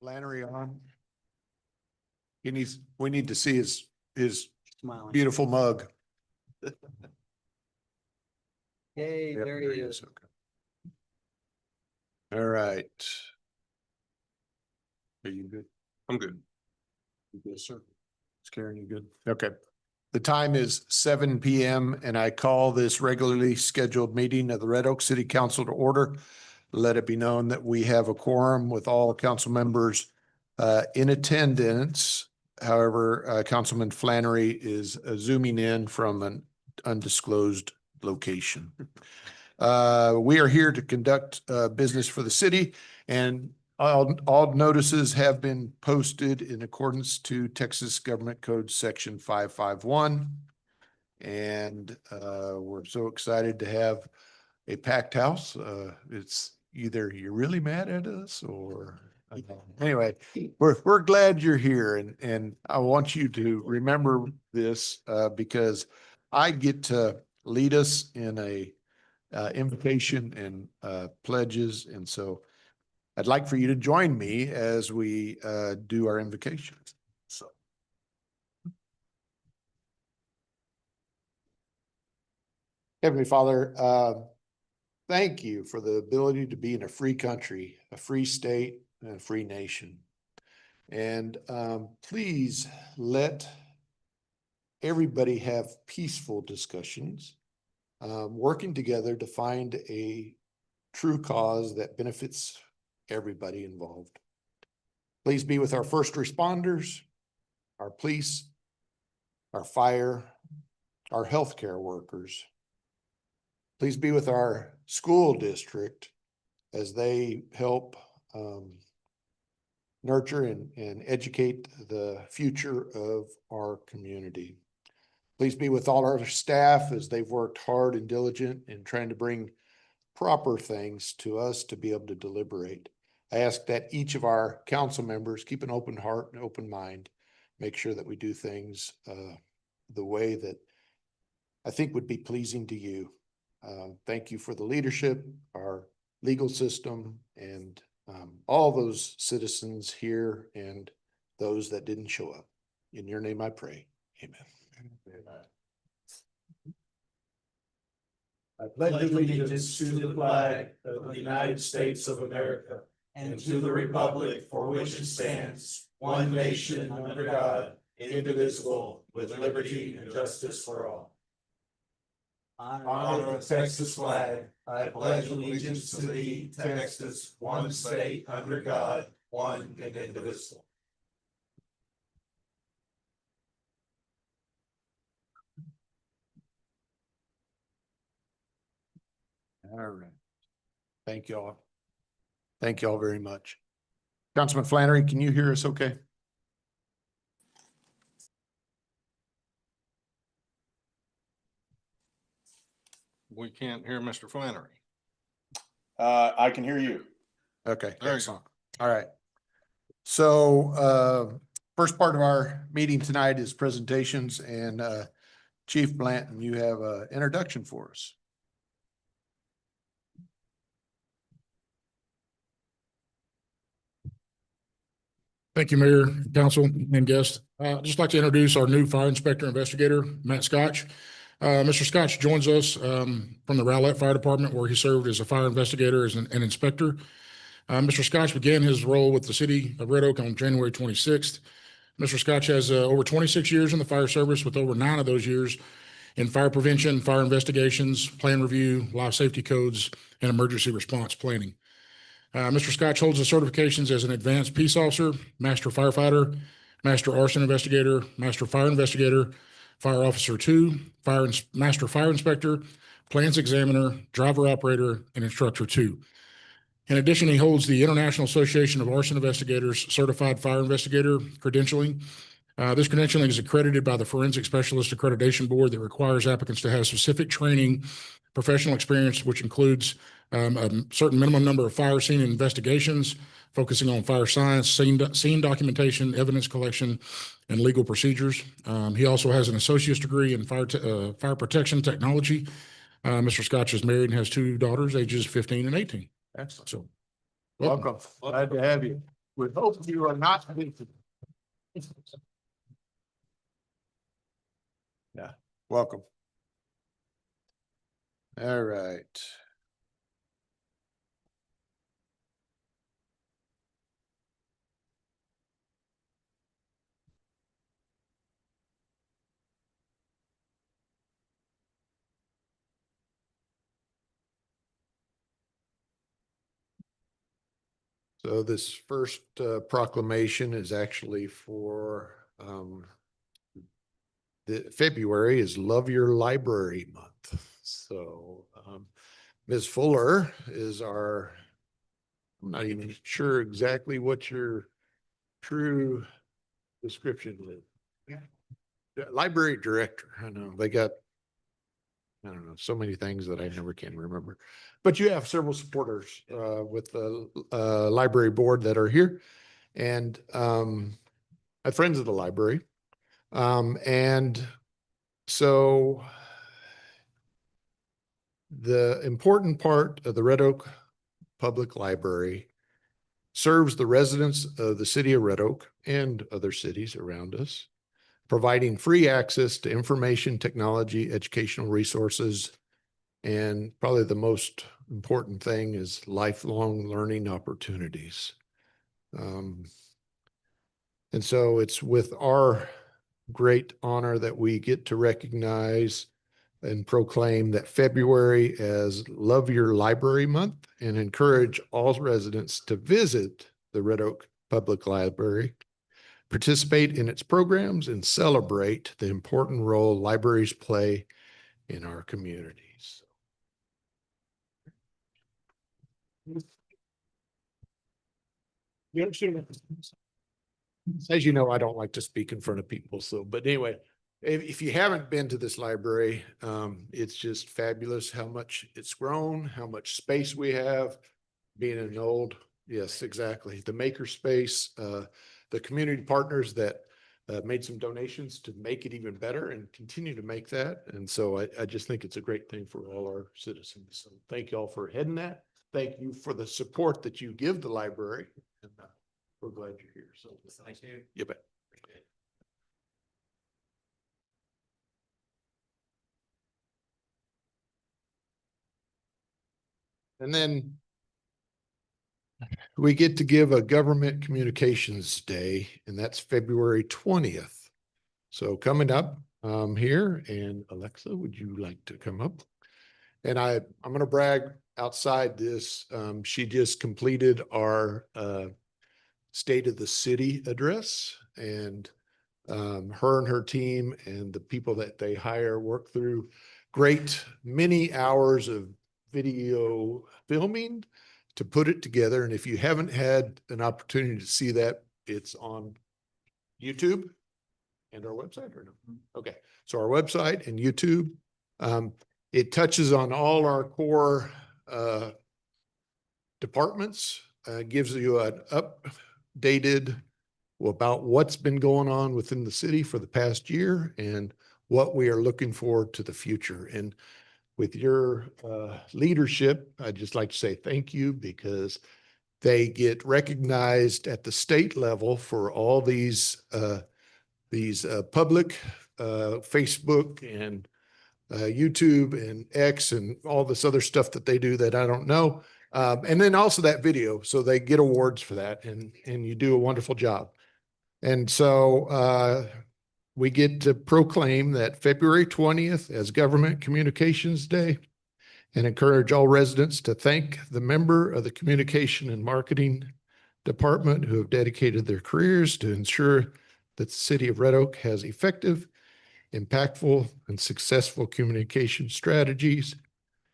Flannery on. We need to see his Smiling. beautiful mug. Hey, Yep, there he is. Okay. All right. Are you good? I'm good. You good, sir? Is Karen, you good? Okay. The time is 7 PM and I call this regularly scheduled meeting of the Red Oak City Council to order. Let it be known that we have a quorum with all council members in attendance. However, Councilman Flannery is zooming in from an undisclosed location. We are here to conduct business for the city, and all notices have been posted in accordance to Texas Government Code Section 551. And we're so excited to have a packed house. It's either you're really mad at us or anyway, we're glad you're here, and I want you to remember this because I get to lead us in a invocation and pledges, and so I'd like for you to join me as we do our invocation. So. Heavenly Father, thank you for the ability to be in a free country, a free state, and a free nation. And please let everybody have peaceful discussions, working together to find a true cause that benefits everybody involved. Please be with our first responders, our police, our fire, our healthcare workers. Please be with our school district as they help nurture and educate the future of our community. Please be with all our staff as they've worked hard and diligent in trying to bring proper things to us to be able to deliberate. I ask that each of our council members keep an open heart and open mind, make sure that we do things the way that I think would be pleasing to you. Thank you for the leadership, our legal system, and all those citizens here and those that didn't show up. In your name I pray. Amen. I pledge allegiance to the flag of the United States of America and to the republic for which it stands, one nation under God, indivisible, with liberty and justice for all. Honor the Texas flag. I pledge allegiance to thee, Texas, one state under God, one and indivisible. All right. Thank you all. Thank you all very much. Councilman Flannery, can you hear us okay? We can't hear Mr. Flannery. I can hear you. Okay. There you Excellent. All right. So first part of our meeting tonight is presentations, and Chief Blanton, you have an introduction for us. Thank you, Mayor, Council, and guests. I'd just like to introduce our new fire inspector investigator, Matt Scotch. Mr. Scotch joins us from the Rowlett Fire Department, where he served as a fire investigator and inspector. Mr. Scotch began his role with the city of Red Oak on January 26th. Mr. Scotch has over 26 years in the fire service, with over 9 of those years in fire prevention, fire investigations, plan review, life safety codes, and emergency response planning. Mr. Scotch holds the certifications as an advanced peace officer, master firefighter, master arson investigator, master fire investigator, fire officer 2, master fire inspector, plans examiner, driver operator, and instructor 2. In addition, he holds the International Association of Arson Investigators Certified Fire Investigator credentialing. This credentialing is accredited by the Forensic Specialist Accreditation Board that requires applicants to have specific training, professional experience, which includes a certain minimum number of fire scene investigations, focusing on fire science, scene documentation, evidence collection, and legal procedures. He also has an associate's degree in fire protection technology. Mr. Scotch is married and has 2 daughters, ages 15 and 18. Excellent. So Welcome. Glad to have you. We hope you are not busy. Yeah, welcome. All right. So this first proclamation is actually for the February is Love Your Library Month. So Ms. Fuller is our, I'm not even sure exactly what your true description is. Yeah, library director. I know they got, I don't know, so many things that I never can remember. But you have several supporters with the library board that are here and friends of the library. And so the important part of the Red Oak Public Library serves the residents of the city of Red Oak and other cities around us, providing free access to information, technology, educational resources, and probably the most important thing is lifelong learning opportunities. And so it's with our great honor that we get to recognize and proclaim that February as Love Your Library Month and encourage all residents to visit the Red Oak Public Library, participate in its programs, and celebrate the important role libraries play in our communities. You understand? As you know, I don't like to speak in front of people. So, but anyway, if you haven't been to this library, it's just fabulous how much it's grown, how much space we have. Being an old, yes, exactly. The maker space, the community partners that made some donations to make it even better and continue to make that. And so I just think it's a great thing for all our citizens. So thank you all for heading that. Thank you for the support that you give the library. And we're glad you're here. So Thank you. you bet. And then we get to give a government communications day, and that's February 20th. So coming up here, and Alexa, would you like to come up? And I'm going to brag outside this. She just completed our State of the City address, and her and her team and the people that they hire work through great many hours of video filming to put it together. And if you haven't had an opportunity to see that, it's on YouTube and our website or no? Okay. So our website and YouTube, it touches on all our core departments, gives you an updated about what's been going on within the city for the past year and what we are looking forward to the future. And with your leadership, I'd just like to say thank you because they get recognized at the state level for all these public Facebook and YouTube and X and all this other stuff that they do that I don't know. And then also that video. So they get awards for that and you do a wonderful job. And so we get to proclaim that February 20th as Government Communications Day and encourage all residents to thank the member of the Communication and Marketing Department who have dedicated their careers to ensure that the city of Red Oak has effective, impactful, and successful communication strategies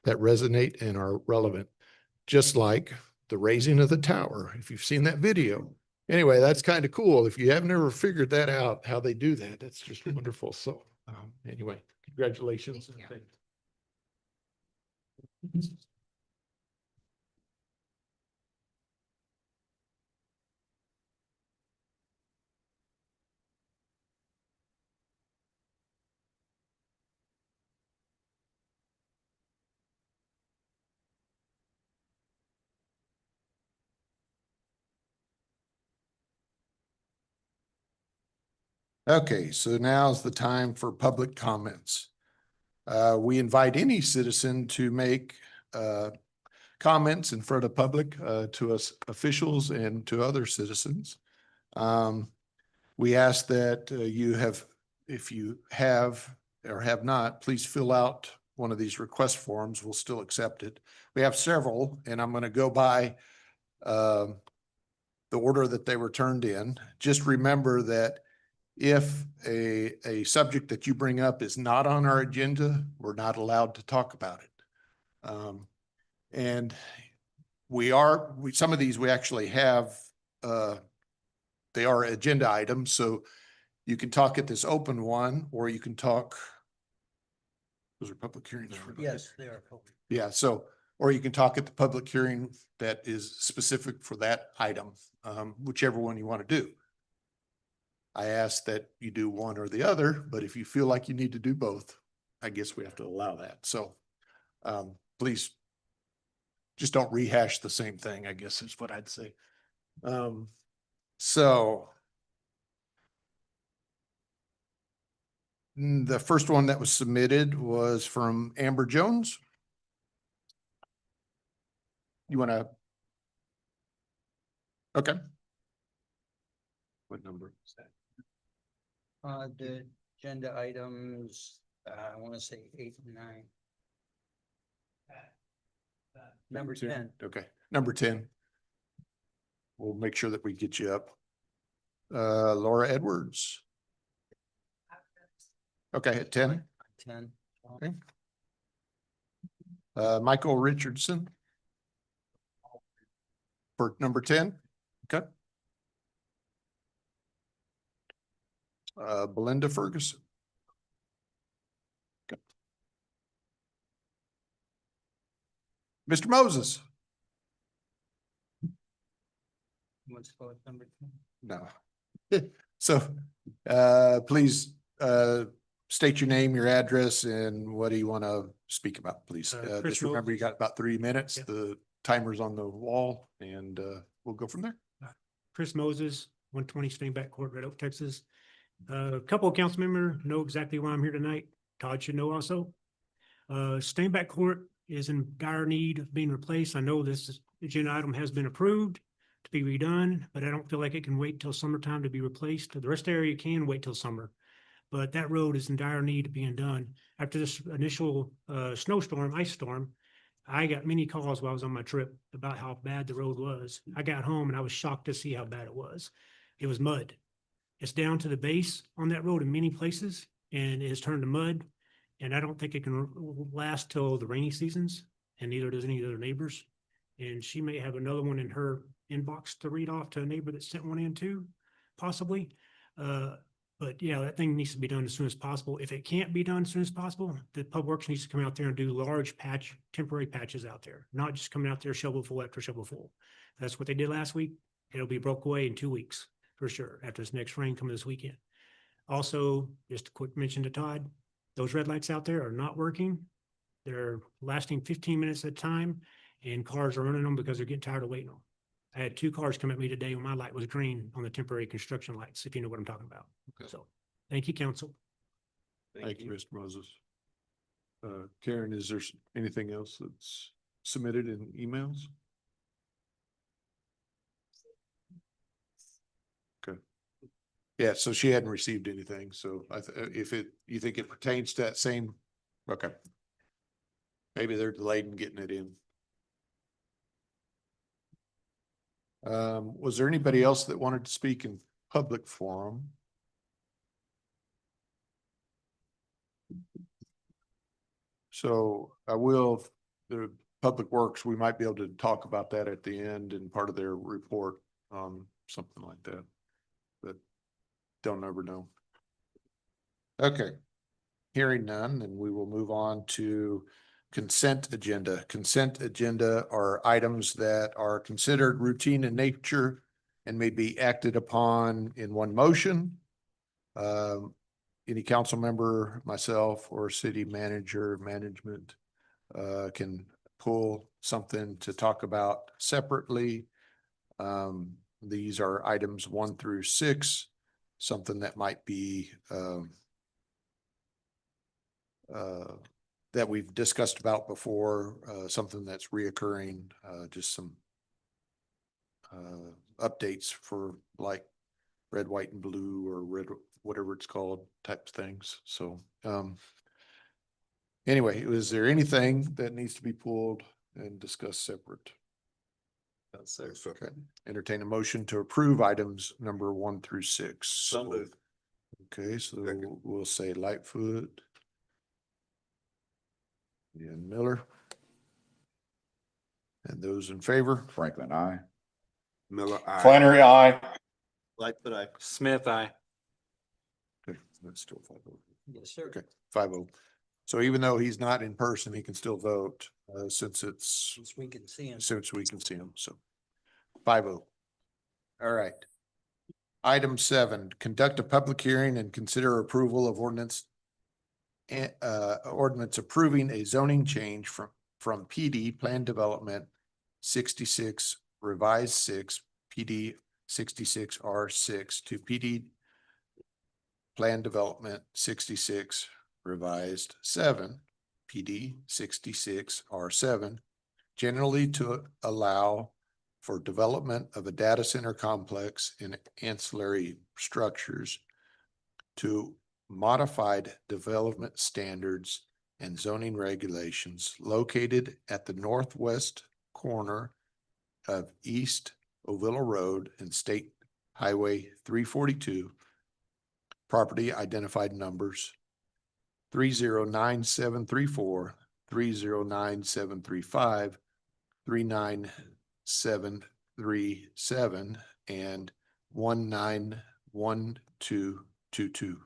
that resonate and are relevant, just like the raising of the tower. If you've seen that video. Anyway, that's kind of cool. If you haven't ever figured that out, how they do that, that's just wonderful. So anyway, congratulations. Thank Okay, so now's the time for public comments. We invite any citizen to make comments in front of public to us officials and to other citizens. We ask that if you have or have not, please fill out one of these request forms. We'll still accept it. We have several, and I'm going to go by the order that they were turned in. Just remember that if a subject that you bring up is not on our agenda, we're not allowed to talk about it. And some of these we actually have, they are agenda items, so you can talk at this open one, or you can talk. Those are public hearings. Yes, they are. public. Yeah, so, or you can talk at the public hearing that is specific for that item, whichever one you want to do. I ask that you do one or the other, but if you feel like you need to do both, I guess we have to allow that. So, please just don't rehash the same thing, I guess is what I'd say. So the first one that was submitted was from Amber Jones. You want to? Okay. What number is that? The agenda items, I want to say 8 and 9. Number 10. Okay, number 10. We'll make sure that we get you up. Laura Edwards. Okay, at 10. 10. Okay. Michael Richardson. For number 10. Okay. Belinda Ferguson. Okay. Mr. Moses. What's called number 10? No. So, please, state your name, your address, and what do you want to speak about, please? Chris Just remember you Moses. got about 3 minutes. Yep. The timer's on the wall and, we'll go from there. Chris Moses, 120 Stainback Court, Red Oak, Texas. A couple of council members know exactly why I'm here tonight. Todd should know also. Stainback Court is in dire need of being replaced. I know this agenda item has been approved to be redone, but I don't feel like it can wait till summertime to be replaced. The rest of the area can wait till summer. But that road is in dire need of being done. After this initial snowstorm, ice storm, I got many calls while I was on my trip about how bad the road was. I got home and I was shocked to see how bad it was. It was mud. It's down to the base on that road in many places and it has turned to mud. And I don't think it can last till the rainy seasons, and neither does any other neighbors. And she may have another one in her inbox to read off to a neighbor that sent one in too, possibly. But yeah, that thing needs to be done as soon as possible. If it can't be done as soon as possible, the Public Works needs to come out there and do large temporary patches out there, not just coming out there shovel full after shovel full. That's what they did last week. It'll be broke away in 2 weeks for sure, after this next rain coming this weekend. Also, just a quick mention to Todd, those red lights out there are not working. They're lasting 15 minutes at a time and cars are running them because they're getting tired of waiting on them. I had 2 cars come at me today when my light was green on the temporary construction lights, if you know what I'm talking about. Okay. So, thank you, council. Thank you, Mr. Moses. Karen, is there anything else that's submitted in emails? Okay. Yeah, so she hadn't received anything, so you think it pertains to that same, okay. Maybe they're delayed in getting it in. Was there anybody else that wanted to speak in public forum? So the Public Works, we might be able to talk about that at the end and part of their report, something like that. But don't ever know. Okay. Hearing none, then we will move on to consent agenda. Consent agenda are items that are considered routine in nature and may be acted upon in one motion. Any council member, myself, or city manager, management can pull something to talk about separately. These are items 1 through 6. something that might be, that we've discussed about before, something that's reoccurring, just some updates for like red, white and blue or red, whatever it's called type things. So, anyway, is there anything that needs to be pulled and discussed separate? Okay, entertain a motion to approve items number 1 through 6. So moved. Okay, so we'll say Lightfoot. And Miller. And those in favor? Franklin, I. Miller, aye. Flannery, I. Lightfoot, aye. Smith, I. Okay, that's still 5-0. Yes, sir. Okay, 5-0. So even though he's not in person, he can still vote, since Since we can see him. we can see him, so 5-0. All right. Item 7, conduct a public hearing and consider approval of ordinance approving a zoning change from PD Plan Development 66 Revised 6 PD 66 R6 to PD Plan Development 66 Revised 7 PD 66 R7, generally to allow for development of a data center complex and ancillary structures to modified development standards and zoning regulations located at the northwest corner of East Ovilla Road and State Highway 342, property identified numbers 309734, 309735, 39737, and 191222.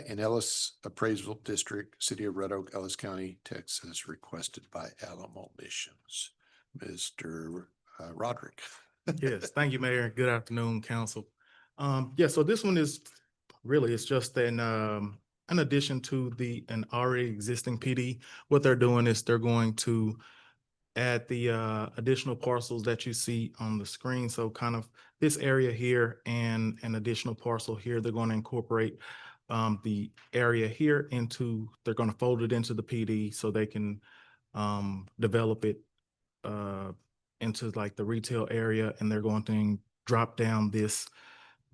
In Ellis Appraisal District, City of Red Oak, Ellis County, Texas, requested by Alamo Missions. Mr. Roderick. Yes, thank you, Mayor. Good afternoon, council. Yeah, so this one is really, it's just an addition to an already existing PD. What they're doing is they're going to add the additional parcels that you see on the screen. So kind of this area here and an additional parcel here, they're going to incorporate the area here they're going to fold it into the PD so they can develop it into like the retail area, and they're going to drop down this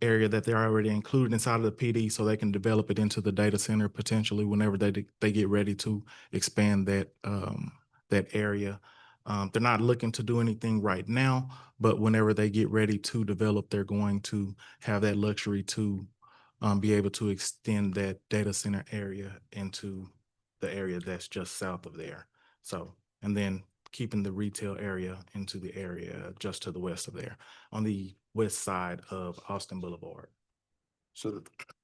area that they're already included inside of the PD so they can develop it into the data center potentially whenever they get ready to expand that that area. They're not looking to do anything right now, but whenever they get ready to develop, they're going to have that luxury to be able to extend that data center area into the area that's just south of there. So, and then keeping the retail area into the area just to the west of there on the west side of Austin Boulevard. So,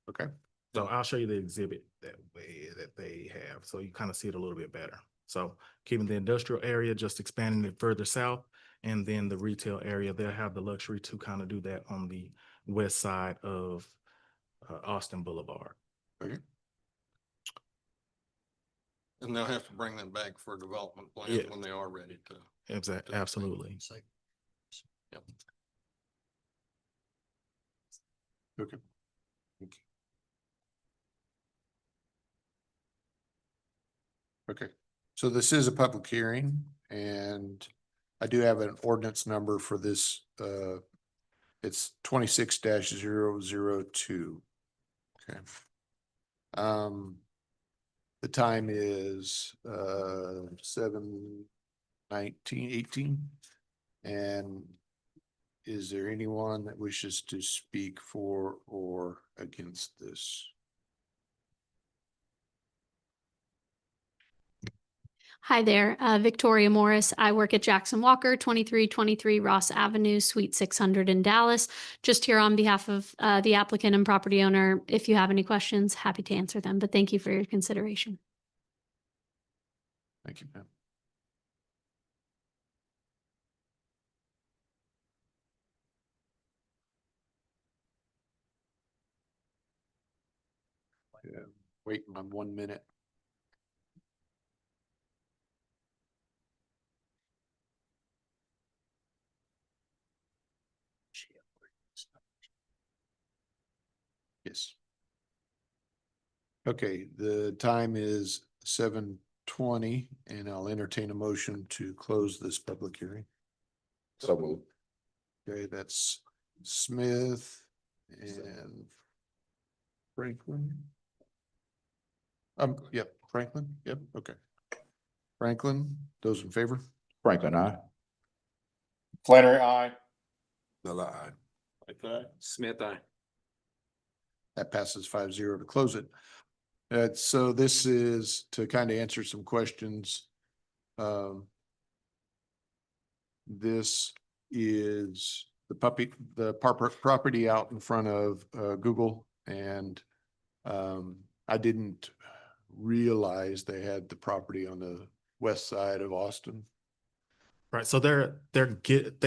okay. So I'll show you the exhibit that way that they have, so you kind of see it a little bit better. So keeping the industrial area, just expanding it further south, and then the retail area, they'll have the luxury to kind of do that on the west side of Austin Boulevard. Okay. And they'll have to bring them back for development plans Yeah. when they are ready to. Exactly, absolutely. It's like, Yep. Okay. Thank you. Okay, so this is a public hearing and I do have an ordinance number for this. It's 26-002. Okay. The time is 7:19:18. And is there anyone that wishes to speak for or against this? Hi there, Victoria Morris. I work at Jackson Walker, 2323 Ross Avenue, Suite 600 in Dallas. Just here on behalf of the applicant and property owner. If you have any questions, happy to answer them, but thank you for your consideration. Thank you, ma'am. Yeah, waiting on 1 minute. Okay, the time is 7:20, and I'll entertain a motion to close this public hearing. So moved. Okay, that's Smith and Franklin. Yep, Franklin, yep, okay. Franklin, those in favor? Franklin, I. Flannery, aye. Miller, aye. Smith, aye. That passes 5-0 to close it. So this is to kind of answer some questions. This is the property out in front of Google, and I didn't realize they had the property on the west side of Austin. Right, so they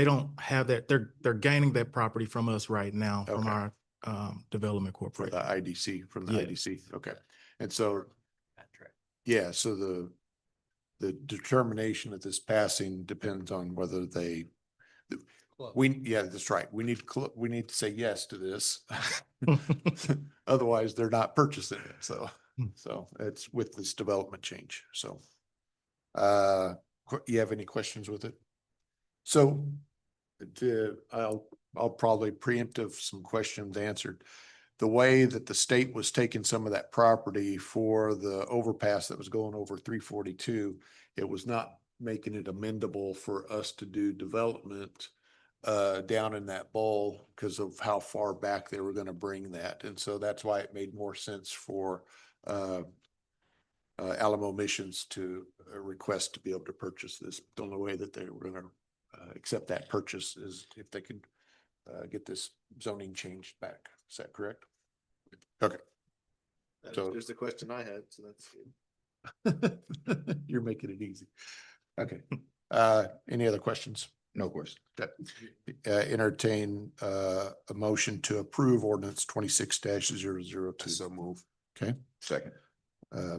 don't have that, they're gaining that property from us right now, from Okay. our development For corporation. the IDC, from the Yeah. IDC, okay. And so, yeah, so the determination of this passing depends on whether they, yeah, that's right. We need to say yes to this. Otherwise, they're not purchasing it, so it's with this development change, so. You have any questions with it? So I'll probably preemptive some questions answered. The way that the state was taking some of that property for the overpass that was going over 342, it was not making it amendable for us to do development down in that bowl because of how far back they were going to bring that. And so that's why it made more sense for Alamo Missions to request to be able to purchase this. The only way that they were going to accept that purchase is if they could get this zoning changed back. Is that correct? Okay. So There's the question I had, so that's good. you're making it easy. Okay. Any other questions? No question. Entertain a motion to approve ordinance 26-002. So move. Okay. Second.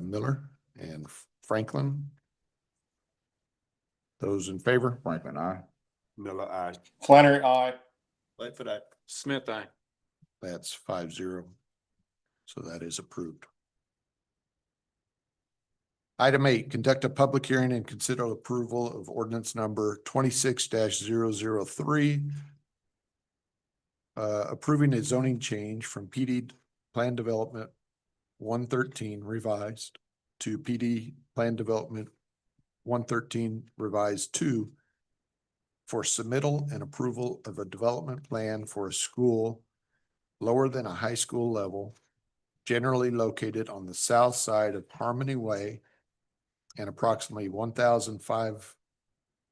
Miller and Franklin. Those in favor? Franklin, I. Miller, aye. Flannery, aye. Lightfoot, aye. Smith, aye. That's 5-0. So that is approved. Item 8, conduct a public hearing and consider approval of ordinance number 26-003. Approving a zoning change from PD Plan Development 113 revised to PD Plan Development 113 revised 2 for submittal and approval of a development plan for a school lower than a high school level, generally located on the south side of Harmony Way and approximately 1,005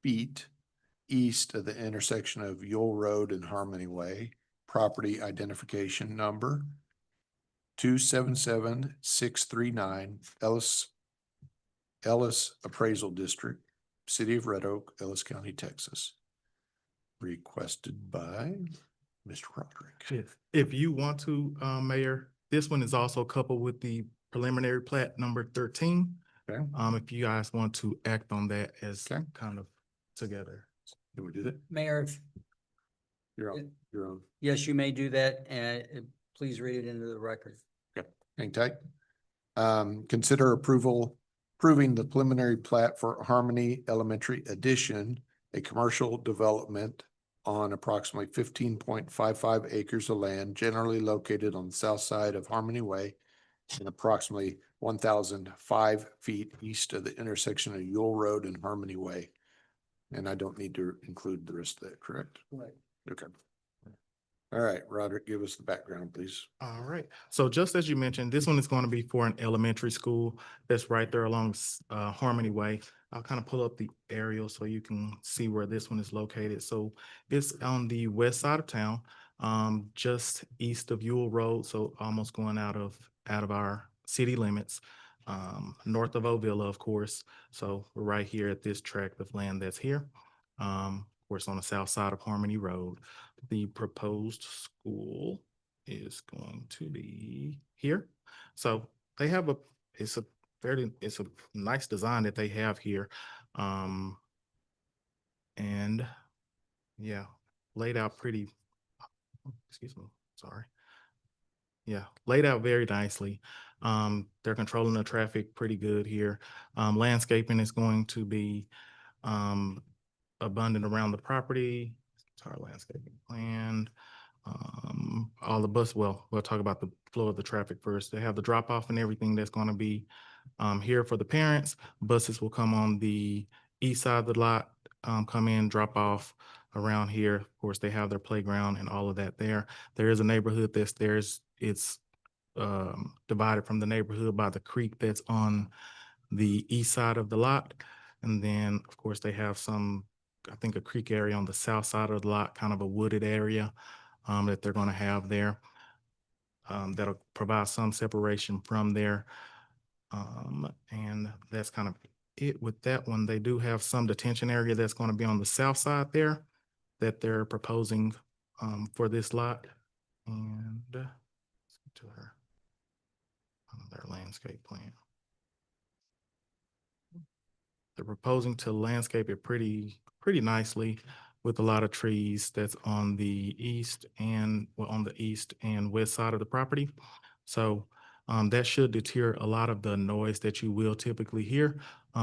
feet east of the intersection of Yule Road and Harmony Way. Property identification number 277639 Ellis Appraisal District, City of Red Oak, Ellis County, Texas. Requested by Mr. Roderick. If you want to, Mayor, this one is also coupled with the preliminary plat number 13. Okay. If you guys want to act on that as Okay. kind of together. Can we do that? Mayor, You're on, you're on. yes, you may do that, and please read it into the record. Hang tight. Consider approving the preliminary plat for Harmony Elementary Addition, a commercial development on approximately 15.55 acres of land generally located on the south side of Harmony Way and approximately 1,005 feet east of the intersection of Yule Road and Harmony Way. And I don't need to include the rest of that, correct? Right. Okay. All right, Roderick, give us the background, please. All right. So just as you mentioned, this one is going to be for an elementary school that's right there along Harmony Way. I'll kind of pull up the aerial so you can see where this one is located. So it's on the west side of town, just east of Yule Road. So almost going out of our city limits, north of Ovilla, of course. So we're right here at this tract of land that's here. Of course, on the south side of Harmony Road. The proposed school is going to be here. So they have it's a nice design that they have here. And yeah, laid out pretty, excuse me, sorry. Yeah, laid out very nicely. They're controlling the traffic pretty good here. Landscaping is going to be abundant around the property. It's our landscaping plan. All the bus, well, we'll talk about the flow of the traffic first. They have the drop off and everything that's going to be here for the parents. Buses will come on the east side of the lot, come in, drop off around here. Of course, they have their playground and all of that there. There is a neighborhood that's it's divided from the neighborhood by the creek that's on the east side of the lot. And then, of course, they have some, I think, a creek area on the south side of the lot, kind of a wooded area that they're going to have there. That'll provide some separation from there. And that's kind of it with that one. They do have some detention area that's going to be on the south side there that they're proposing for this lot. And to their landscape plan. They're proposing to landscape it pretty nicely with a lot of trees that's on the east and west side of the property. So that should deter a lot of the noise that you will typically hear.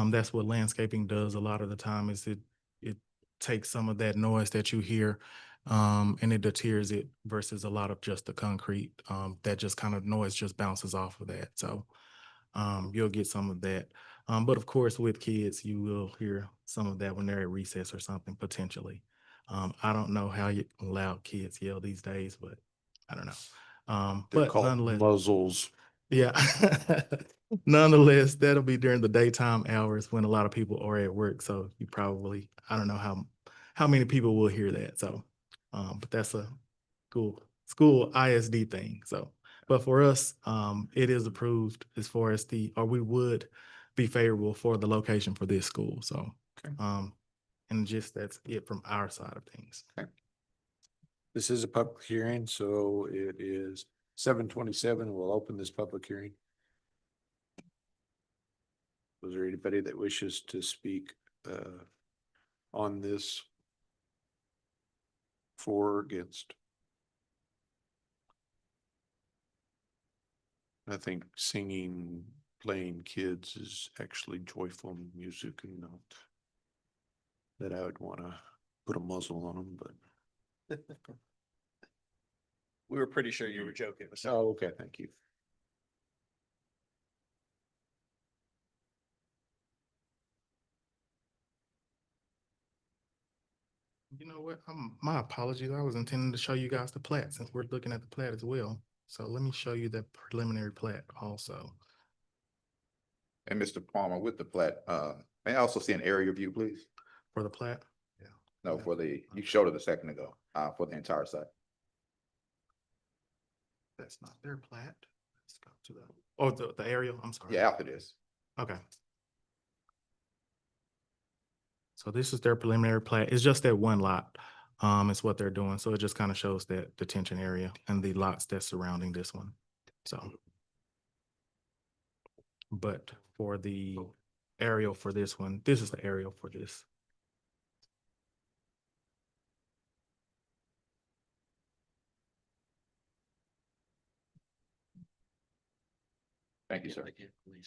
That's what landscaping does a lot of the time, is it takes some of that noise that you hear and it deters it versus a lot of just the concrete. That just kind of noise just bounces off of that. So you'll get some of that. But of course, with kids, you will hear some of that when they're at recess or something, potentially. I don't know how loud kids yell these days, but I don't know. They're But called nonetheless, muzzles. yeah. Nonetheless, that'll be during the daytime hours when a lot of people are at work. So you probably, I don't know how many people will hear that. So, but that's a school ISD thing. So, but for us, it is approved as far as we would be favorable for the location for this school. So, Okay. and just that's it from our side of things. This is a public hearing, so it is 7:27. We'll open this public hearing. Was there anybody that wishes to speak on this for or against? I think singing, playing kids is actually joyful music, and not that I would want to put a muzzle on them, but. We were pretty sure you were joking. Oh, okay, thank you. You know what? My apologies. I was intending to show you guys the plat since we're looking at the plat as well. So let me show you the preliminary plat also. And Mr. Palmer, with the plat, may I also see an area view, please? For the plat? No, you showed it a second ago, for the entire site. That's not their plat. Let's go to the aerial. I'm sorry. Yeah, after this. Okay. So this is their preliminary plat. It's just that one lot. Is what they're doing. So it just kind of shows that detention area and the lots that's surrounding this one. So. But for the aerial for this one, this is the aerial for this. Thank you, sir.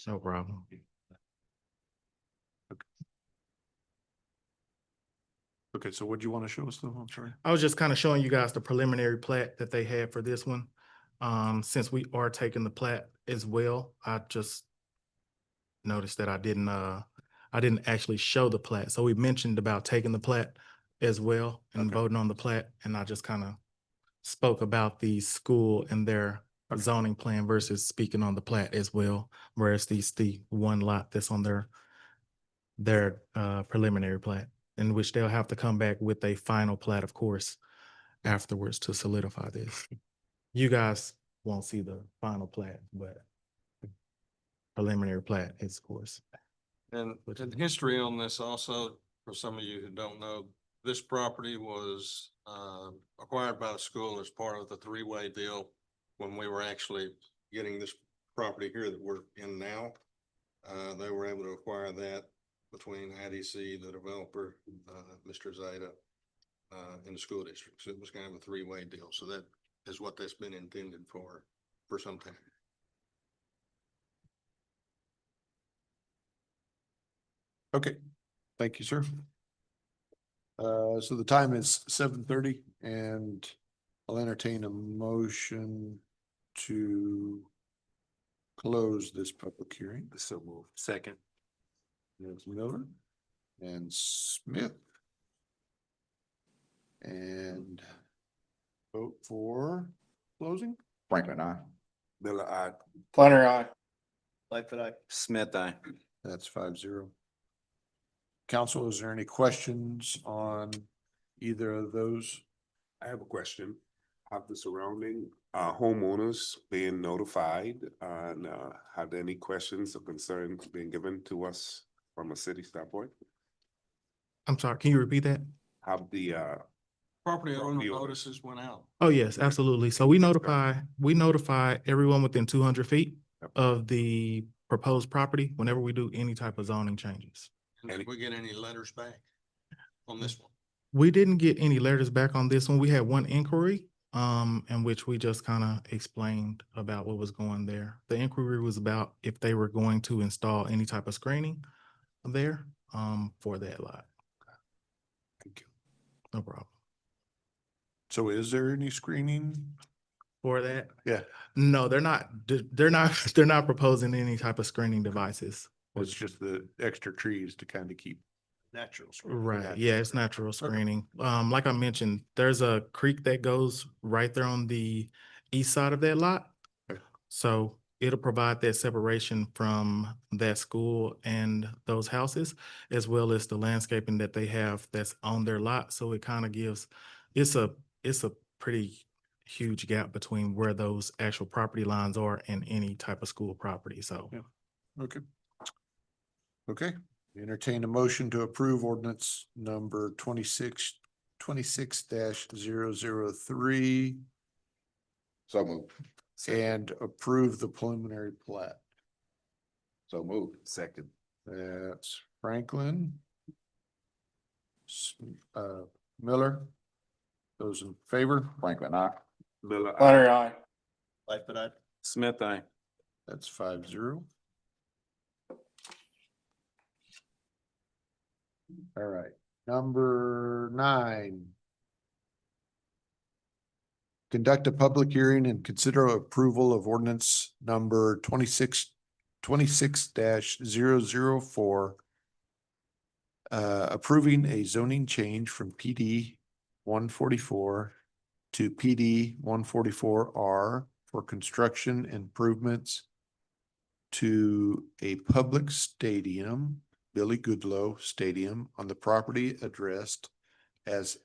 No problem. Okay, so what do you want to show us though? I'm sorry. I was just kind of showing you guys the preliminary plat that they had for this one. Since we are taking the plat as well, I just noticed that I didn't actually show the plat. So we mentioned about taking the plat as well and Okay. voting on the plat. And I just kind of spoke about the school and their zoning plan versus speaking on the plat as well. Whereas the one lot that's on their preliminary plat, in which they'll have to come back with a final plat, of course, afterwards to solidify this. You guys won't see the final plat, but preliminary plat is, of course. And history on this also, for some of you who don't know, this property was acquired by the school as part of the three-way deal when we were actually getting this property here that we're in now. They were able to acquire that between IDC, the developer, Mr. Zeta, and the school district. So it was kind of a three-way deal. So that is what that's been intended for for some time. Okay, thank you, sir. So the time is 7:30 and I'll entertain a motion to close this public hearing. So move. Second. There's Miller and Smith. And vote for closing. Franklin, I. Miller, I. Flannery, aye. Lightfoot, I. Smith, I. That's 5-0. Council, is there any questions on either of those? I have a question. Have the surrounding homeowners being notified and have any questions or concerns being given to us from a city standpoint? I'm sorry, can you repeat that? Have the Property owner Property owner. notices went out. Oh, yes, absolutely. So we notify everyone within 200 feet of the proposed property whenever we do any type of zoning changes. And did we get any letters back on this one? We didn't get any letters back on this one. We had one inquiry, in which we just kind of explained about what was going there. The inquiry was about if they were going to install any type of screening there, for that lot. Thank you. No problem. So is there any screening? For that? Yeah. No, they're not proposing any type of screening devices. It's just the extra trees to kind of keep natural. screening. Right, yeah, it's natural screening. Like I mentioned, there's a creek that goes right there on the east side of that lot. Okay. So it'll provide that separation from that school and those houses, as well as the landscaping that they have that's on their lot. So it kind of gives, it's a pretty huge gap between where those actual property lines are and any type of school property, so. Yeah. Okay. Okay, entertain a motion to approve ordinance number 26-003 So moved. and approve the preliminary plat. So moved. second. That's Franklin. Miller. Those in favor? Franklin, I. Miller, I. Flannery, aye. Lightfoot, I. Smith, I. That's 5-0. All right, number 9. Conduct a public hearing and consider approval of ordinance number 26-004. Approving a zoning change from PD 144 to PD 144R for construction improvements to a public stadium, Billy Goodloe Stadium, on the property addressed as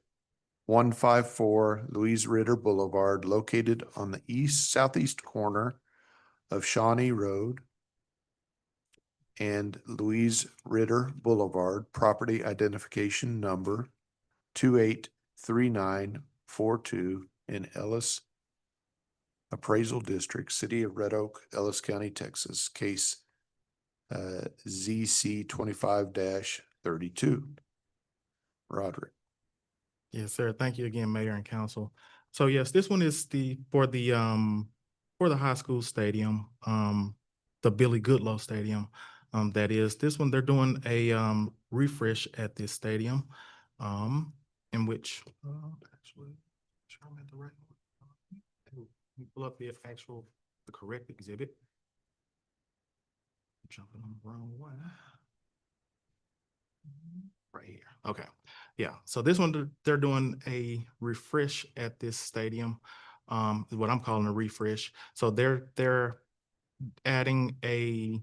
154 Louise Ritter Boulevard, located on the southeast corner of Shawnee Road and Louise Ritter Boulevard, property identification number 283942 in Ellis Appraisal District, City of Red Oak, Ellis County, Texas, case ZC 25-32. Roderick. Yes, sir. Thank you again, Mayor and Council. So yes, this one is for the high school stadium, the Billy Goodloe Stadium. That is, this one, they're doing a refresh at this stadium, in which actually, sure I'm at the right one. Pull up the correct exhibit. Jumping on the wrong one. Right here. Okay. Yeah. So this one, they're doing a refresh at this stadium. Is what I'm calling a refresh. So they're adding a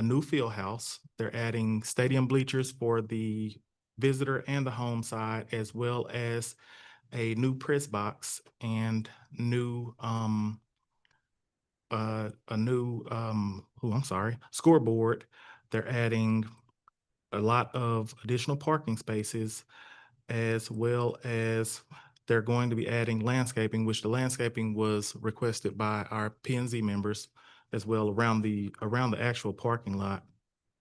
new field house. They're adding stadium bleachers for the visitor and the home side, as well as a new press box and new scoreboard. They're adding a lot of additional parking spaces, as well as they're going to be adding landscaping, which the landscaping was requested by our P and Z members as well around the actual parking lot.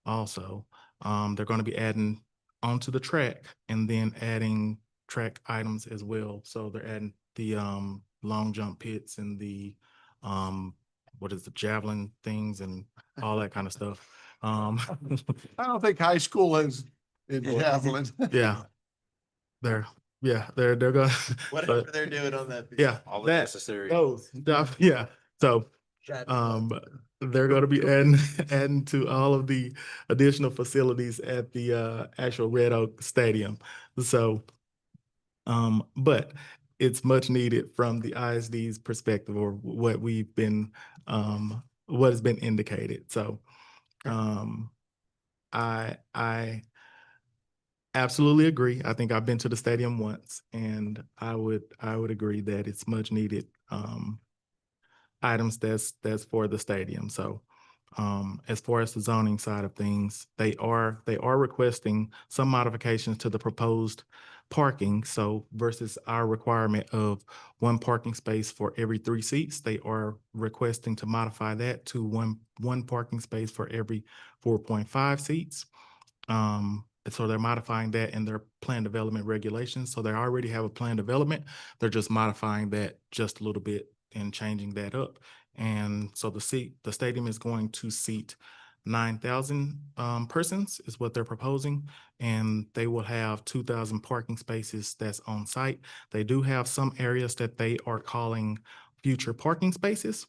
Also, they're going to be adding onto the track and then adding track items as well. So they're adding the long jump pits and the what is the javelin things and all that kind of stuff. I don't think high school is in javelin. Yeah. They're gonna. Whatever but- they're doing on that. Yeah, All the that- necessary. Those, yeah, so, they're gonna be adding to all of the additional facilities at the, actual Red Oak Stadium. So, but it's much needed from the ISD's perspective or what we've been, what has been indicated. So, I absolutely agree. I think I've been to the stadium once and I would agree that it's much needed, items that's for the stadium. So, as far as the zoning side of things, they are requesting some modifications to the proposed parking. So versus our requirement of one parking space for every 3 seats, they are requesting to modify that to one parking space for every 4.5 seats. And so they're modifying that in their plan development regulations. So they already have a plan development. They're just modifying that just a little bit and changing that up. And so the stadium is going to seat 9,000 persons is what they're proposing. And they will have 2,000 parking spaces that's on site. They do have some areas that they are calling future parking spaces,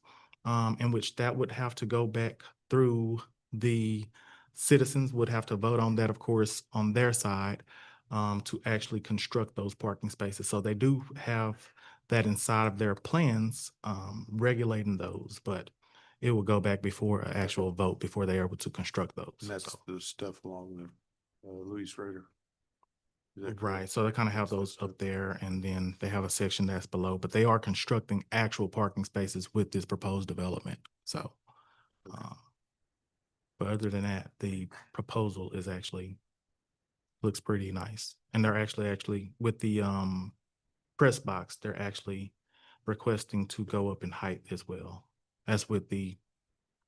in which that would have to go back through the citizens would have to vote on that, of course, on their side, to actually construct those parking spaces. So they do have that inside of their plans, regulating those, but it will go back before an actual vote before they're able to construct those. And that's So- the stuff along the Louis Rader. Is that correct? Right, so they kind of have those up there and then they have a section that's below, but they are constructing actual parking spaces with this proposed development, so. But other than that, the proposal is actually, looks pretty nice. And they're actually with the press box, they're actually requesting to go up in height as well. As with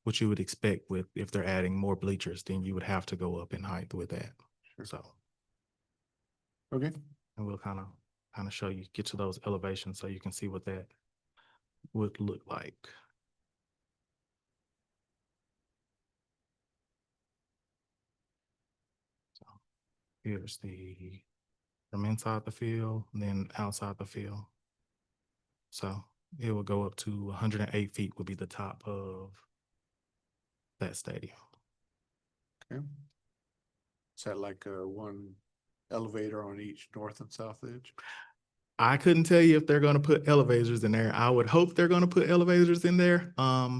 what you would expect with, if they're adding more bleachers, then you would have to go up in height with that. So, Okay, and we'll kind of show you, get to those elevations so you can see what that would look like. So here's from inside the field, and then outside the field. So it will go up to 108 feet would be the top of that stadium. okay. Is that like one elevator on each north and south edge? I couldn't tell you if they're going to put elevators in there. I would hope they're going to put elevators in there.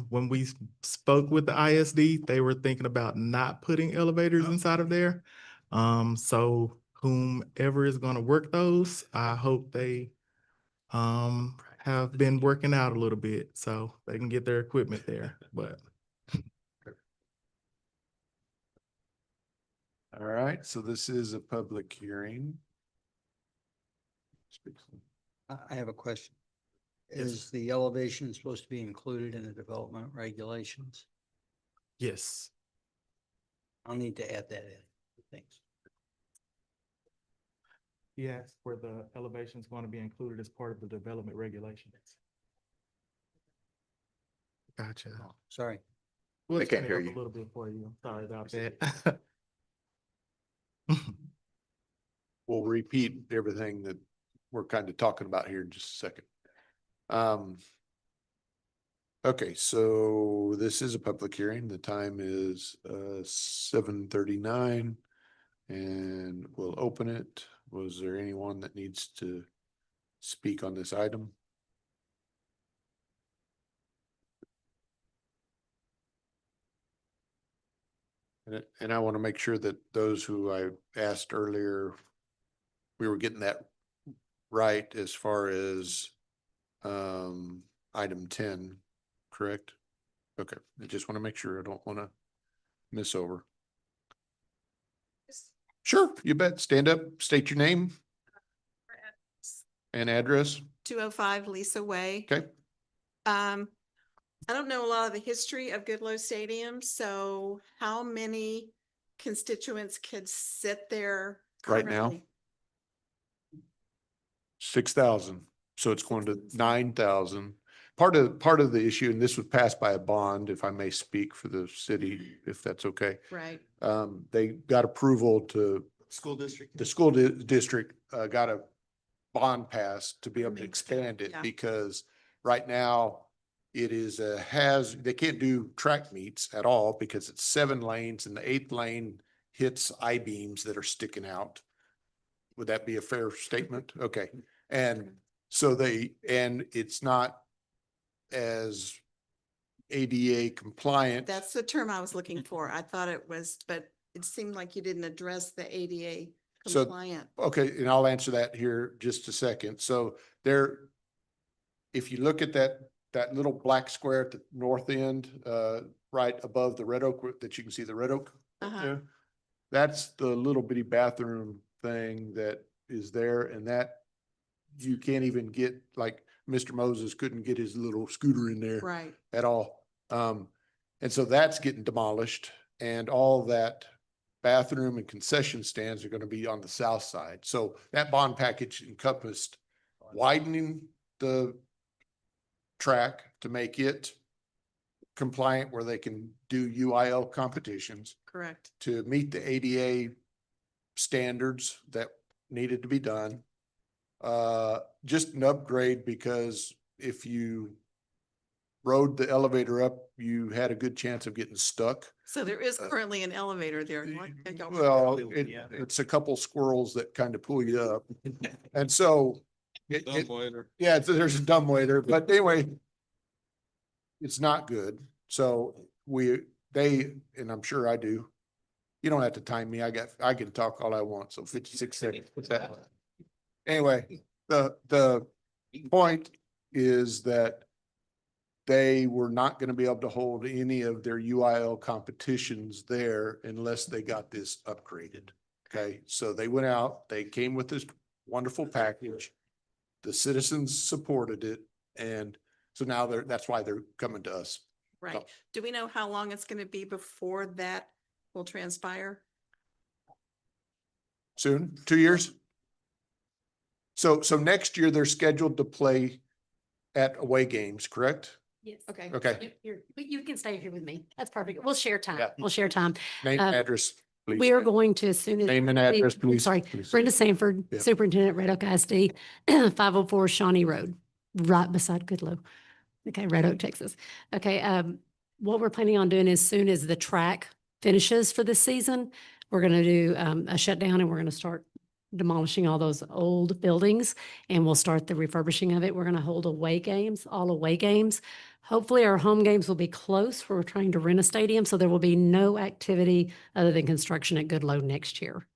When we spoke with the ISD, they were thinking about not putting elevators inside of there. So whomever is going to work those, I hope they have been working out a little bit so they can get their equipment there. But All right, so this is a public hearing. I have a question. Is the elevation supposed to be included in the development regulations? yes, I'll need to add that in. Thanks. yes, where the elevation is going to be included as part of the development regulations. Gotcha. Sorry. We'll They can't turn it hear up you. A little bit for you. Sorry about that. We'll repeat everything that we're kind of talking about here in just a second. Okay, so this is a public hearing. The time is 7:39 and we'll open it. Was there anyone that needs to speak on this item? And I want to make sure that those who I asked earlier, we were getting that right as far as item 10, correct? Okay, I just want to make sure. I don't want to miss over. Sure, you bet. Stand up, state your name and address. 205 Lisa Way. Okay, I don't know a lot of the history of Goodloe Stadium, so how many constituents could sit there Right now? currently? 6,000. So it's going to 9,000. part of the issue, and this was passed by a bond, if I may speak for the city, if that's okay. Right. They got approval to, School district. the district got a bond passed to be able to expand it Yeah. because right now it is they can't do track meets at all because it's 7 lanes and the 8th lane hits I-beams that are sticking out. Would that be a fair statement? Okay. And so and it's not as ADA compliant. That's the term I was looking for. I thought it was, but it seemed like you didn't address the ADA So- compliant. Okay, and I'll answer that here just a second. So if you look at that little black square at the north end, right above the red oak, that you can see the red oak. up Uh-huh. there, that's the little bitty bathroom thing that is there, and that you can't even get, like, Mr. Moses couldn't get his little scooter in there Right. at all. And so that's getting demolished, and all that bathroom and concession stands are gonna be on the south side. So that bond package encompassed widening the track to make it compliant where they can do UIL competitions, Correct. to meet the ADA standards that needed to be done. Just an upgrade, because if you rode the elevator up, you had a good chance of getting stuck. So there is currently an elevator there. Well, it's a couple squirrels that kind of pull you up. And so Dumbwaiter. yeah, there's a dumbwaiter, but anyway, it's not good. So and I'm sure I do. You don't have to time me. I can talk all I want. So 56 seconds. Anyway, the point is that they were not going to be able to hold any of their UIL competitions there unless they got this upgraded. Okay, so they went out, they came with this wonderful package. The citizens supported it, and so now that's why they're coming to us. Right. Do we know how long it's going to be before that will transpire? Soon, 2 years. So next year they're scheduled to play at away games, correct? Yes. Okay. Okay, You can stay here with me. That's perfect. We'll share time. Yeah. We'll share time. name, Uh, address, please. We are going to, as soon as. Name and address, please. Sorry, please. Brenda Sanford, Yeah. Superintendent, Red Oak ISD, 504 Shawnee Road, right beside Goodloe. Okay, Red Oak, Texas. Okay, what we're planning on doing as soon as the track finishes for this season, we're gonna do a shutdown and we're gonna start demolishing all those old buildings and we'll start the refurbishing of it. We're gonna hold away games, all away games. Hopefully our home games will be close. We're trying to rent a stadium, so there will be no activity other than construction at Goodloe next year,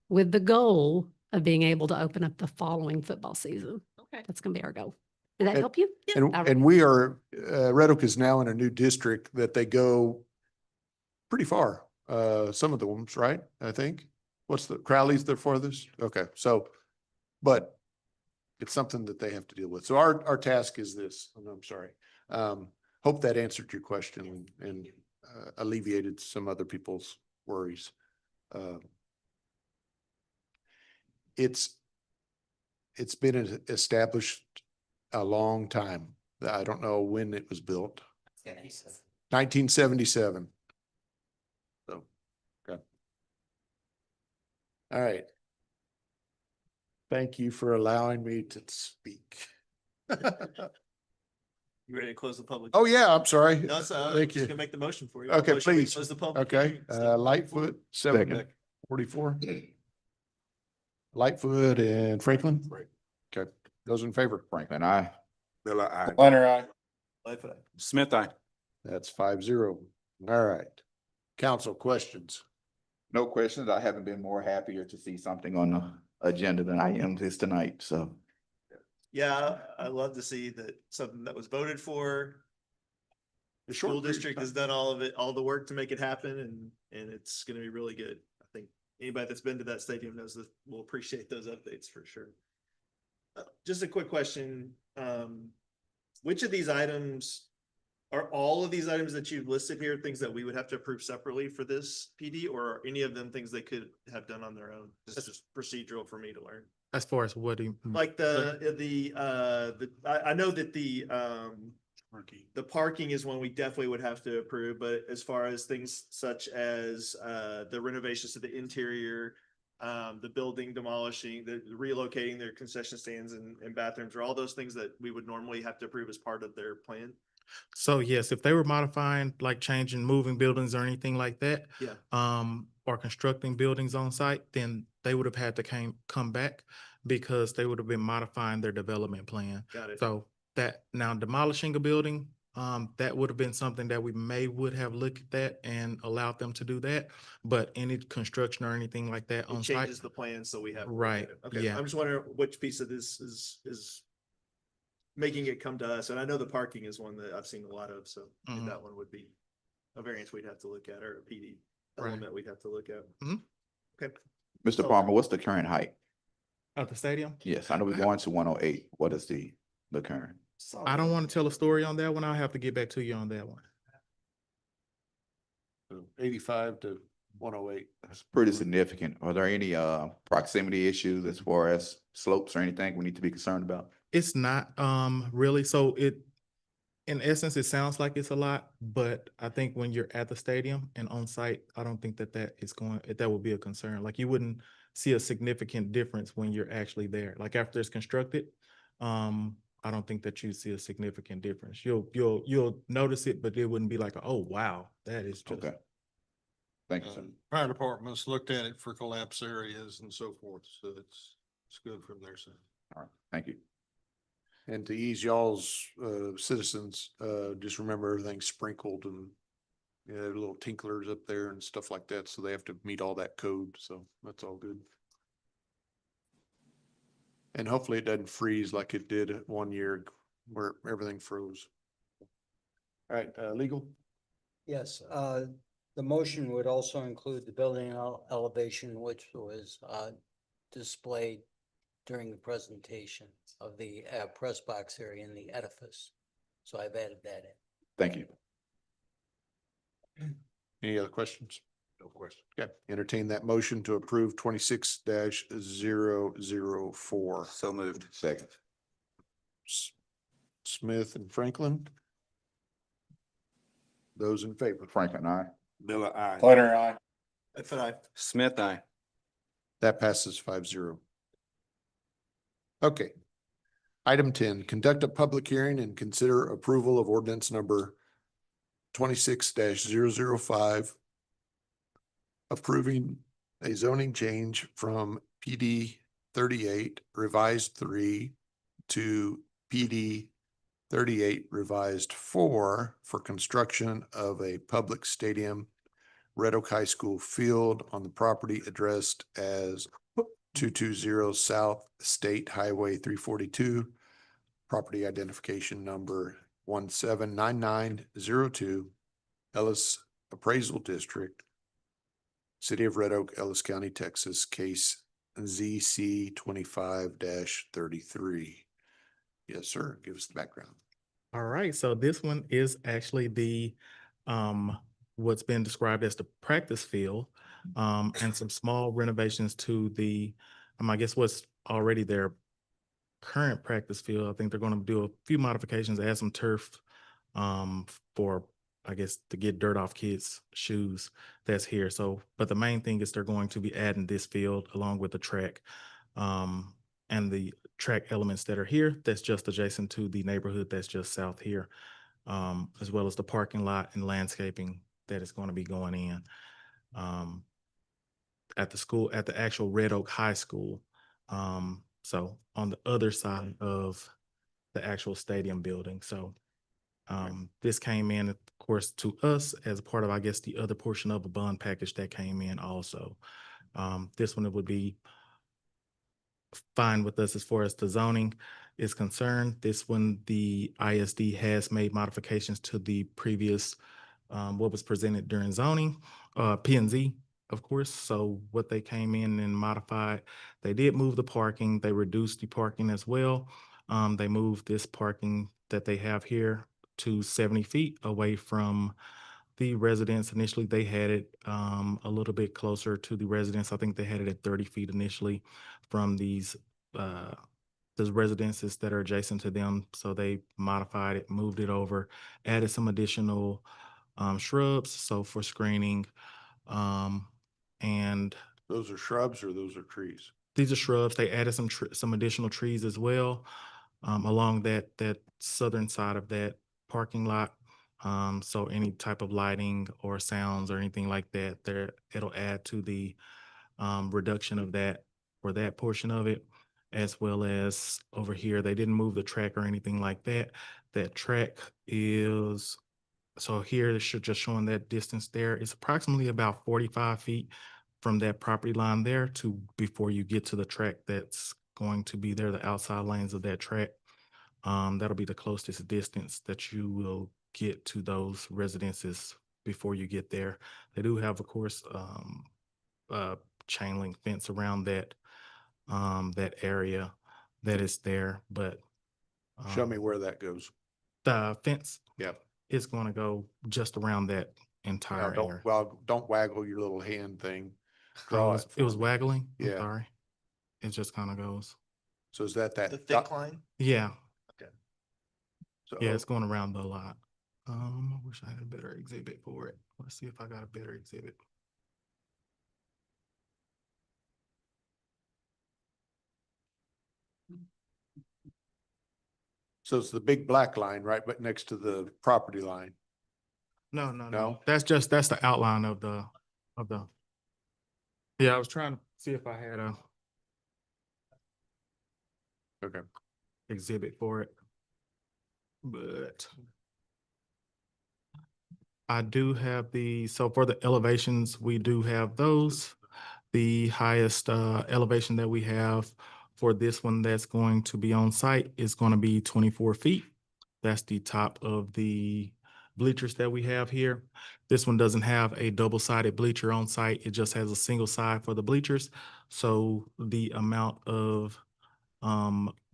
with the goal of being able to open up the following football season. Okay. That's gonna be our goal. Did that And- help you? And, All and we are, Red Oak is now in a new district that they go pretty far. Some of the ones, right? I think. What's Crowley's the farthest? Okay, so, but it's something that they have to deal with. So our task is this, and I'm sorry. Hope that answered your question and alleviated some other people's worries. It's been established a long time. I don't know when it was built. 1977. So, okay. All right. Thank you for allowing me to speak. You ready to close the public? Oh, yeah, I'm sorry. No, it's, Thank just you. gonna make the motion for you. Okay, Motion, we please. Close the public. Okay, hearing. Step Lightfoot, Second. 744. Lightfoot and Franklin? Okay, those in favor? Franklin, I. Miller, I. Flannery, aye. Lightfoot, aye. Smith, aye. That's 5-0. All right. Council questions? No questions. I haven't been more happier to see something on the agenda than I am this tonight, so. Yeah, I love to see that something that was voted for. The Short school period of district time. has done all of it, all the work to make it happen and it's gonna be really good. I think anybody that's been to that stadium knows that will appreciate those updates for sure. Just a quick question, which of these items, are all of these items that you've listed here, things that we would have to approve separately for this PD, or are any of them things they could have done on their own? That's just procedural for me to learn. As far as what do you? Like I know that the the parking is one we definitely would have to approve, but as far as things such as the renovations to the interior, the building demolishing, the relocating their concession stands and bathrooms, are all those things that we would normally have to approve as part of their plan? So yes, if they were modifying, like changing, moving buildings or anything like that, Yeah. or constructing buildings on site, then they would have had to come back because they would have been modifying their development plan. Got it. So that now demolishing a building, that would have been something that we would have looked at that and allowed them to do that. But any construction or anything like that It on site, changes the plan, so we have. to look Right, at it. Okay, yeah. I'm just wondering which piece of this is making it come to us, and I know the parking is one that I've seen a lot of, so Mhm. that one would be a variance we'd have to look at, or a PD Right. element we'd have to look at. Mhm. Okay. Mr. Palmer, what's the current height? Of the stadium. Yes, I know we're going to 108. What is the current? I don't want to tell a story on that one. I'll have to get back to you on that one. 85 to 108. That's pretty significant. Are there any proximity issues as far as slopes or anything we need to be concerned about? It's not really, so in essence, it sounds like it's a lot, but I think when you're at the stadium and on site, I don't think that that would be a concern. Like you wouldn't see a significant difference when you're actually there. Like after it's constructed, I don't think that you see a significant difference. You'll notice it, but it wouldn't be like, oh, wow, that is just. Okay. Thank you, sir. Fire departments looked at it for collapse areas and so forth, so it's good from their side. All right, thank you. And to ease y'all's citizens, just remember everything's sprinkled and little tinklers up there and stuff like that. So they have to meet all that code. So that's all good. And hopefully it doesn't freeze like it did 1 year where everything froze. All right, legal? Yes, the motion would also include the building elevation, which was displayed during the presentation of the press box area in the edifice. So I've added that in. Thank you. Any other questions? No question. Okay, entertain that motion to approve 26-004. So moved. Second. Smith and Franklin. Those in favor? Franklin, aye. Miller, I. Flannery, aye. If I, Smith, aye. That passes 5-0. Okay. Item 10, conduct a public hearing and consider approval of ordinance number 26-005. Approving a zoning change from PD 38 revised 3 to PD 38 revised 4 for construction of a public stadium, Red Oak High School field on the property addressed as 220 South State Highway 342, property identification number 179902, Ellis Appraisal District, City of Red Oak, Ellis County, Texas, case ZC 25-33. Yes, sir. Give us the background. All right, so this one is actually the what's been described as the practice field, and some small renovations to the I guess what's already their current practice field. I think they're going to do a few modifications, add some turf for, I guess, to get dirt off kids' shoes that's here. So, but the main thing is they're going to be adding this field along with the track, and the track elements that are here that's just adjacent to the neighborhood that's just south here, as well as the parking lot and landscaping that is going to be going in at the school, at the actual Red Oak High School. So on the other side of the actual stadium building. So this came in, of course, to us as a part of, I guess, the other portion of a bond package that came in also. This one, it would be fine with us as far as the zoning is concerned. This one, the ISD has made modifications to the previous, what was presented during zoning, P&Z, of course. So what they came in and modified, they did move the parking, they reduced the parking as well. They moved this parking that they have here to 70 feet away from the residents. Initially, they had it a little bit closer to the residents. I think they had it at 30 feet initially from these there's residences that are adjacent to them, so they modified it, moved it over, added some additional shrubs, so for screening. And Those are shrubs or those are trees? these are shrubs. They added some additional trees as well along that southern side of that parking lot. So any type of lighting or sounds or anything like that, there it'll add to the reduction of that for that portion of it, as well as over here. They didn't move the track or anything like that. That track is, so here it's just showing that distance there. It's approximately about 45 feet from that property line there to before you get to the track that's going to be there, the outside lanes of that track. That'll be the closest distance that you will get to those residences before you get there. They do have, of course, chain link fence around that that area that is there, but Show me where that goes. the fence Yep. is going to go just around that entire Now, area. don't waggle your little hand thing. Oh, Draw it it was for me. waggling. I'm Yeah. sorry. It just kind of goes. So is that The that? thick line? Yeah, So, yeah, it's going around the lot. I wish I had a better exhibit for it. Let's see if I got a better exhibit. so it's the big black line, right, but next to the property line. No, no, No? no. That's the outline of the. Yeah, I was trying to see if I had a Okay. exhibit for it. But I do have so for the elevations, we do have those. The highest elevation that we have for this one that's going to be on site is going to be 24 feet. That's the top of the bleachers that we have here. This one doesn't have a double-sided bleacher on site. It just has a single side for the bleachers. So the amount of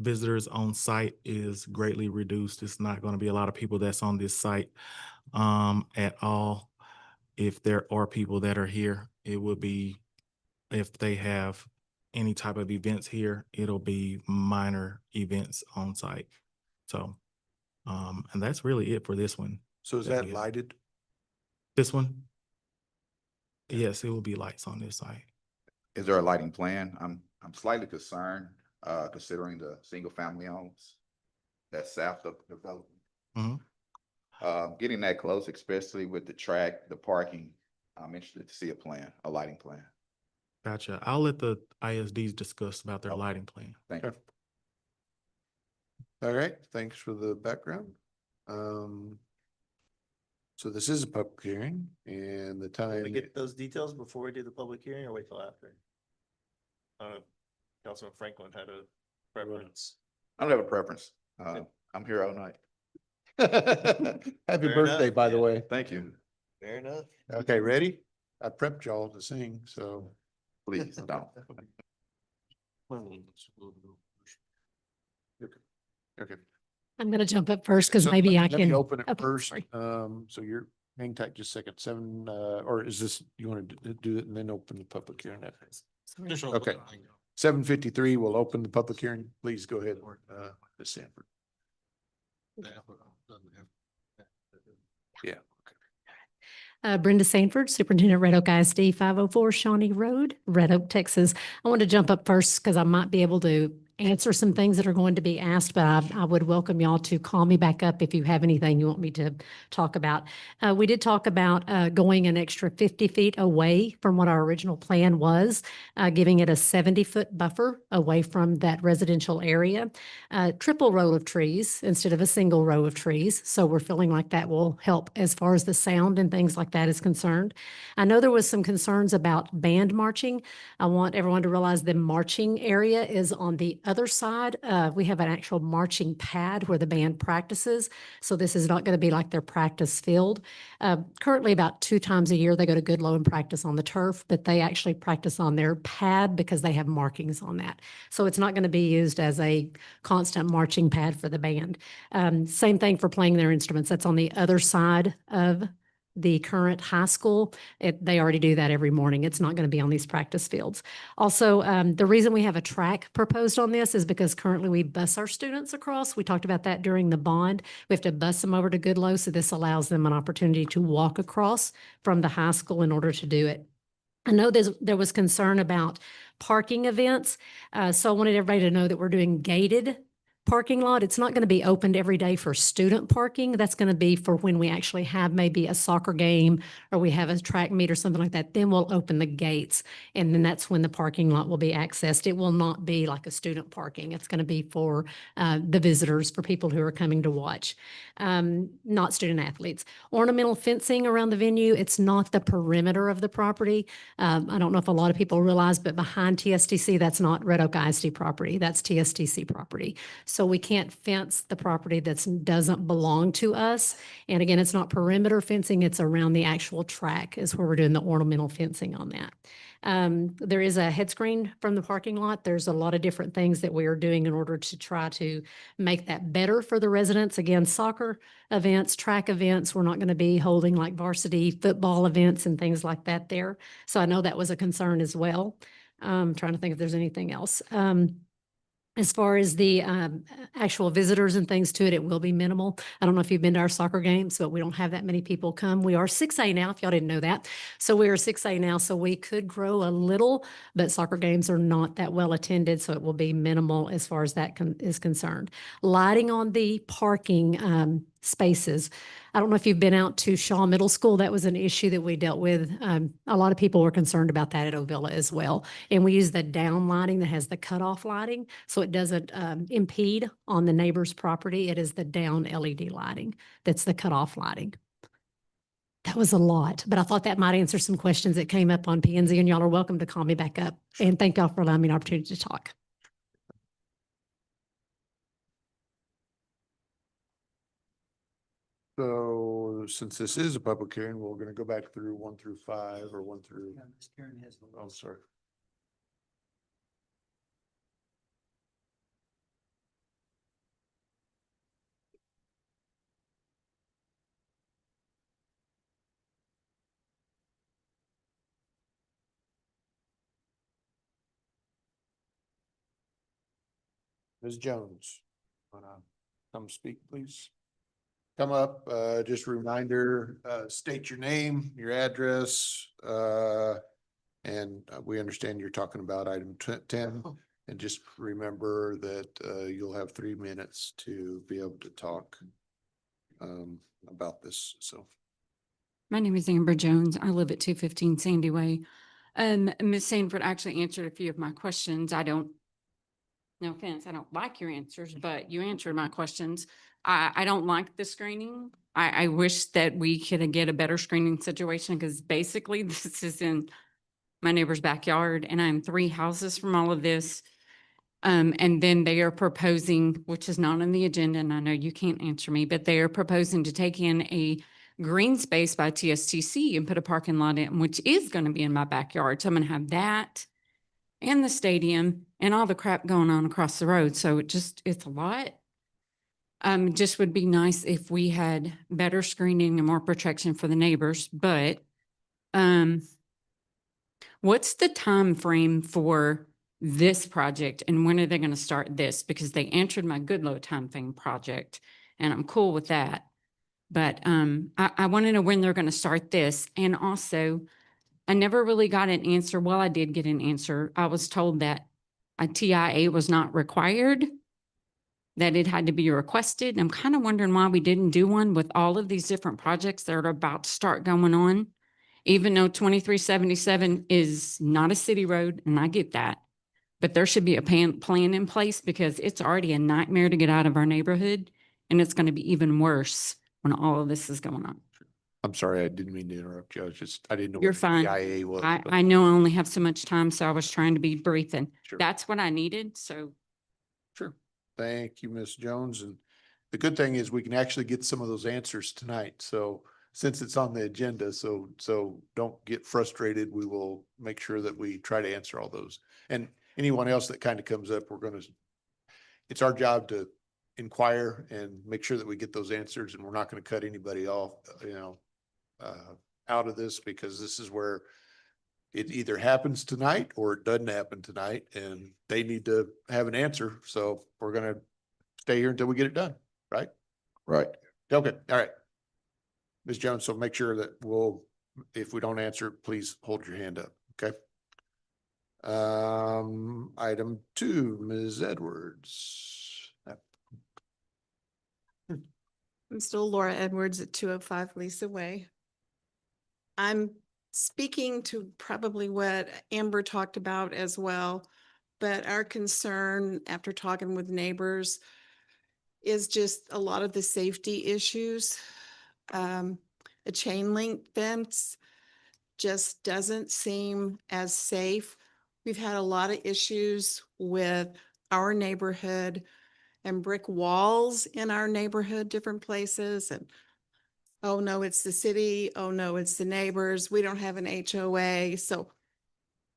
visitors on site is greatly reduced. It's not going to be a lot of people that's on this site at all. If there are people that are here, it would be, if they have any type of events here, it'll be minor events on site. So, and that's really it for this one. So is that that we have. lighted? This one? Yes, it will be lights on this site. Is there a lighting plan? I'm slightly concerned, considering the single family homes that's south of the development. Mhm. Getting that close, especially with the track, the parking, I'm interested to see a lighting plan. Gotcha. I'll let the ISDs discuss about their Okay. lighting plan. Thank you. All right, thanks for the background. So this is a public hearing and the Can we time, get those details before we do the public hearing or wait till after? Councilman Franklin had a preference. I don't have a preference. I'm here all night. happy Fair birthday, enough, by the yeah. way. Thank you. Fair enough. Okay, ready? I prepped y'all to sing, so. Please don't. Okay. I'm going to jump up first because So maybe I let me can. open it Okay, first. sorry. So you're, hang tight just a second, or is this, you want to do it and then open the public hearing? Sorry. Just Okay. open it. 7:53, we'll open the public hearing. Please go ahead, Ms. Sanford. Yeah. Brenda Sanford, Superintendent Red Oak ISD, 504 Shawnee Road, Red Oak, Texas. I want to jump up first because I might be able to answer some things that are going to be asked, but I would welcome y'all to call me back up if you have anything you want me to talk about. We did talk about going an extra 50 feet away from what our original plan was, giving it a 70-foot buffer away from that residential area. Triple row of trees instead of a single row of trees. So we're feeling like that will help as far as the sound and things like that is concerned. I know there was some concerns about band marching. I want everyone to realize the marching area is on the other side. We have an actual marching pad where the band practices. So this is not going to be like their practice field. Currently about 2 times a year, they go to Goodloe and practice on the turf, but they actually practice on their pad because they have markings on that. So it's not going to be used as a constant marching pad for the band. Same thing for playing their instruments. That's on the other side of the current high school. They already do that every morning. It's not going to be on these practice fields. Also, the reason we have a track proposed on this is because currently we bus our students across. We talked about that during the bond. We have to bus them over to Goodloe, so this allows them an opportunity to walk across from the high school in order to do it. I know there was concern about parking events, so I wanted everybody to know that we're doing gated parking lot. It's not going to be opened every day for student parking. That's going to be for when we actually have maybe a soccer game or we have a track meet or something like that. Then we'll open the gates, and then that's when the parking lot will be accessed. It will not be like a student parking. It's going to be for the visitors, for people who are coming to watch, not student athletes. Ornamental fencing around the venue. It's not the perimeter of the property. I don't know if a lot of people realize, but behind TSTC, that's not Red Oak ISD property. That's TSTC property. So we can't fence the property that doesn't belong to us. And again, it's not perimeter fencing, it's around the actual track is where we're doing the ornamental fencing on that. There is a head screen from the parking lot. There's a lot of different things that we are doing in order to try to make that better for the residents. Again, soccer events, track events, we're not going to be holding like varsity football events and things like that there. So I know that was a concern as well. I'm trying to think if there's anything else. As far as the actual visitors and things to it, it will be minimal. I don't know if you've been to our soccer games, but we don't have that many people come. We are 6A now, if y'all didn't know that. So we are 6A now, so we could grow a little, but soccer games are not that well attended, so it will be minimal as far as that is concerned. Lighting on the parking spaces. I don't know if you've been out to Shaw Middle School. That was an issue that we dealt with. A lot of people were concerned about that at Ovilla as well. And we use the down lighting that has the cutoff lighting, so it doesn't impede on the neighbor's property. It is the down LED lighting that's the cutoff lighting. That was a lot, but I thought that might answer some questions that came up on P&Z, and y'all are welcome to call me back up. And thank y'all for allowing me an opportunity to talk. So since this is a public hearing, we're gonna go back through 1 through 5 or 1 through, Ms. Karen has the oh, list. sorry. Ms. Jones, wanna come speak, please? Come up, just a reminder, state your name, your address, and we understand you're talking about item 10. And just remember that, you'll have 3 minutes to be able to talk, about this, so. My name is Amber Jones. I live at 215 Sandy Way. Ms. Sanford actually answered a few of my questions. No offense, I don't like your answers, but you answered my questions. I don't like the screening. I wish that we could get a better screening situation, because basically this is in my neighbor's backyard and I'm 3 houses from all of this. And then they are proposing, which is not on the agenda, and I know you can't answer me, but they are proposing to take in a green space by TSTC and put a parking lot in, which is going to be in my backyard. So I'm going to have that and the stadium and all the crap going on across the road. So it's a lot. Just would be nice if we had better screening and more protection for the neighbors, but, what's the time frame for this project and when are they going to start this? Because they answered my Goodloe timeframe project and I'm cool with that. But, I want to know when they're going to start this. And also, I never really got an answer. Well, I did get an answer. I was told that a TIA was not required, that it had to be requested. And I'm kind of wondering why we didn't do one with all of these different projects that are about to start going on, even though 2377 is not a city road, and I get that. But there should be a plan in place, because it's already a nightmare to get out of our neighborhood, and it's going to be even worse when all of this is going on. I'm sorry, I didn't mean to interrupt you. I didn't know. You're what fine. TIA was. but- I know I only have so much time, so I was trying to be brief, and Sure. that's what I needed. So Sure. Thank you, Ms. Jones. And the good thing is we can actually get some of those answers tonight. So since it's on the agenda, so don't get frustrated. We will make sure that we try to answer all those. And anyone else that kind of comes up, it's our job to inquire and make sure that we get those answers, and we're not going to cut anybody off, out of this because this is where it either happens tonight or it doesn't happen tonight and they need to have an answer. So we're gonna stay here until we get it done, right? Right. Okay, all right. Ms. Jones, so make sure that if we don't answer, please hold your hand up, okay? Item 2, Ms. Edwards. I'm still Laura Edwards at 205 Lisa Way. I'm speaking to probably what Amber talked about as well, but our concern after talking with neighbors is just a lot of the safety issues. A chain link fence just doesn't seem as safe. We've had a lot of issues with our neighborhood and brick walls in our neighborhood, different places. And, oh no, it's the city. Oh no, it's the neighbors. We don't have an HOA. So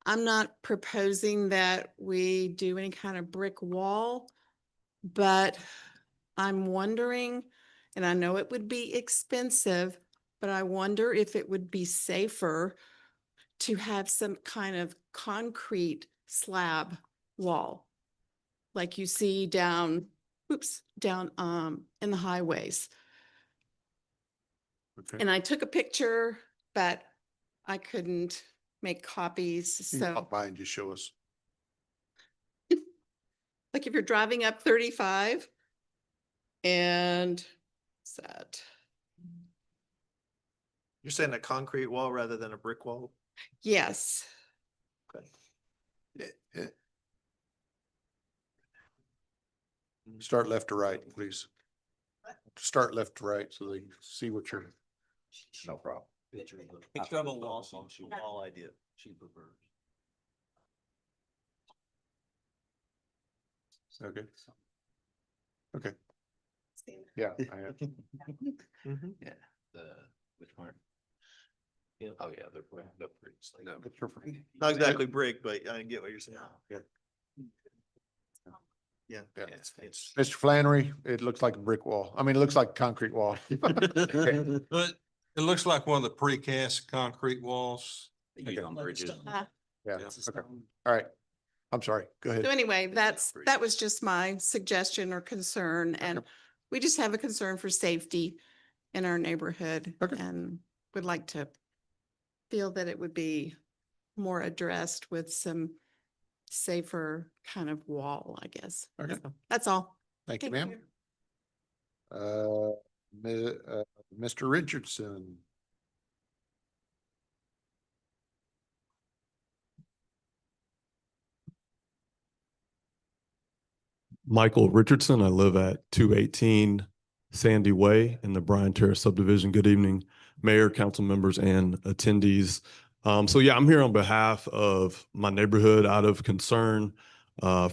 I'm not proposing that we do any kind of brick wall, but I'm wondering, and I know it would be expensive, but I wonder if it would be safer to have some kind of concrete slab wall like you see down in the highways. Okay. And I took a picture, but I couldn't make copies. You can So pop by and just show us. like if you're driving up 35 and what's that? You're saying a concrete wall rather than a brick wall? Yes. Start left to right, please. Start left to right so they can see what you're. No problem. Picture of a wall, wall idea. She prefers. Okay. Okay. Yeah. I have. Yeah, which part? Oh, yeah, they're pretty. Not exactly brick, but I get what you're saying. Yeah. Yeah. Yeah. It's. Mr. Flannery, it looks like a brick wall. I mean, it looks like a concrete wall. Okay. But it looks like one of the precast concrete walls. Uh, Yeah, Yeah. okay. All right. I'm sorry. Go So ahead. anyway, that was just my suggestion or concern, and we just have a concern for safety in our neighborhood. Okay. And would like to feel that it would be more addressed with some safer kind of wall, I guess. Okay. So that's all. Thank you, Thank ma'am. Mr. Richardson. Michael Richardson. I live at 218 Sandy Way in the Bryan Terrace subdivision. Good evening, Mayor, council members, and attendees. So yeah, I'm here on behalf of my neighborhood out of concern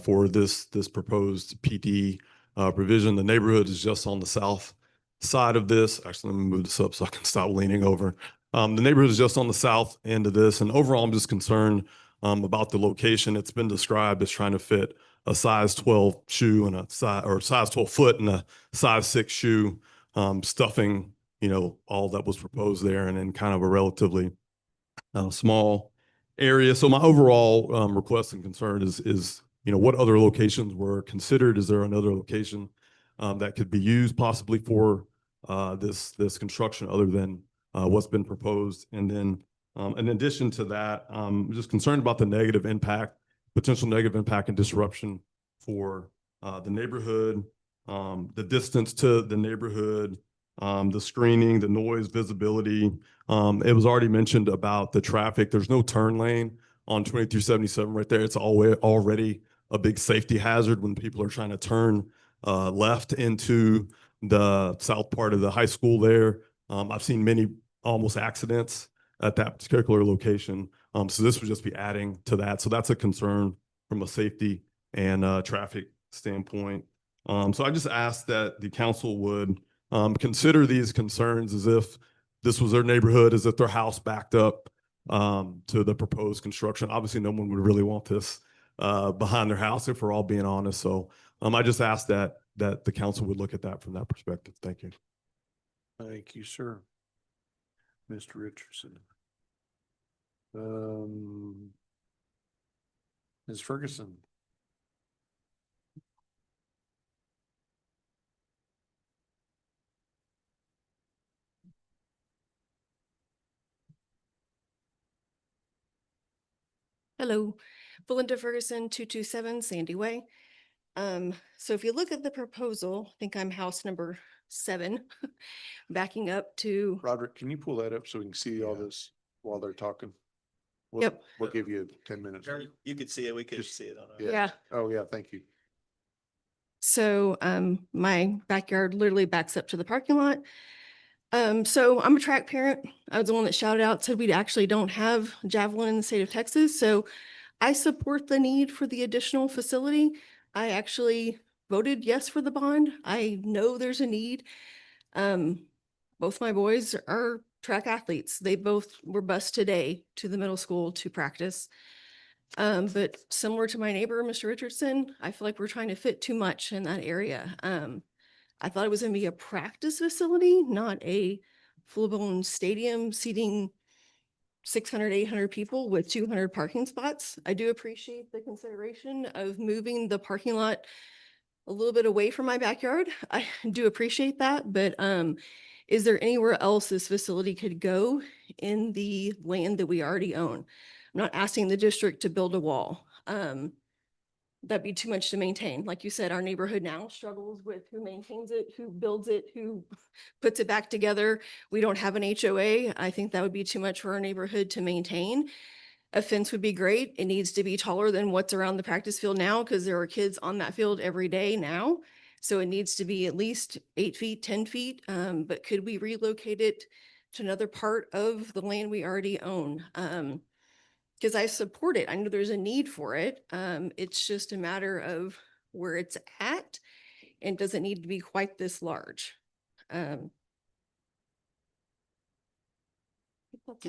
for this proposed PD provision. The neighborhood is just on the south side of this. Actually, let me move this up so I can stop leaning over. The neighborhood is just on the south end of this, and overall, I'm just concerned about the location. It's been described as trying to fit a size 12 shoe and size 12 foot and a size 6 shoe, stuffing, all that was proposed there and in kind of a relatively small area. So my overall request and concern is, what other locations were considered? Is there another location that could be used possibly for this construction other than what's been proposed? And then in addition to that, I'm just concerned about the potential negative impact and disruption for the neighborhood, the distance to the neighborhood, the screening, the noise, visibility. It was already mentioned about the traffic. There's no turn lane on 2377 right there. It's already a big safety hazard when people are trying to turn left into the south part of the high school there. I've seen many almost accidents at that particular location. So this would just be adding to that. So that's a concern from a safety and traffic standpoint. So I just asked that the council would consider these concerns as if this was their neighborhood, as if their house backed up to the proposed construction. Obviously, no one would really want this behind their house, if we're all being honest. So I just asked that the council would look at that from that perspective. Thank you. Thank you, sir. Mr. Richardson. Ms. Ferguson. Hello, Belinda Ferguson, 227 Sandy Way. So if you look at the proposal, I think I'm house number 7, backing up to, Roderick, can you pull that up so we can see all this while they're talking? We'll- Yep. We'll give you 10 minutes. You could see it, we could Just- see it on our. yeah. Oh, yeah, thank you. So my backyard literally backs up to the parking lot. So I'm a track parent. I was the one that shouted out, said we actually don't have Javelin in the state of Texas. So I support the need for the additional facility. I actually voted yes for the bond. I know there's a need. Both my boys are track athletes. They both were bused today to the middle school to practice. But similar to my neighbor, Mr. Richardson, I feel like we're trying to fit too much in that area. I thought it was gonna be a practice facility, not a full-blown stadium seating 600, 800 people with 200 parking spots. I do appreciate the consideration of moving the parking lot a little bit away from my backyard. I do appreciate that, but is there anywhere else this facility could go in the land that we already own? I'm not asking the district to build a wall. That'd be too much to maintain. Like you said, our neighborhood now struggles with who maintains it, who builds it, who puts it back together. We don't have an HOA. I think that would be too much for our neighborhood to maintain. A fence would be great. It needs to be taller than what's around the practice field now because there are kids on that field every day now. So it needs to be at least 8 feet, 10 feet. But could we relocate it to another part of the land we already own? Because I support it. I know there's a need for it. It's just a matter of where it's at and doesn't need to be quite this large. That's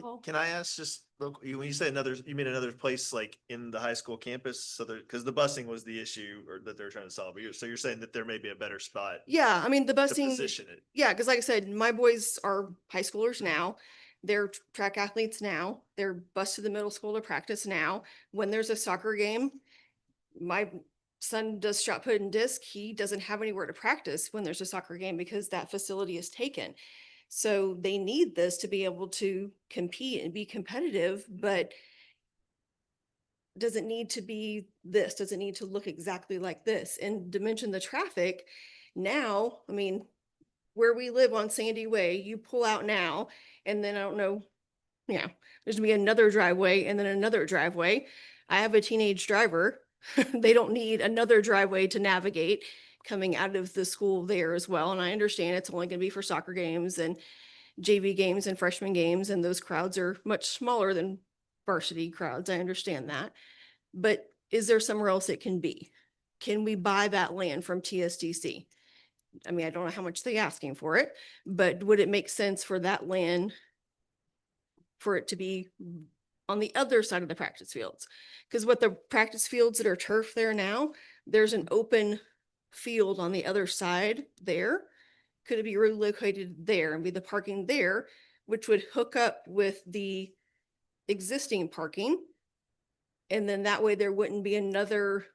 all. Can I ask just, when you say another, you mean another place like in the high school campus? So there, because the busing was the issue or that they're trying to solve. So you're saying that there may be a better spot Yeah, I mean, the to busing, position it? yeah, because like I said, my boys are high schoolers now. They're track athletes now. They're bused to the middle school to practice now. When there's a soccer game, my son does shot put and disc. He doesn't have anywhere to practice when there's a soccer game because that facility is taken. So they need this to be able to compete and be competitive, but doesn't need to be this, doesn't need to look exactly like this. And to mention the traffic, now, I mean, where we live on Sandy Way, you pull out now, and then I don't know, yeah, there's gonna be another driveway and then another driveway. I have a teenage driver. They don't need another driveway to navigate coming out of the school there as well. And I understand it's only gonna be for soccer games and JV games and freshman games, and those crowds are much smaller than varsity crowds. I understand that. But is there somewhere else it can be? Can we buy that land from TSDC? I mean, I don't know how much they're asking for it, but would it make sense for that land for it to be on the other side of the practice fields? Because what the practice fields that are turf there now, there's an open field on the other side there. Could it be relocated there and be the parking there, which would hook up with the existing parking? And then that way there wouldn't be another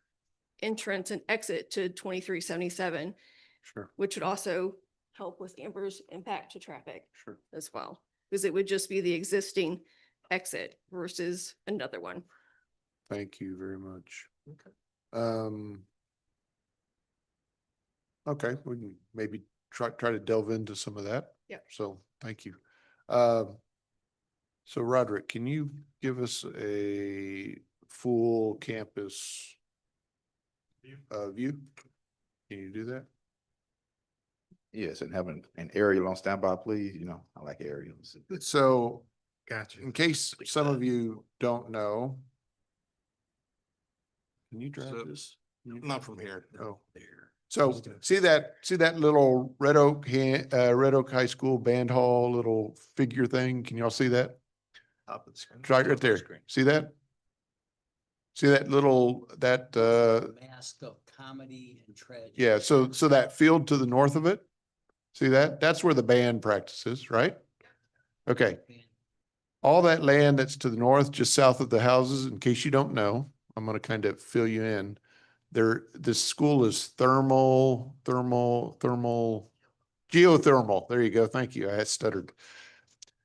entrance and exit to 2377. Sure. Which would also help with Amber's impact to traffic Sure. as well, because it would just be the existing exit versus another one. Thank you very much. Okay. Okay, we can maybe try to delve into some of that. Yep. So, thank you. So Roderick, can you give us a full campus view? Can you do that? Yes, and having an aerial on standby, please. You know, I like aerials. So Gotcha. in case some of you don't know, can you drive So- this? Not from here. Oh, so see that little Red Oak, Red Oak High School band hall, little figure thing? Can y'all see that? Top of the screen. Try right there. See that? See that little, Mask of comedy and tragedy. yeah, so that field to the north of it, see that? That's where the band practices, right? Okay. All that land that's to the north, just south of the houses, in case you don't know, I'm gonna kind of fill you in. This school is geothermal. There you go. Thank you. I had stuttered.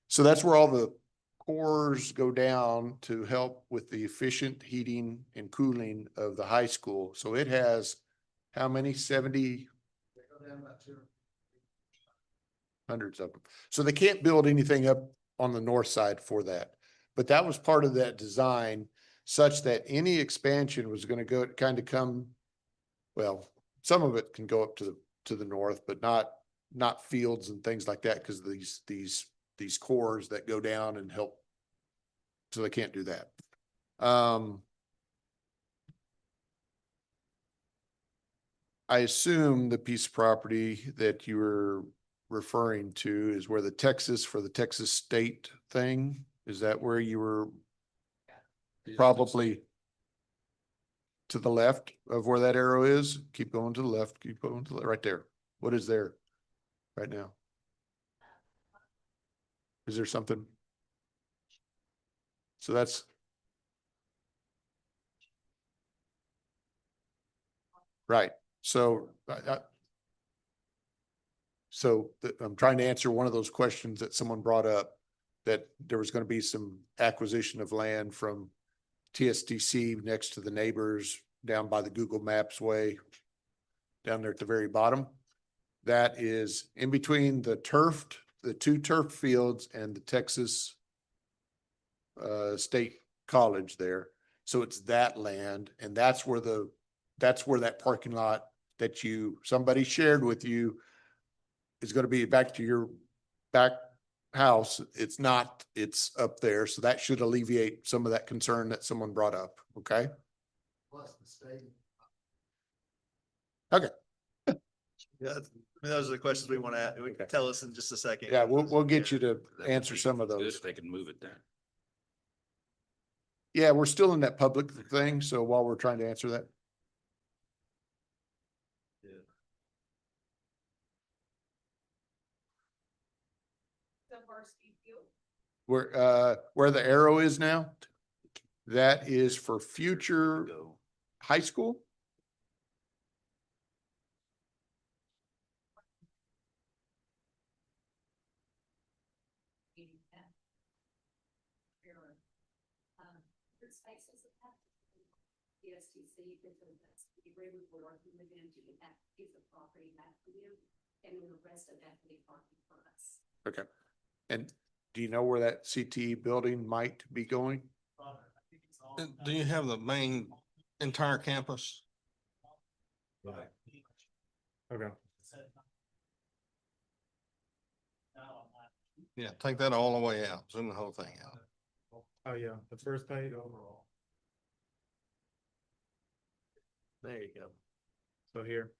So that's where all the cores go down to help with the efficient heating and cooling of the high school. So it has how many? 70? Hundreds of them. So they can't build anything up on the north side for that. But that was part of that design such that any expansion was going to go kind of come, well, some of it can go up to the north, but not fields and things like that because these cores that go down and help. So they can't do that. I assume the piece of property that you were referring to is where the Texas state thing, is that where you were? Probably to the left of where that arrow is. Keep going to the left, keep going to the right there. What is there right now? Is there something? So that's right. So I'm trying to answer one of those questions that someone brought up, that there was going to be some acquisition of land from TSTC next to the neighbors down by the Google Maps way, down there at the very bottom. That is in between the two turf fields and the Texas State College there. So it's that land, and that's where that parking lot that somebody shared with you is going to be back to your back house. It's not, it's up there. So that should alleviate some of that concern that someone brought up. Okay. Plus the state. Okay. Yeah, those are the questions we want to, we can tell us in just a second. Yeah, we'll get you to answer some of those. If they can move it there. Yeah, we're still in that public thing. So while we're trying to answer that. Where the arrow is now, that is for future high school. Okay. And do you know where that CTE building might be going? Do you have the main entire campus? Okay. Yeah, take that all the way out, zoom the whole thing out. Oh, yeah, the first page overall. There you go. So here.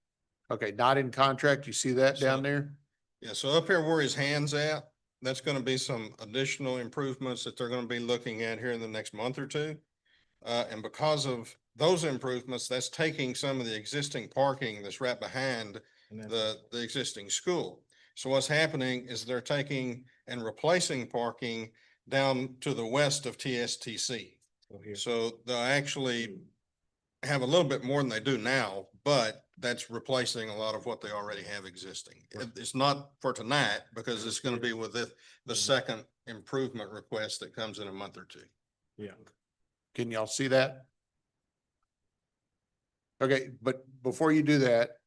Okay, not in contract. You see that down there? Yeah, so up here where his hand's at, that's gonna be some additional improvements that they're gonna be looking at here in the next month or two. And because of those improvements, that's taking some of the existing parking that's right behind the existing school. So what's happening is they're taking and replacing parking down to the west of TSTC. So they'll actually have a little bit more than they do now, but that's replacing a lot of what they already have existing. It's not for tonight because it's going to be with the second improvement request that comes in a month or two. Yeah. Can y'all see that? Okay, but before you do that,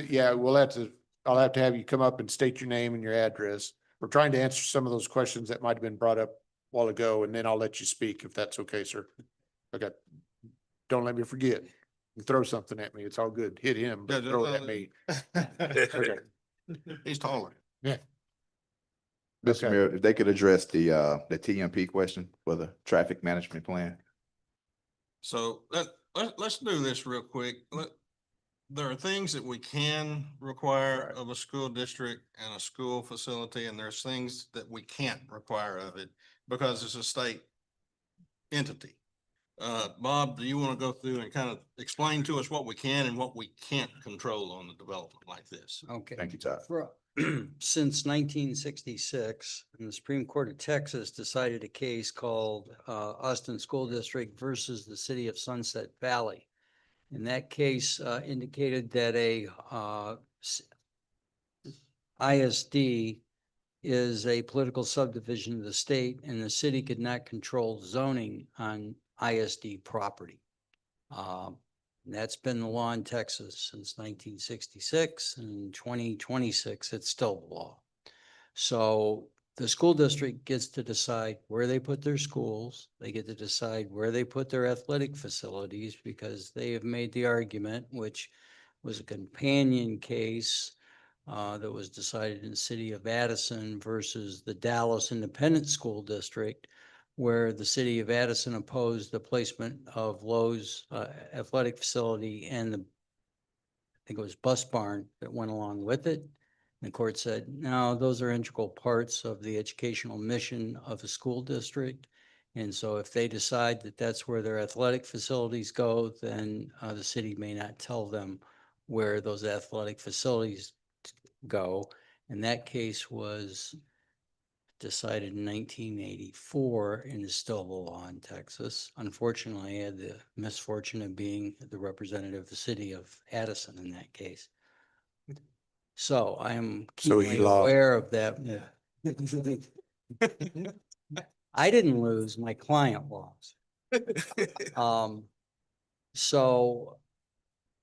yeah, I'll have to have you come up and state your name and your address. We're trying to answer some of those questions that might have been brought up a while ago, and then I'll let you speak if that's okay, sir. Okay. Don't let me forget. You throw something at me. It's all good. Hit him, but throw it at me. Okay. He's taller. Yeah. Mr. Mayor, if they could address the TMP question for the traffic management plan. So let's do this real quick. There are things that we can require of a school district and a school facility, and there's things that we can't require of it because it's a state entity. Bob, do you want to go through and kind of explain to us what we can and what we can't control on the development like this? Okay. Thank you, Todd. since 1966, and the Supreme Court of Texas decided a case called Austin School District versus the City of Sunset Valley. And that case indicated that a ISD is a political subdivision of the state, and the city could not control zoning on ISD property. That's been the law in Texas since 1966, and in 2026, it's still the law. So the school district gets to decide where they put their schools. They get to decide where they put their athletic facilities, because they have made the argument, which was a companion case that was decided in the city of Addison versus the Dallas Independent School District, where the city of Addison opposed the placement of Lowe's athletic facility and I think it was bus barn that went along with it. And the court said, no, those are integral parts of the educational mission of a school district. And so if they decide that that's where their athletic facilities go, then the city may not tell them where those athletic facilities go. And that case was decided in 1984 and is still the law in Texas. Unfortunately, I had the misfortune of being the representative of the city of Addison in that case. So I am So he keenly lost. aware of that. I didn't lose, my client lost. So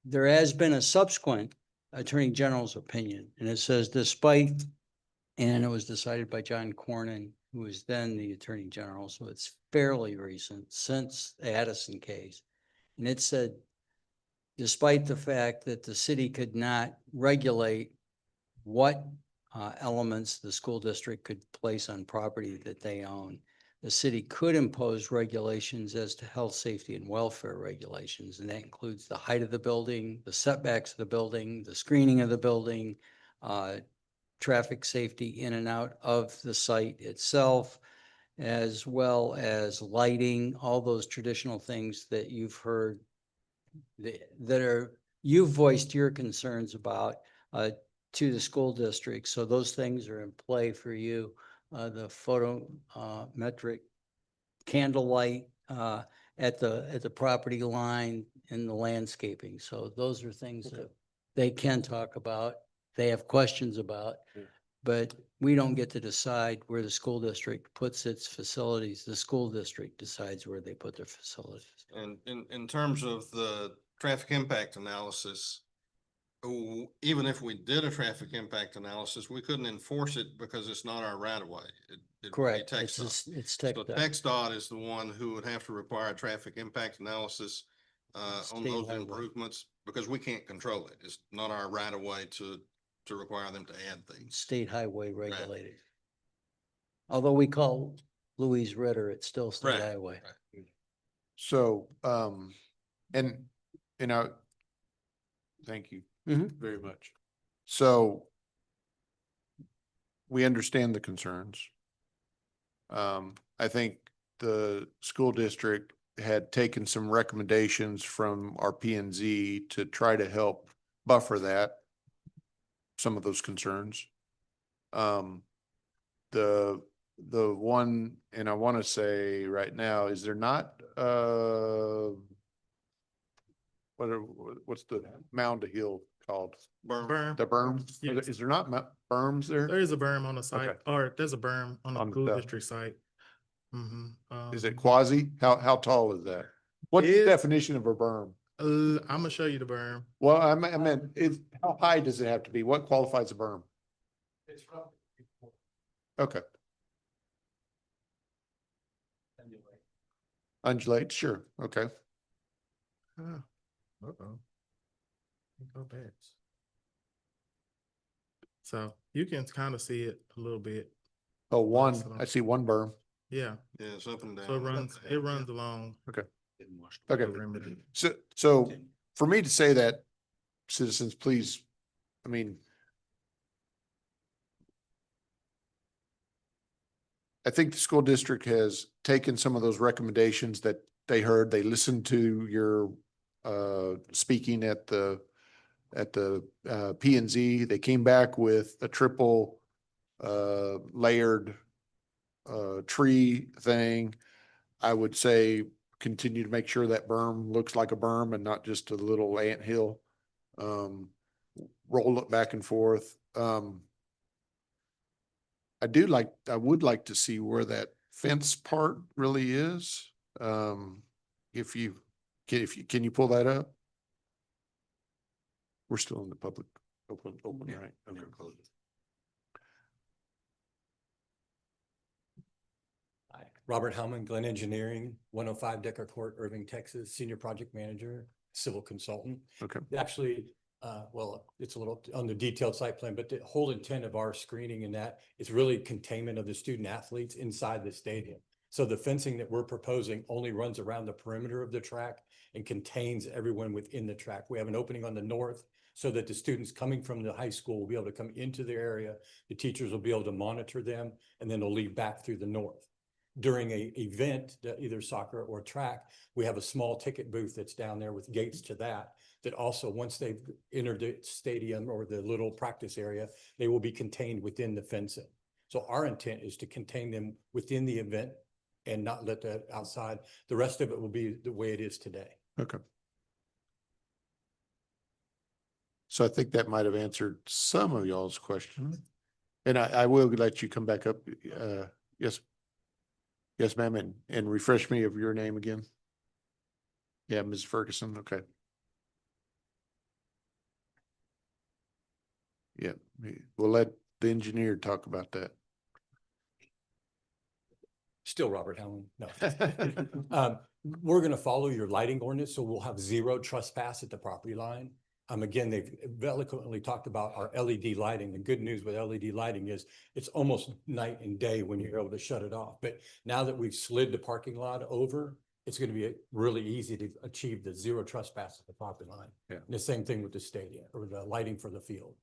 there has been a subsequent Attorney General's opinion, and it says despite, and it was decided by John Cornyn, who was then the Attorney General, so it's fairly recent since the Addison case. And it said, despite the fact that the city could not regulate what elements the school district could place on property that they own, the city could impose regulations as to health, safety, and welfare regulations. And that includes the height of the building, the setbacks of the building, the screening of the building, traffic safety in and out of the site itself, as well as lighting, all those traditional things that you've heard you've voiced your concerns about to the school district. So those things are in play for you. The photometric candlelight at the property line and the landscaping. So those are things that they can talk about. They have questions about, but we don't get to decide where the school district puts its facilities. The school district decides where they put their facilities. And in terms of the traffic impact analysis, even if we did a traffic impact analysis, we couldn't enforce it because it's not our right of way. It would be Correct. TxDOT. It's So TxDOT. TxDOT is the one who would have to require a traffic impact analysis on State those highway. improvements, because we can't control it. It's not our right of way to require them to add things. State highway regulated. Although we call Louise Ritter, it's still state Right, highway. right. So, and I, thank you Mhm. very much. So we understand the concerns. I think the school district had taken some recommendations from our P and Z to try to help buffer some of those concerns. The one, and I want to say right now, is there not, what's the mound to hill called? Berm. The berm? Yes. Is there not berms there? There is a berm on the site, Okay. or there's a berm on the On school the- district site. Mm-hmm. Is it quasi? How tall is that? What's the It's- definition of a berm? I'm gonna show you the berm. Well, I meant, how high does it have to be? What qualifies a berm? Okay. Undulate, sure, okay. Uh-oh. Go back. So you can kind of see it a little bit. Oh, one, Excellent. I see one berm. Yeah, Yeah, it's up and down. so it runs along. Okay. the Okay. perimeter. So for me to say that, citizens, please, I mean, I think the school district has taken some of those recommendations that they heard. They listened to your speaking at the at the P and Z. They came back with a triple layered tree thing. I would say continue to make sure that berm looks like a berm and not just a little anthill. Roll it back and forth. I would like to see where that fence part really is. If you can you pull that up? We're still in the public, open, right? Okay. Hi, Robert Hellman, Glen Engineering, 105 Decker Court, Irving, Texas, Senior Project Manager, Civil Consultant. Okay. Actually, well, it's a little on the detailed site plan, but the whole intent of our screening in that is really containment of the student athletes inside the stadium. So the fencing that we're proposing only runs around the perimeter of the track and contains everyone within the track. We have an opening on the north so that the students coming from the high school will be able to come into the area. The teachers will be able to monitor them, and then they'll leave back through the north. During a event, either soccer or track, we have a small ticket booth that's down there with gates to that also, once they've entered the stadium or the little practice area, they will be contained within the fencing. So our intent is to contain them within the event and not let that outside. The rest of it will be the way it is today. Okay. So I think that might have answered some of y'all's question. And I will let you come back up. Yes. Yes, ma'am. And refresh me of your name again. Yeah, Ms. Ferguson. Okay. Yeah, we'll let the engineer talk about that. Still Robert Hellman. No. We're going to follow your lighting ordinance, so we'll have zero trespass at the property line. Again, they've eloquently talked about our LED lighting. The good news with LED lighting is it's almost night and day when you're able to shut it off. But now that we've slid the parking lot over, it's going to be really easy to achieve the zero trespass at the property line. Yeah. And the same thing with the stadium or the lighting for the field.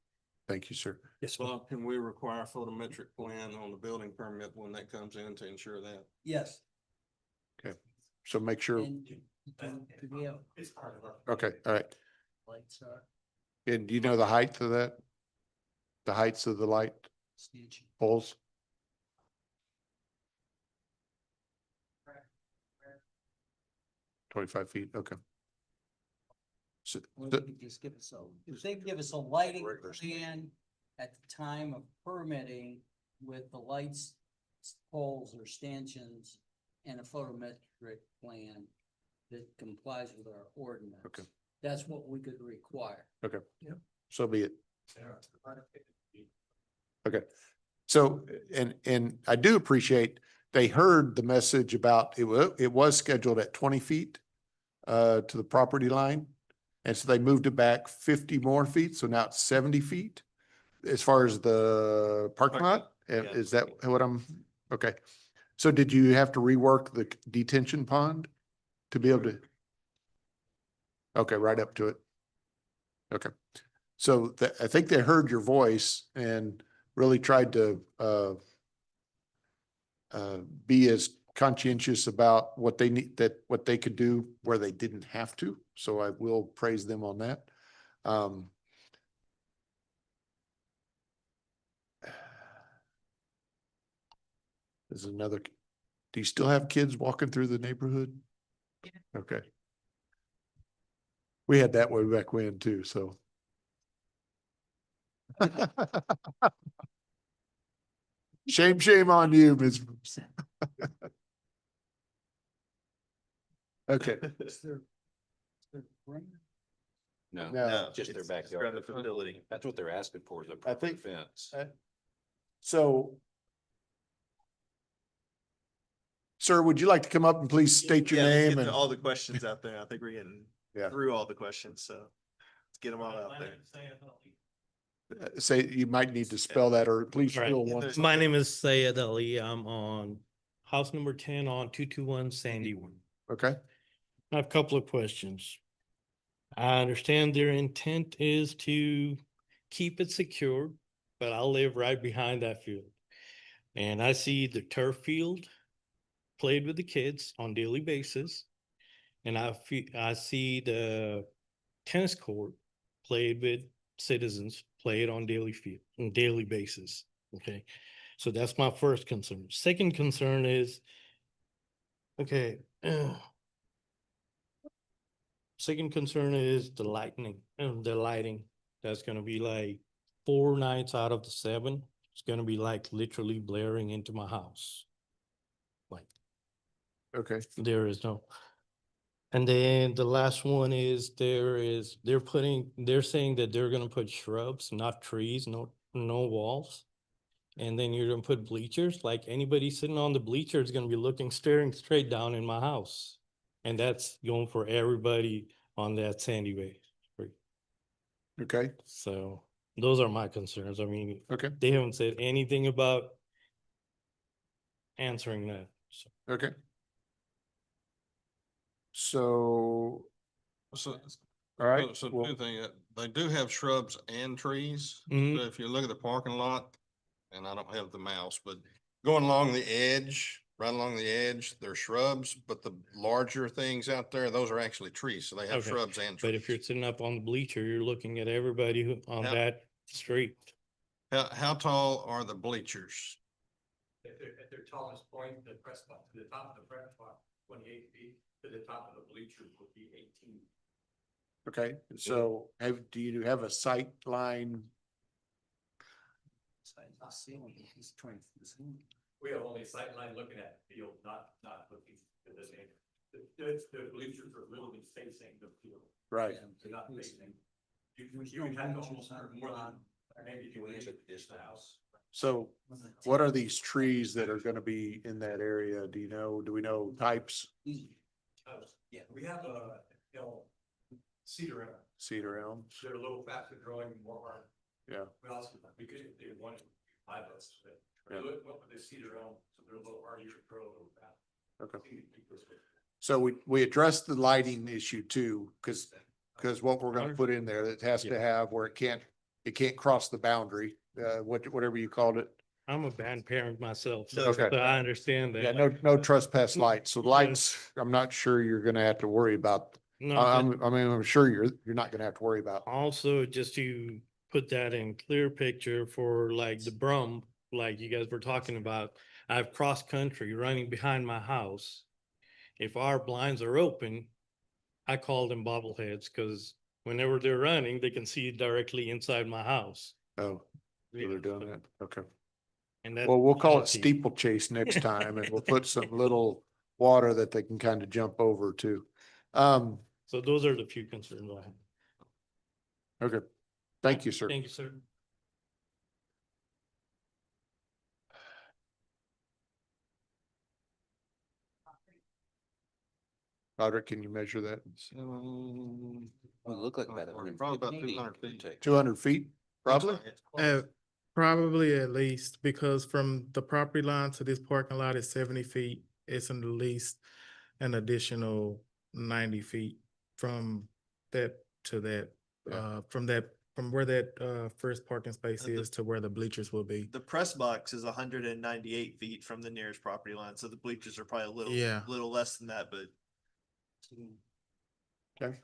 Thank you, sir. Yes, Well, can we require a photometric plan on the building permit when that comes in to ensure that? Yes. Okay, so make sure, And do we have okay, all right. lights are And do you know the height of that? The heights of the light stanchion? poles? $25 feet, okay. So, Well, they could just give us if they give us a lighting plan at the time of permitting with the lights, poles or stanchions and a photometric plan that complies with our ordinance. Okay. That's what we could require. okay, so be it. Okay, so, and I do appreciate, they heard the message about, it was scheduled at 20 feet to the property line. And so they moved it back 50 more feet, so now it's 70 feet as far as the parking lot? Is that what okay. So did you have to rework the detention pond to be able to? Okay, right up to it. Okay. So I think they heard your voice and really tried to be as conscientious about what they need, what they could do where they didn't have to. So I will praise them on that. There's another, do you still have kids walking through the neighborhood? Okay. We had that way back when too, so. Shame on you, Ms. Okay. No, No, just their backyard. The facility. That's what they're asking for, is a I think- proper fence. So. Sir, would you like to come up and please state your name and all the questions out there. I think we're getting Yeah. through all the questions, so let's get them all out there. say, you might need to spell that or please Right. fill one. My name is Sayed Ali. I'm on house number 10 on 221 Sandy. Okay, I have a couple of questions. I understand their intent is to keep it secure, but I live right behind that field. And I see the turf field played with the kids on daily basis. And I see the tennis court played with citizens, play it on daily basis. Okay, so that's my first concern. Second concern is, okay. Second concern is the lighting. That's gonna be like 4 nights out of the 7. It's gonna be like literally blaring into my house. Like, Okay. there is no. And then the last one is they're saying that they're gonna put shrubs, not trees, no walls. And then you're gonna put bleachers, like anybody sitting on the bleacher is gonna be staring straight down in my house. And that's going for everybody on that Sandy Way Street. Okay. So those are my concerns. I mean, Okay. they haven't said anything about answering that. So. Okay. So, So, all right. so well, two things, they do have shrubs and trees. Mhm. So if you look at the parking lot, and I don't have the mouse, but going along the edge, right along the edge, there's shrubs, but the larger things out there, those are actually trees. So they have Okay. shrubs and But trees. if you're sitting up on the bleacher, you're looking at everybody on Yeah. that street. How tall are the bleachers? At their tallest point, the press box, to the top of the press box, 28 feet, to the top of the bleachers would be 18. okay. So do you have a sight line? We have only sight line looking at the field, not looking at the neighbor. The bleachers are literally facing the field. Right. They're not facing. You have to almost more than maybe you would this the house. So what are these trees that are gonna be in that area? Do we know types? Yeah, we have cedar elm. Cedar elm? They're a little faster growing, more hard. Yeah. We also, because they want to buy those, but Yeah. we went with the cedar elm, so they're a little harder to grow a little fast. Okay. So we addressed the lighting issue too, because what we're gonna put in there, it has to have where it can't cross the boundary, whatever you called it. I'm a bad parent myself, so Okay. so I understand that. Yeah, no trespass lights. So lights, I'm not sure you're gonna have to worry about. No, but I'm sure you're not gonna have to worry about. also just to put that in clear picture for like the Brum, like you guys were talking about, I have cross country running behind my house. If our blinds are open, I call them bobbleheads because whenever they're running, they can see directly inside my house. Oh, so Yeah, they're doing so- that. Okay. And that. Well, we'll call it that's the- steeplechase next time and we'll put some little water that they can kind of jump over to. So those are the few concerns I have. Okay. Thank you, sir. Thank you, sir. Roderick, can you measure that? Look like about probably about 200 feet. 200 feet, probably? Probably at least, because from the property line to this parking lot is 70 feet. It's at least an additional 90 feet from that to that, from where that first parking space is to where the bleachers will be. The press box is 198 feet from the nearest property line, so the bleachers are probably a little, Yeah. little less than that, but. Okay.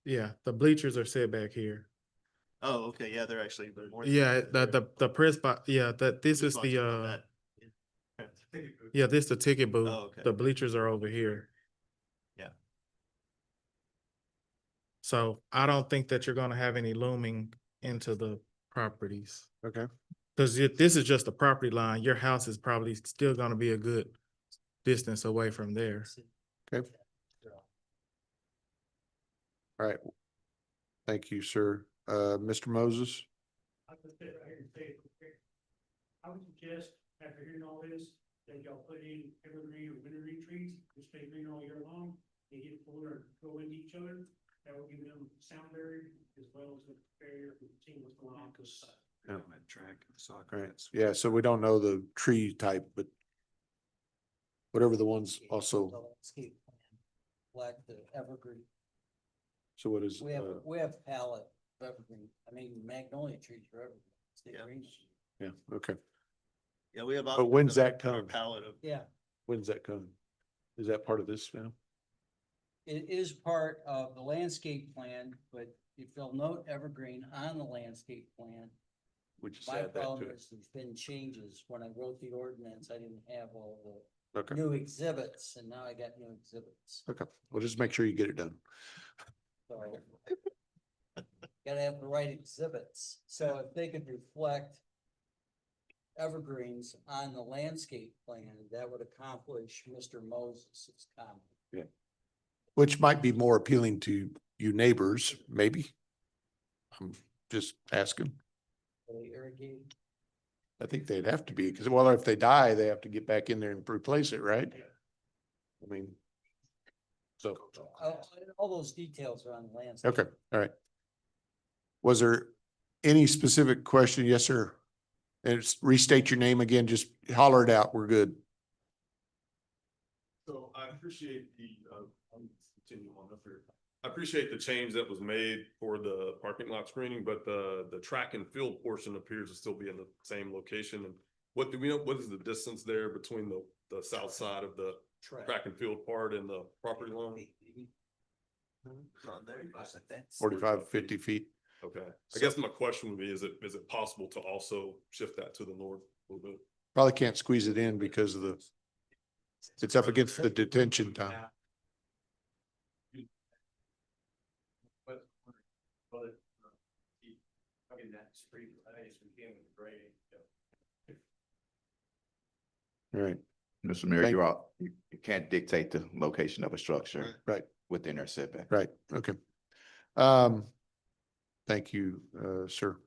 Yeah, the bleachers are set back here. Oh, okay, yeah, they're actually. they're more. Yeah, the press box, yeah, this is Box the, above that. yeah, this the ticket booth. Oh, okay. The bleachers are over here. Yeah. So I don't think that you're gonna have any looming into the properties. Okay. Cause this is just the property line. Your house is probably still gonna be a good distance away from there. Okay. All right. Thank you, sir. Mr. Moses? I would say right here and say it quick. I would suggest, after hearing all this, that y'all put in evergreen or wintergreen trees, which stay green all year long. They get fuller and go into each other. That will give them sound barrier as well as a barrier to see what's going on. Cause Track, soccer. Yeah, so we don't know the tree type, but whatever the ones also, Landscape plan, Black, the evergreen. so what is, We have palette of evergreen. I mean, magnolia trees are evergreen. Stay Yeah. green. yeah, okay. Yeah, we have. But when's that our come? palette of. Yeah, When's that coming? Is that part of this now? it is part of the landscape plan, but if you'll note evergreen on the landscape plan, We just my add that problem to it. is there's been changes. When I wrote the ordinance, I didn't have all the Okay, new exhibits, and now I got new exhibits. okay. Well, just make sure you get it done. So gotta have the right exhibits. So if they could reflect evergreens on the landscape plan, that would accomplish Mr. Moses's comment. Yeah. Which might be more appealing to you neighbors, maybe. I'm just asking. Are they irrigated? I think they'd have to be, because well, if they die, they have to get back in there and replace it, right? I mean. So, All those details are on the landscape. okay, all right. Was there any specific question? Yes, sir. And restate your name again, just holler it out. We're good. So I appreciate the, continue on up here. I appreciate the change that was made for the parking lot screening, but the track and field portion appears to still be in the same location. And what do we know, what is the distance there between the south side of the track and field part and the property line? 45, 50 feet. Okay, I guess my question would be, is it possible to also shift that to the north a little bit? Probably can't squeeze it in because of it's up against the detention time. All right, Mr. Mayor, Thank- you're out, you can't dictate the location of a structure right, within their setback. right, okay. Thank you, sir.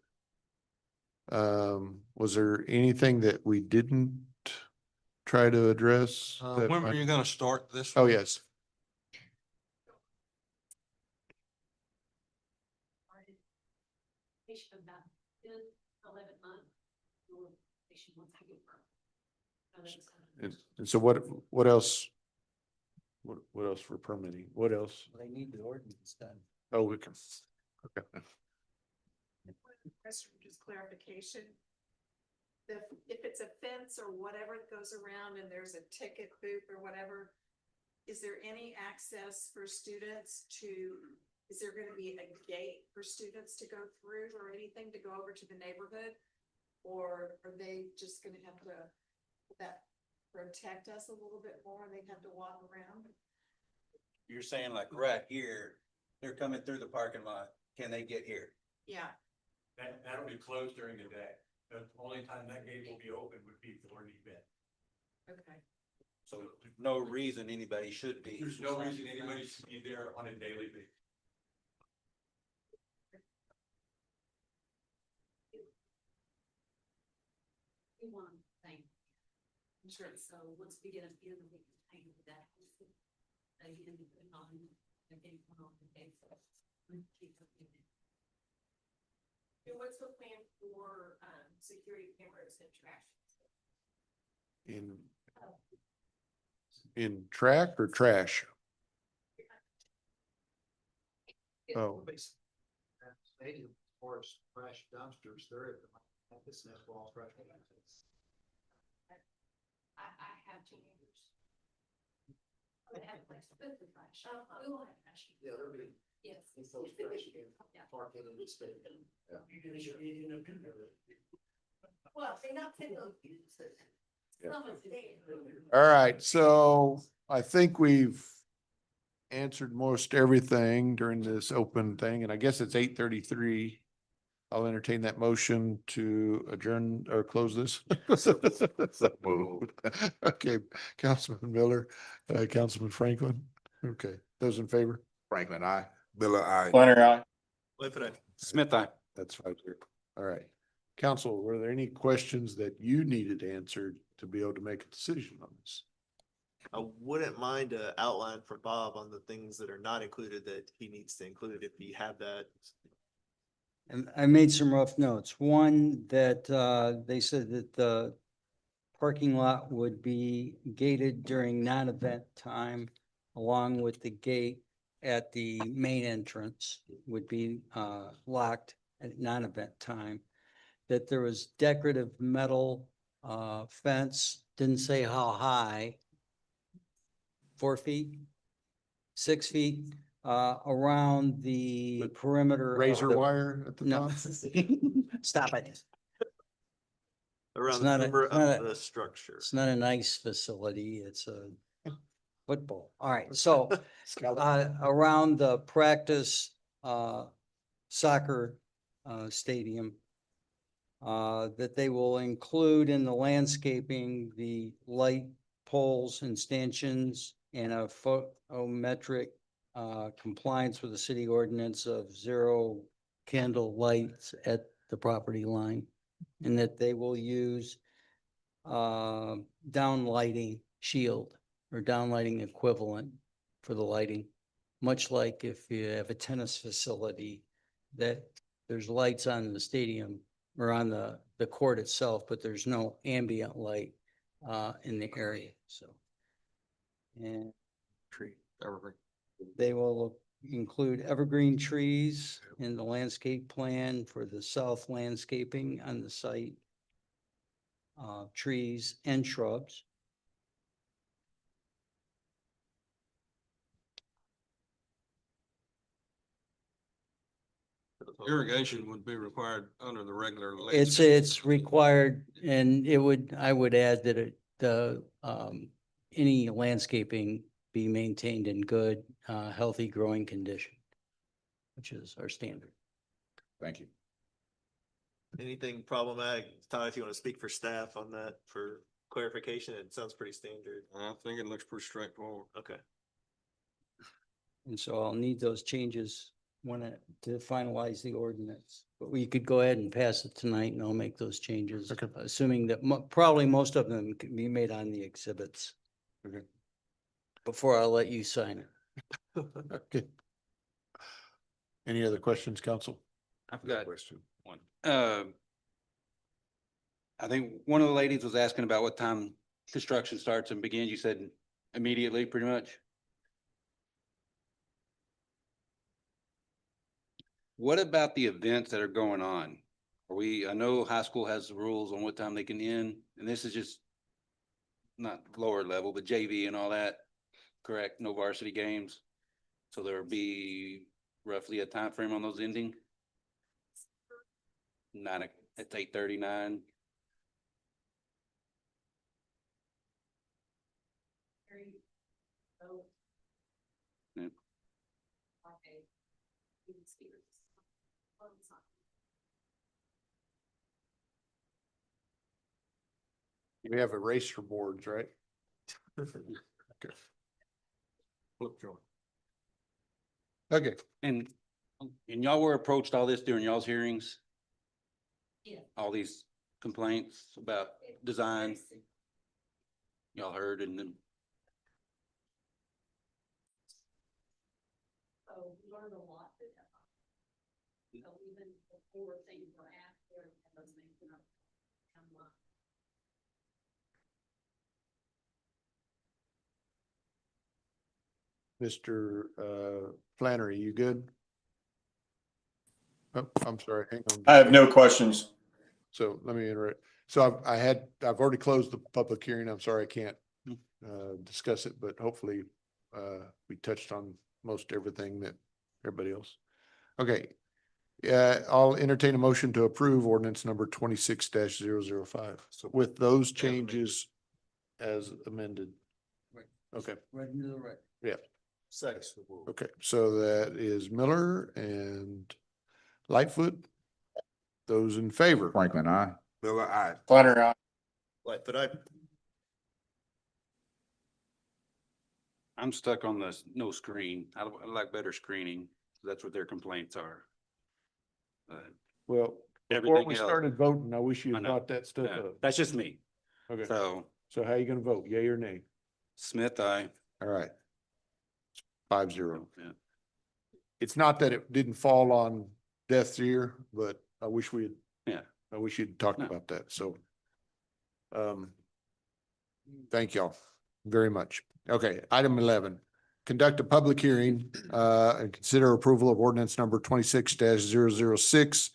Was there anything that we didn't try to address? that When are might- you gonna start this? Oh, one? yes. About 10, 11 months. And so what else? What else for permitting? What else? They need the ordinance done. Oh, we can, okay. Question, just clarification. If it's a fence or whatever that goes around and there's a ticket booth or whatever, is there any access for students is there gonna be a gate for students to go through or anything to go over to the neighborhood? Or are they just gonna have to, that protect us a little bit more? They have to walk around? You're saying like right here, they're coming through the parking lot. Can they get here? Yeah. That'll be closed during the day. The only time that gate will be open would be for an event. Okay. So no reason anybody should be. There's no reason anybody should be there on a daily basis. One thing. Sure, so once we get a few, we can hang with that. Again, on the day. What's the plan for security cameras and trash? In track or trash? Oh, Stadium, as far as trash dumpsters, they're at the campus and as well as trash. I have two neighbors. I have a place to put the trash. We will have trash. Yeah, there'll be. Yes. Those trash cans parked in the stadium. Well, they're not saying. all right. So I think we've answered most everything during this open thing, and I guess it's 8:33. I'll entertain that motion to adjourn or close this. Moved. Okay, Councilman Miller, Councilman Franklin. Okay, those in favor? Franklin, I. Miller, I. Flannery, aye. Smith, I. That's 5-0. All right. Council, were there any questions that you needed answered to be able to make a decision on this? I wouldn't mind a outline for Bob on the things that are not included that he needs to include if you have that. And I made some rough notes. One, that they said that the parking lot would be gated during non-event time, along with the gate at the main entrance would be locked at non-event time. That there was decorative metal fence, didn't say how high. 4 feet, 6 feet, around the perimeter. of Razor the- wire at the No. top? Stop it. Around It's the not a- perimeter it's not of a- the structure. It's not a nice facility, it's a football. All right, so around the practice soccer stadium, that they will include in the landscaping the light poles and stanchions and a photometric compliance with the city ordinance of 0 candle lights at the property line. And that they will use downlighting shield or downlighting equivalent for the lighting. Much like if you have a tennis facility, that there's lights on the stadium or on the court itself, but there's no ambient light in the area, so. And Tree, evergreen. they will include evergreen trees in the landscape plan for the south landscaping on the site. Trees and shrubs. Irrigation would be required under the regular. It's required, and I would add that any landscaping be maintained in good, healthy growing condition, which is our standard. Thank you. Anything problematic? Todd, if you want to speak for staff on that for clarification, it sounds pretty standard. I think it looks pretty straightforward. Okay. And so I'll need those changes to finalize the ordinance. But we could go ahead and pass it tonight and I'll make those changes, assuming that probably most of them can be made on the exhibits. Okay. Before I let you sign it. Okay. Any other questions, council? I've got Question. one. I think one of the ladies was asking about what time construction starts and begins. You said immediately, pretty much. What about the events that are going on? I know high school has the rules on what time they can end, and this is just not lower level, but JV and all that, correct? No varsity games. So there'll be roughly a time frame on those ending? It's 8:39. Yeah. We have eraser boards, right? Okay. Flip chart. Okay. And y'all were approached all this during y'all's hearings? Yeah. All these complaints about design? Y'all heard and then, So we learned a lot. So even before things were after, and those things were not come up. Mr. Flannery, you good? Oh, I'm sorry, hang on. I have no questions. So let me interrupt. So I've already closed the public hearing. I'm sorry, I can't discuss it, but hopefully we touched on most everything that everybody else. Okay. I'll entertain a motion to approve ordinance number 26-005. So with those changes as amended. Right. Okay. Right into the right. Yeah. Second. Okay. So that is Miller and Lightfoot. Those in favor? Franklin, I. Miller, aye. Flannery, aye. Lightfoot, I'm stuck on the no screen. I like better screening. That's what their complaints are. Well, before Everything we else- started voting, I wish you I had know. brought that stuff Yeah, up. that's just me. Okay. So So how you gonna vote? Yay or nay? Smith, aye. All right. 5-0. Yeah. It's not that it didn't fall on deaf's ear, but I wish we had. Yeah. I wish you'd talked No. about that, so. Thank y'all very much. Okay, item 11. Conduct a public hearing and consider approval of ordinance number 26-006.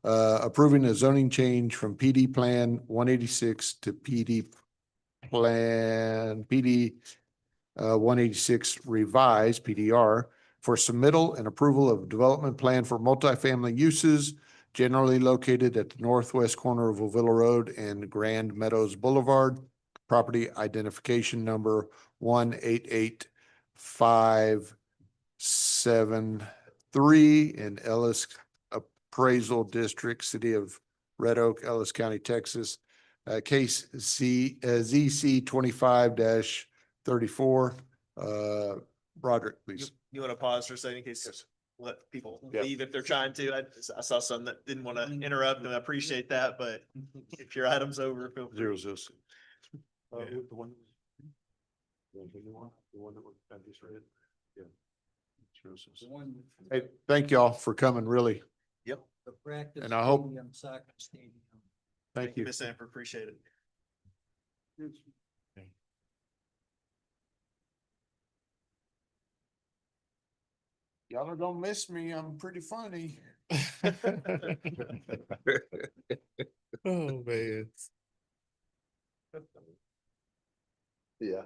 Approving a zoning change from PD Plan 186 to PD Plan 186 revised PDR for submittal and approval of development plan for multifamily uses generally located at the northwest corner of Villa Road and Grand Meadows Boulevard. Property identification number 18857 in Ellis Appraisal District, City of Red Oak, Ellis County, Texas. Case ZC 25-34. Roderick, please. You want to pause for a second in case let people Yeah. leave if they're trying to? I saw some that didn't want to interrupt, and I appreciate that, but if your item's over, feel free. 006. The one that I just read. Yeah. 006. Hey, thank y'all for coming, really. Yep. The practice And I hope- stadium, soccer stadium. Thank you. Ms. Sanford, appreciate it. Y'all are gonna miss me. I'm pretty funny. Oh, man. Yeah.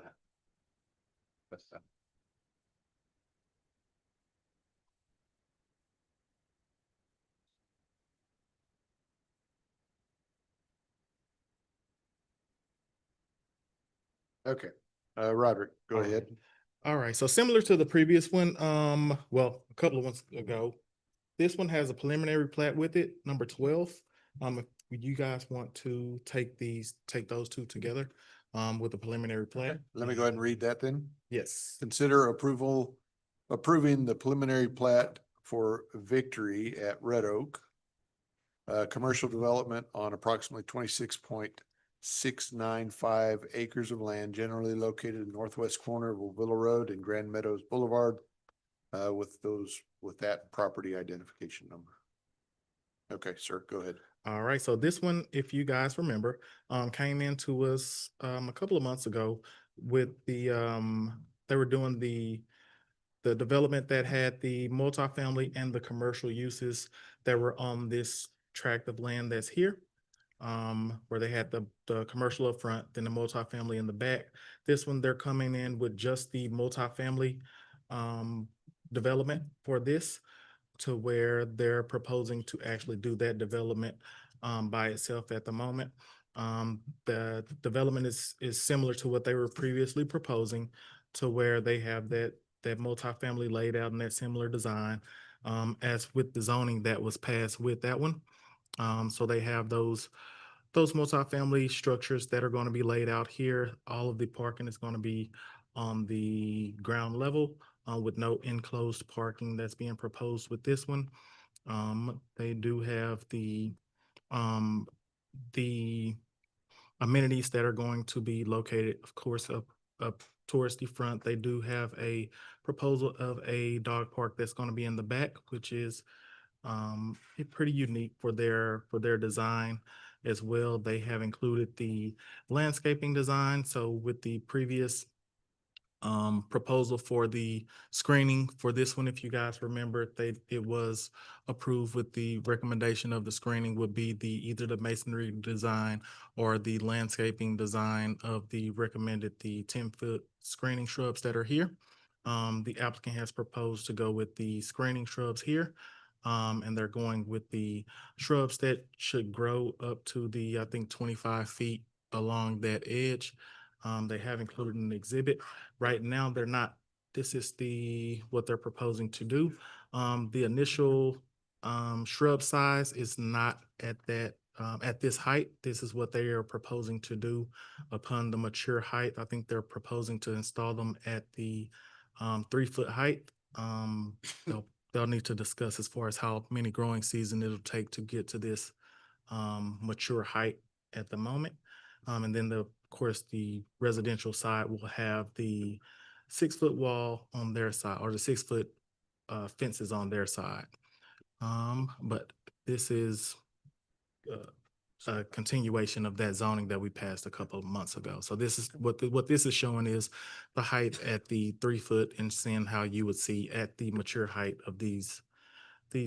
Okay, Roderick, go All ahead. right. All right, so similar to the previous one, well, a couple of ones ago, this one has a preliminary plat with it, number 12. If you guys want to take those two together, with the preliminary plat. Let me go ahead and read that then. Yes. Consider approving the preliminary plat for Victory at Red Oak. Commercial development on approximately 26.695 acres of land generally located in the northwest corner of Villa Road and Grand Meadows Boulevard. With that property identification number. Okay, sir, go ahead. All right, so this one, if you guys remember, came into us a couple of months ago with the they were doing the development that had the multifamily and the commercial uses that were on this tract of land that's here. Where they had the commercial up front, then the multifamily in the back. This one, they're coming in with just the multifamily development for this, to where they're proposing to actually do that development by itself at the moment. The development is similar to what they were previously proposing, to where they have that multifamily laid out in that similar design, as with the zoning that was passed with that one. So they have those multifamily structures that are going to be laid out here. All of the parking is going to be on the ground level, with no enclosed parking that's being proposed with this one. They do have the amenities that are going to be located, of course, up towards the front. They do have a proposal of a dog park that's going to be in the back, which is pretty unique for their design as well. They have included the landscaping design. So with the previous proposal for the screening for this one, if you guys remember, it was approved with the recommendation of the screening would be either the masonry design or the landscaping design of the recommended 10-foot screening shrubs that are here. The applicant has proposed to go with the screening shrubs here. And they're going with the shrubs that should grow up to I think 25 feet along that edge. They have included an exhibit. Right now, they're not, this is what they're proposing to do. The initial shrub size is not at this height. This is what they are proposing to do upon the mature height. I think they're proposing to install them at the 3-foot height. They'll need to discuss as far as how many growing season it'll take to get to this mature height at the moment. And then of course, the residential side will have the 6-foot wall on their side, or the 6-foot fences on their side. But this is a continuation of that zoning that we passed a couple of months ago. So this is what this is showing is the height at the 3-foot, and seeing how you would see at the mature height of these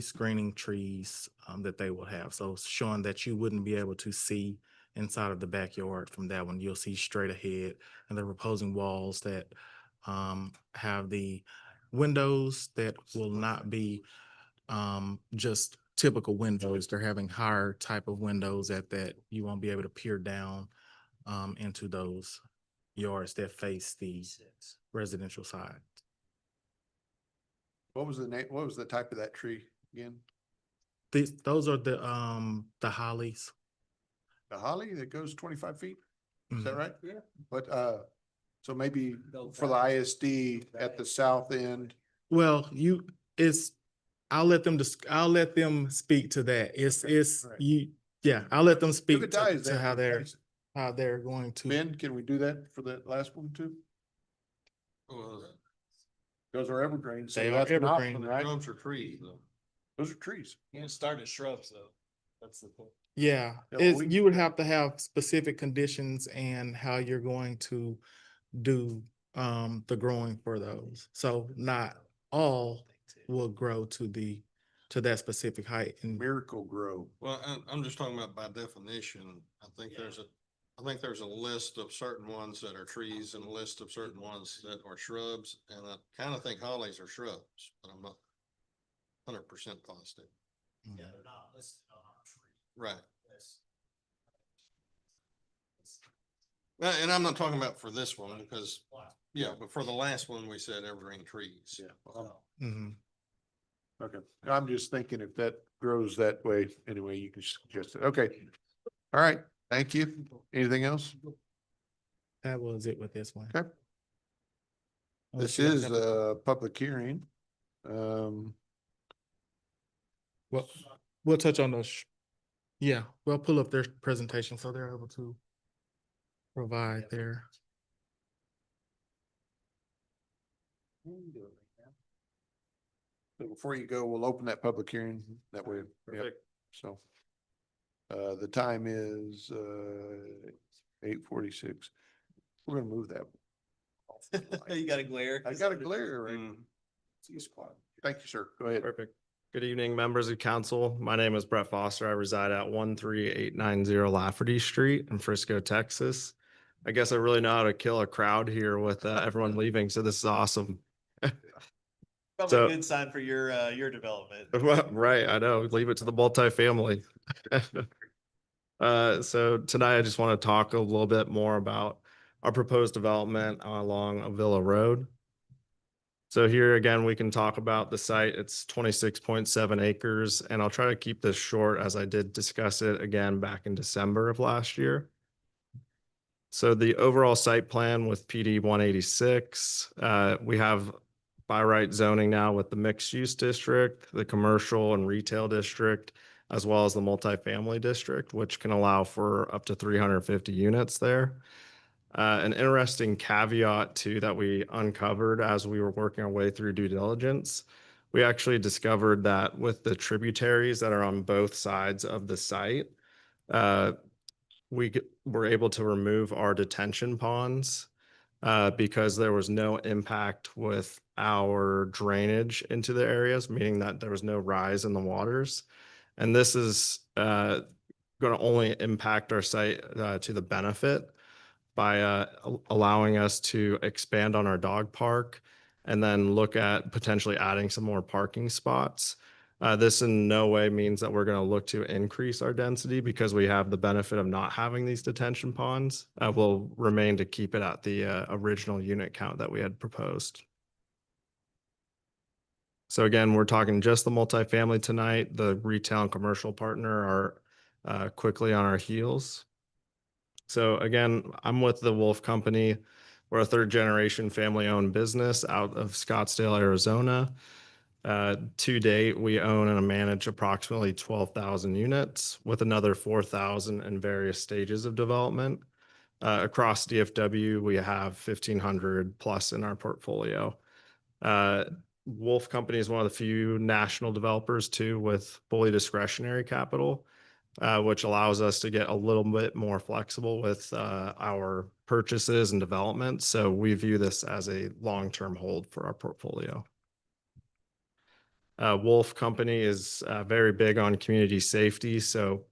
screening trees that they will have. So showing that you wouldn't be able to see inside of the backyard from that one. You'll see straight ahead, and they're proposing walls that have the windows that will not be just typical windows. They're having higher type of windows that you won't be able to peer down into those yards that face the residential side. What was the name, what was the type of that tree again? Those are the hollies. The holly that goes 25 feet? Is that Mhm. right? Yeah. But, so maybe for the ISD at the south end, Well, I'll let them speak to that. Right. I'll let them speak Advertise to that, how advertise it. they're going to. Ben, can we do that for that last one too? Those are evergreens. so They are that's an option, evergreen. Right? Shrubs or trees though. Those are trees. You can start as shrubs though. That's the point. Yeah, Yeah, well, we- you would have to have specific conditions and how you're going to do the growing for those. So not all will grow to that specific height. And Miracle Grow. Well, I'm just talking about by definition, I think there's a list of certain ones that are trees and a list of certain ones that are shrubs, and I kind of think hollies are shrubs, but I'm not 100% positive. Yeah, they're not listed on our tree Right. list. And I'm not talking about for this one because, yeah, but for the last one, we said evergreen trees. Yeah. Mhm. Okay, I'm just thinking if that grows that way, anyway, you can suggest it. Okay. All right, thank you. Anything else? That was it with this one. Okay. Unless This you guys is have a public hearing. Well, we'll touch on those. Yeah, we'll pull up their presentation so they're able to provide their. So before you go, we'll open that public hearing that way. Yep. Perfect. So. The time is 8:46. We're gonna move that. You got a glare. I got a glare, right? Thank you, sir. Go ahead. Perfect. Good evening, members of council. My name is Brett Foster. I reside at 13890 Lafferty Street in Frisco, Texas. I guess I really know how to kill a crowd here with everyone leaving, so this is awesome. Probably So- a good sign for your development. Well, right, I know. Leave it to the multifamily. So tonight I just want to talk a little bit more about our proposed development along Avila Road. So here again, we can talk about the site. It's 26.7 acres, and I'll try to keep this short as I did discuss it again back in December of last year. So the overall site plan with PD 186, we have by right zoning now with the mixed use district, the commercial and retail district, as well as the multifamily district, which can allow for up to 350 units there. An interesting caveat too that we uncovered as we were working our way through due diligence, we actually discovered that with the tributaries that are on both sides of the site, we were able to remove our detention ponds because there was no impact with our drainage into the areas, meaning that there was no rise in the waters. And this is going to only impact our site to the benefit by allowing us to expand on our dog park and then look at potentially adding some more parking spots. This in no way means that we're going to look to increase our density because we have the benefit of not having these detention ponds. We'll remain to keep it at the original unit count that we had proposed. So again, we're talking just the multifamily tonight. The retail and commercial partner are quickly on our heels. So again, I'm with the Wolf Company. We're a third generation family owned business out of Scottsdale, Arizona. To date, we own and manage approximately 12,000 units with another 4,000 in various stages of development. Across DFW, we have 1,500 plus in our portfolio. Wolf Company is one of the few national developers too with fully discretionary capital, which allows us to get a little bit more flexible with our purchases and development. So we view this as a long-term hold for our portfolio. Wolf Company is very big on community safety. So,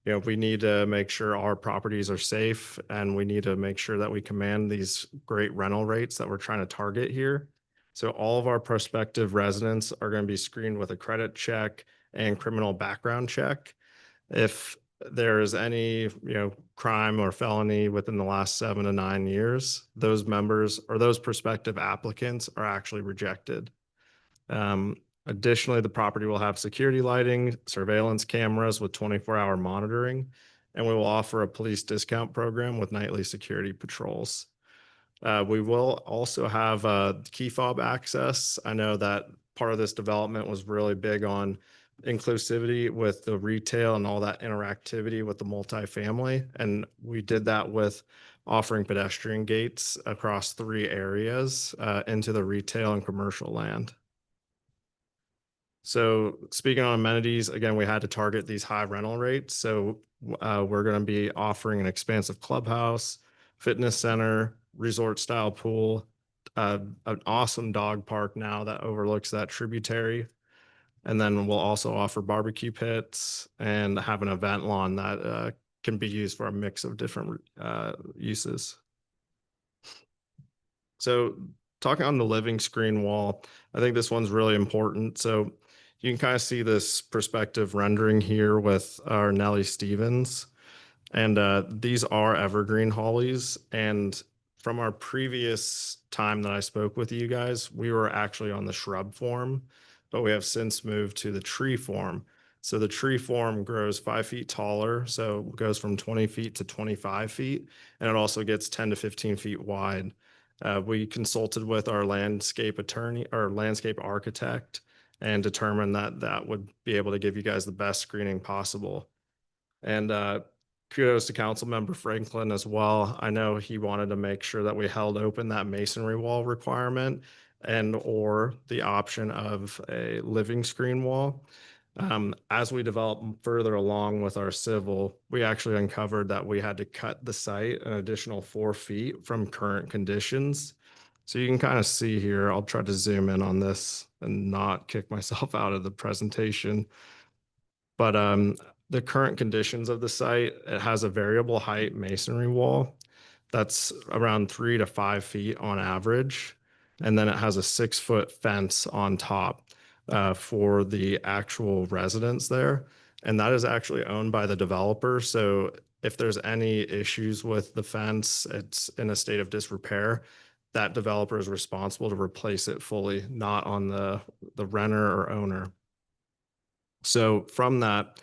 you know, we need to make sure our properties are safe and we need to make sure that we command these great rental rates that we're trying to target here. So all of our prospective residents are going to be screened with a credit check and criminal background check. If there is any, crime or felony within the last 7 to 9 years, those members or those prospective applicants are actually rejected. Additionally, the property will have security lighting, surveillance cameras with 24-hour monitoring, and we will offer a police discount program with nightly security patrols. We will also have key fob access. I know that part of this development was really big on inclusivity with the retail and all that interactivity with the multifamily. And we did that with offering pedestrian gates across 3 areas into the retail and commercial land. So speaking on amenities, again, we had to target these high rental rates. So we're going to be offering an expansive clubhouse, fitness center, resort style pool, an awesome dog park now that overlooks that tributary. And then we'll also offer barbecue pits and have an event lawn that can be used for a mix of different uses. So talking on the living screen wall, I think this one's really important. So you can kind of see this perspective rendering here with our Nellie Stevens. And these are evergreen hollies. And from our previous time that I spoke with you guys, we were actually on the shrub form, but we have since moved to the tree form. So the tree form grows 5 feet taller. So it goes from 20 feet to 25 feet. And it also gets 10 to 15 feet wide. We consulted with our landscape attorney or landscape architect and determined that that would be able to give you guys the best screening possible. And kudos to Councilmember Franklin as well. I know he wanted to make sure that we held open that masonry wall requirement and or the option of a living screen wall. As we develop further along with our civil, we actually uncovered that we had to cut the site an additional 4 feet from current conditions. So you can kind of see here, I'll try to zoom in on this and not kick myself out of the presentation. But the current conditions of the site, it has a variable height masonry wall that's around 3 to 5 feet on average. And then it has a 6-foot fence on top for the actual residents there. And that is actually owned by the developer. So if there's any issues with the fence, it's in a state of disrepair, that developer is responsible to replace it fully, not on the renter or owner. So from that,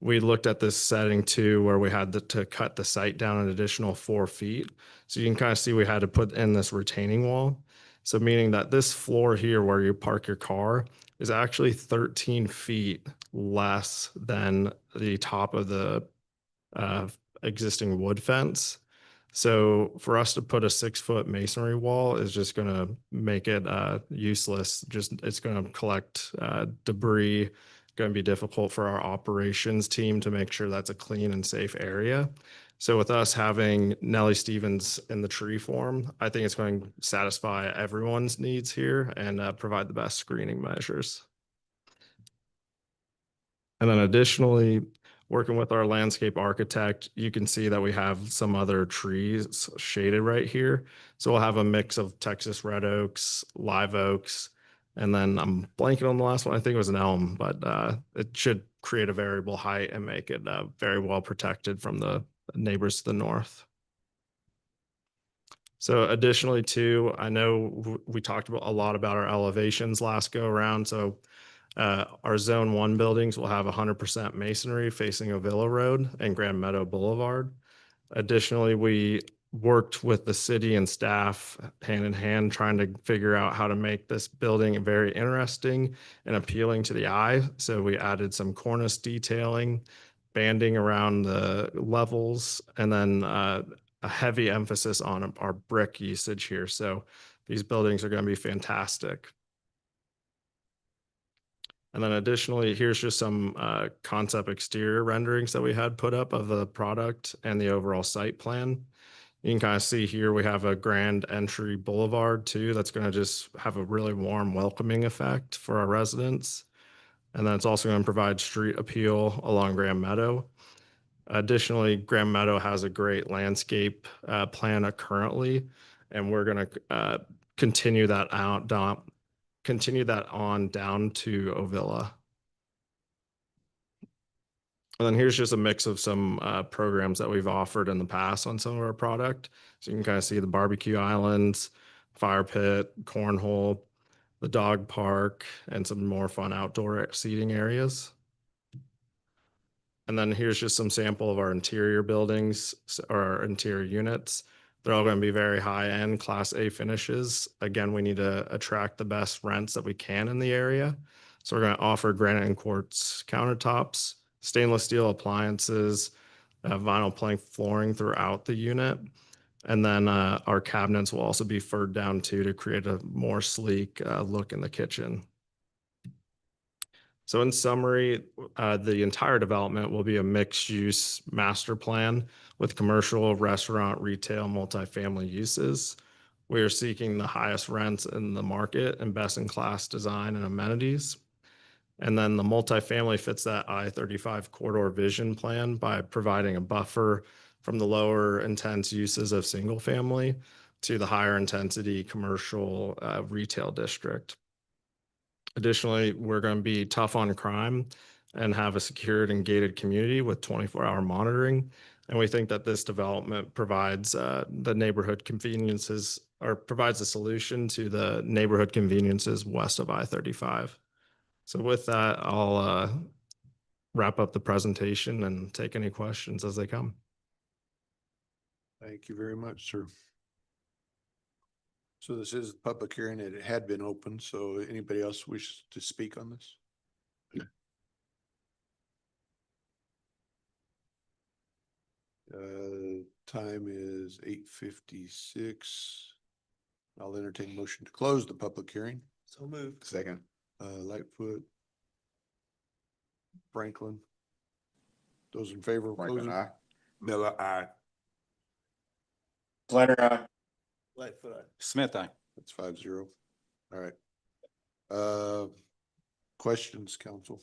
we looked at this setting too, where we had to cut the site down an additional 4 feet. So you can kind of see we had to put in this retaining wall. So meaning that this floor here where you park your car is actually 13 feet less than the top of the existing wood fence. So for us to put a 6-foot masonry wall is just going to make it useless. It's going to collect debris, going to be difficult for our operations team to make sure that's a clean and safe area. So with us having Nellie Stevens in the tree form, I think it's going to satisfy everyone's needs here and provide the best screening measures. And then additionally, working with our landscape architect, you can see that we have some other trees shaded right here. So we'll have a mix of Texas red oaks, live oaks, and then I'm blanking on the last one. I think it was an elm, but it should create a variable height and make it very well protected from the neighbors to the north. So additionally too, I know we talked about a lot about our elevations last go around. So our zone 1 buildings will have 100% masonry facing Avila Road and Grand Meadow Boulevard. Additionally, we worked with the city and staff hand in hand, trying to figure out how to make this building very interesting and appealing to the eye. So we added some cornice detailing, banding around the levels, and then a heavy emphasis on our brick usage here. So these buildings are going to be fantastic. And then additionally, here's just some concept exterior renderings that we had put up of the product and the overall site plan. You can kind of see here we have a grand entry boulevard too. That's going to just have a really warm, welcoming effect for our residents. And then it's also going to provide street appeal along Grand Meadow. Additionally, Grand Meadow has a great landscape plan currently, and we're going to continue that on down to Ovilla. And then here's just a mix of some programs that we've offered in the past on some of our product. So you can kind of see the barbecue islands, fire pit, cornhole, the dog park, and some more fun outdoor seating areas. And then here's just some sample of our interior buildings or our interior units. They're all going to be very high-end Class A finishes. Again, we need to attract the best rents that we can in the area. So we're going to offer granite and quartz countertops, stainless steel appliances, vinyl plank flooring throughout the unit. And then our cabinets will also be furred down too to create a more sleek look in the kitchen. So in summary, the entire development will be a mixed-use master plan with commercial, restaurant, retail, multifamily uses. We are seeking the highest rents in the market and best-in-class design and amenities. And then the multifamily fits that I-35 corridor vision plan by providing a buffer from the lower intense uses of single family to the higher intensity commercial retail district. Additionally, we're going to be tough on crime and have a secured and gated community with 24-hour monitoring. And we think that this development provides the neighborhood conveniences or provides a solution to the neighborhood conveniences west of I-35. So with that, I'll wrap up the presentation and take any questions as they come. Thank you very much, sir. So this is a public hearing. It had been open, so anybody else wish to speak on this? Time is 8:56. I'll entertain a motion to close the public hearing. So moved. Second. Lightfoot. Franklin. Those in favor of Franklin, closing? aye. Miller, aye. Flannery, aye. Lightfoot, aye. Smith, aye. That's 5-0. All right. Questions, council?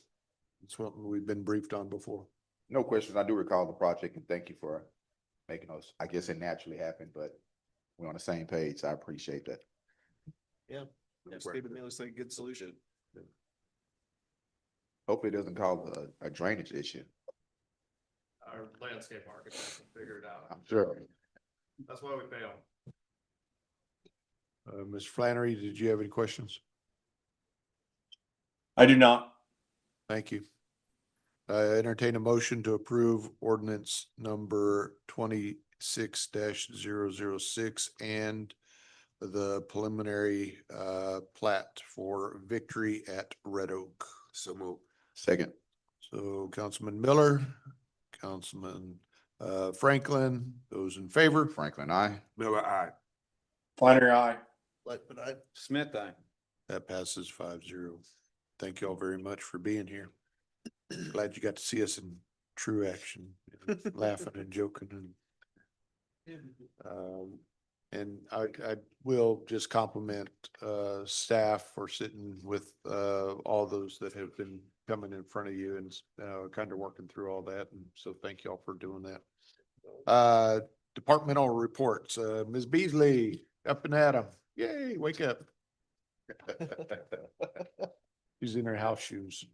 It's something we've been briefed on before. No questions. I do recall the project and thank you for making us, I guess it naturally happened, but we're on the same page. So I appreciate that. Yeah. Steve and me looks like a good solution. Hopefully it doesn't cause a drainage issue. Our landscape architect can figure it out. I'm sure. That's why we pay them. Ms. Flannery, did you have any questions? I do not. Thank you. Entertain a motion to approve ordinance number 26-006 and the preliminary plat for Victory at Red Oak. So move. Second. So Councilman Miller, Councilman Franklin, those in favor? Franklin, aye. Miller, aye. Flannery, aye. Lightfoot, aye. Smith, aye. That passes 5-0. Thank you all very much for being here. Glad you got to see us in true action, laughing and joking and I will just compliment staff for sitting with all those that have been coming in front of you and kind of working through all that. And so thank you all for doing that. Departmental reports. Ms. Beasley, up and at 'em. Yay, wake up. She's in her house shoes.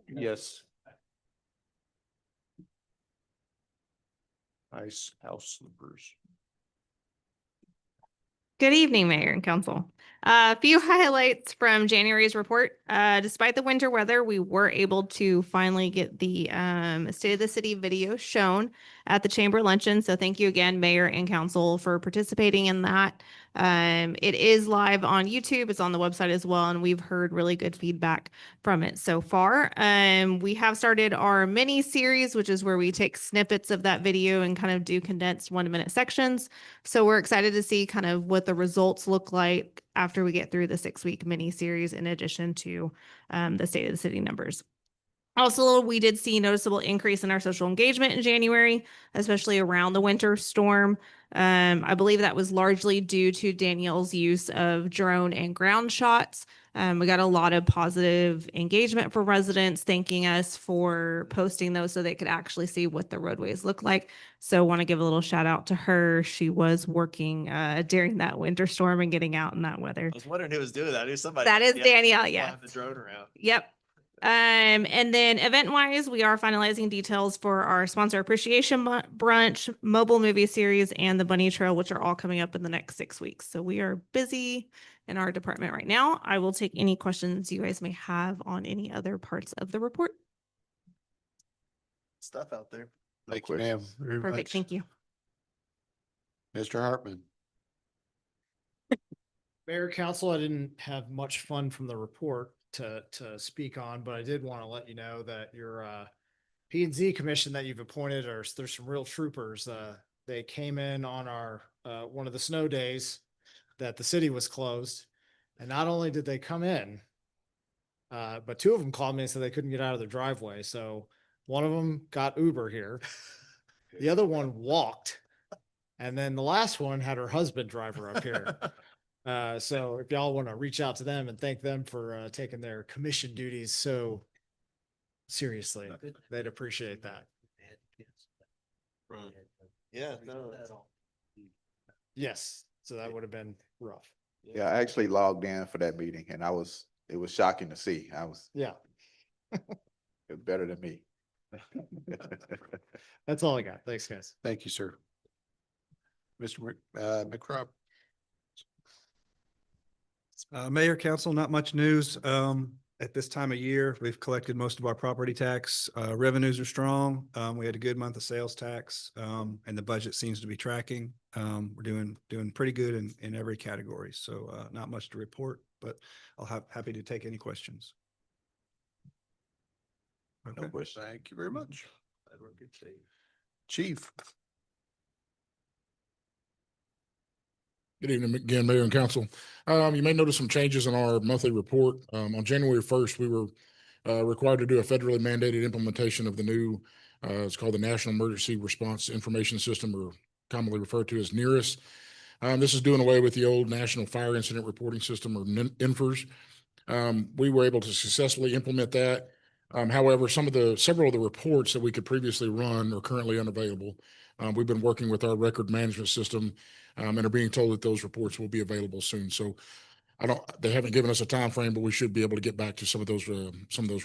Yes. Nice house slippers. Good evening, Mayor and Council. A few highlights from January's report. Despite the winter weather, we were able to finally get the State of the City video shown at the Chamber Luncheon. So thank you again, Mayor and Council, for participating in that. It is live on YouTube. It's on the website as well, and we've heard really good feedback from it so far. We have started our mini series, which is where we take snippets of that video and kind of do condensed 1-minute sections. So we're excited to see kind of what the results look like after we get through the 6-week mini series, in addition to the State of the City numbers. Also, we did see noticeable increase in our social engagement in January, especially around the winter storm. I believe that was largely due to Danielle's use of drone and ground shots. We got a lot of positive engagement from residents thanking us for posting those so they could actually see what the roadways look like. So want to give a little shout out to her. She was working during that winter storm and getting out in that weather. I was wondering who was doing that. Who's somebody? That is yeah, Danielle, yeah. flying the drone around. Yep. And then event wise, we are finalizing details for our sponsor appreciation brunch, mobile movie series, and the bunny trail, which are all coming up in the next 6 weeks. So we are busy in our department right now. I will take any questions you guys may have on any other parts of the report. Stuff out there. Thank you, ma'am. Very Perfect. much. Thank you. Mr. Hartman. Mayor, council, I didn't have much fun from the report to speak on, but I did want to let you know that your P and Z commission that you've appointed there's some real troopers. They came in on our one of the snow days that the city was closed. And not only did they come in, but two of them called me and said they couldn't get out of their driveway. So one of them got Uber here. The other one walked. And then the last one had her husband drive her up here. So if y'all want to reach out to them and thank them for taking their commission duties so seriously, they'd appreciate that. Yeah, no. Yes, so that would have been rough. Yeah, I actually logged in for that meeting and it was shocking to see. Yeah. It was better than me. That's all I got. Thanks, guys. Thank you, sir. Mr. McRob. Mayor, council, not much news. At this time of year, we've collected most of our property tax. Revenues are strong. We had a good month of sales tax, and the budget seems to be tracking. We're doing pretty good in every category. So not much to report, but happy to take any questions. No question. Thank you very much. Chief. Good evening again, Mayor and Council. You may notice some changes in our monthly report. On January 1st, we were required to do a federally mandated implementation of the new, it's called the National Emergency Response Information System, or commonly referred to as NERIS. This is doing away with the old National Fire Incident Reporting System, or NFIRS. We were able to successfully implement that. However, several of the reports that we could previously run are currently unavailable. We've been working with our record management system and are being told that those reports will be available soon. So they haven't given us a time frame, but we should be able to get back to some of those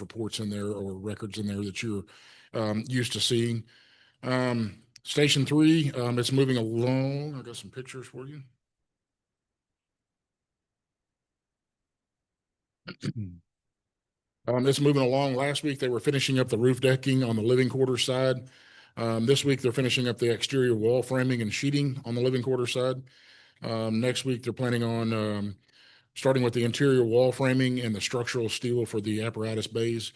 reports in there, or records in there that you're used to seeing. Station 3, it's moving along. I got some pictures for you. It's moving along. Last week, they were finishing up the roof decking on the living quarters side. This week, they're finishing up the exterior wall framing and sheeting on the living quarters side. Next week, they're planning on starting with the interior wall framing and the structural steel for the apparatus bays.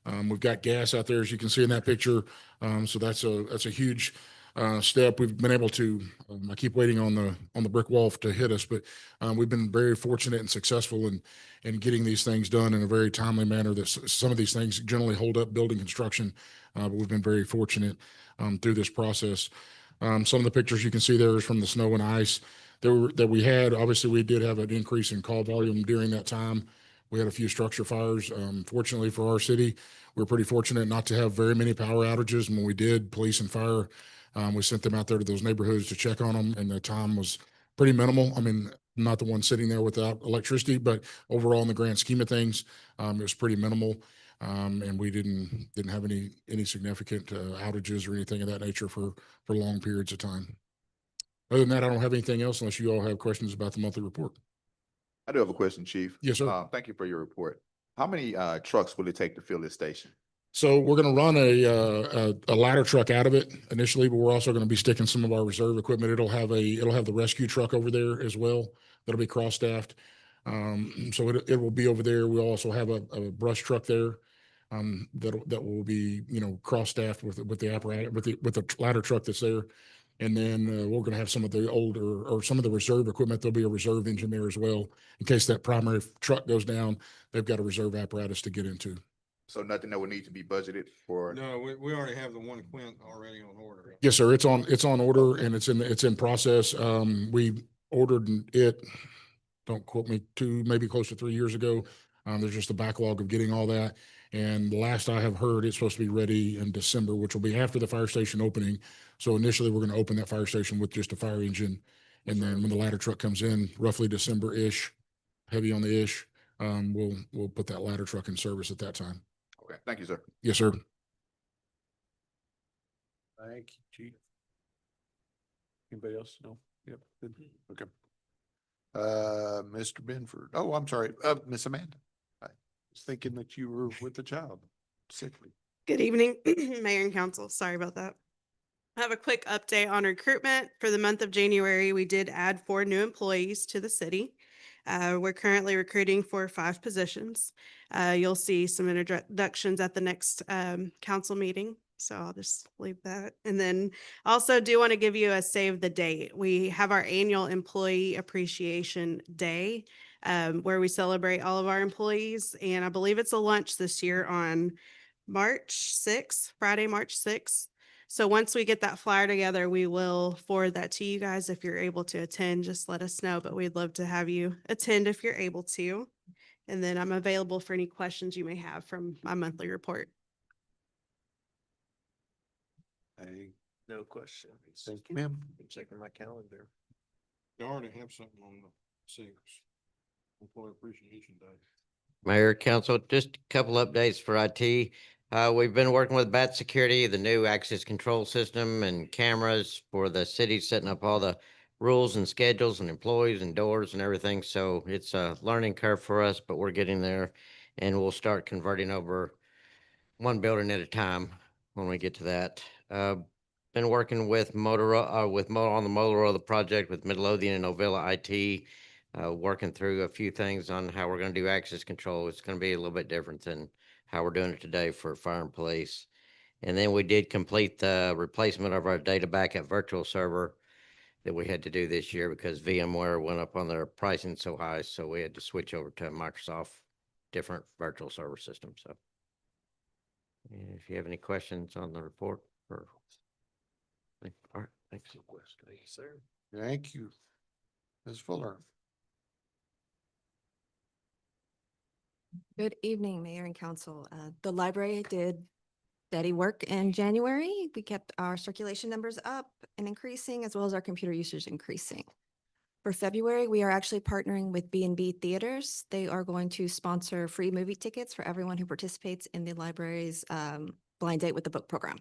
We've got gas out there, as you can see in that picture. So that's a huge step. We've been able to, I keep waiting on the brick wall to hit us, but we've been very fortunate and successful in getting these things done in a very timely manner. Some of these things generally hold up building construction, but we've been very fortunate through this process. Some of the pictures you can see there is from the snow and ice that we had. Obviously, we did have an increase in call volume during that time. We had a few structure fires. Fortunately for our city, we're pretty fortunate not to have very many power outages. And when we did, police and fire, we sent them out there to those neighborhoods to check on them, and the time was pretty minimal. I mean, I'm not the one sitting there without electricity, but overall in the grand scheme of things, it was pretty minimal. And we didn't have any significant outages or anything of that nature for long periods of time. Other than that, I don't have anything else unless you all have questions about the monthly report. I do have a question, Chief. Yes, sir. Thank you for your report. How many trucks will it take to fill this station? So we're going to run a ladder truck out of it initially, but we're also going to be sticking some of our reserve equipment. It'll have the rescue truck over there as well. That'll be cross-staffed. So it will be over there. We'll also have a brush truck there that will be, cross-staffed with the apparatus, with the ladder truck that's there. And then we're going to have some of the older, or some of the reserve equipment. There'll be a reserve engine there as well. In case that primary truck goes down, they've got a reserve apparatus to get into. So nothing that would need to be budgeted for? No, we already have the one Quint already on order. Yes, sir. It's on order and it's in process. We ordered it, don't quote me, maybe close to 3 years ago. There's just a backlog of getting all that. And the last I have heard, it's supposed to be ready in December, which will be after the fire station opening. So initially, we're going to open that fire station with just a fire engine. And then when the ladder truck comes in, roughly December-ish, heavy on the ish, we'll put that ladder truck in service at that time. Okay, thank you, sir. Yes, sir. Thank you, Chief. Anybody else? No? Yep. Good. Okay. Mr. Benford. Oh, I'm sorry. Miss Amanda. I was thinking that you were with the child. Sickly. Good evening, Mayor and Council. Sorry about that. I have a quick update on recruitment. For the month of January, we did add 4 new employees to the city. We're currently recruiting for 5 positions. You'll see some introductions at the next council meeting. So I'll just leave that. And then also do want to give you a save the date. We have our annual Employee Appreciation Day where we celebrate all of our employees. And I believe it's a lunch this year on March 6th, Friday, March 6th. So once we get that flyer together, we will forward that to you guys. If you're able to attend, just let us know, but we'd love to have you attend if you're able to. And then I'm available for any questions you may have from my monthly report. No question. Thank you, ma'am. I'm checking my calendar. You already have something on the 6th, Employee Appreciation Day. Mayor, Council, just a couple updates for IT. We've been working with Bat Security, the new access control system and cameras for the city, setting up all the rules and schedules and employees and doors and everything. So it's a learning curve for us, but we're getting there, and we'll start converting over one building at a time when we get to that. Been working with Motorola, on the Motorola project with Midlothian and Novella IT, working through a few things on how we're going to do access control. It's going to be a little bit different than how we're doing it today for fire and police. And then we did complete the replacement of our data backup virtual server that we had to do this year because VMware went up on their pricing so high. So we had to switch over to Microsoft different virtual server system. So if you have any questions on the report or all right, thanks. Thank you, sir. Thank you. Ms. Fuller. Good evening, Mayor and Council. The library did steady work in January. We kept our circulation numbers up and increasing, as well as our computer usage increasing. For February, we are actually partnering with B&B Theaters. They are going to sponsor free movie tickets for everyone who participates in the library's Blind Date with the Book program.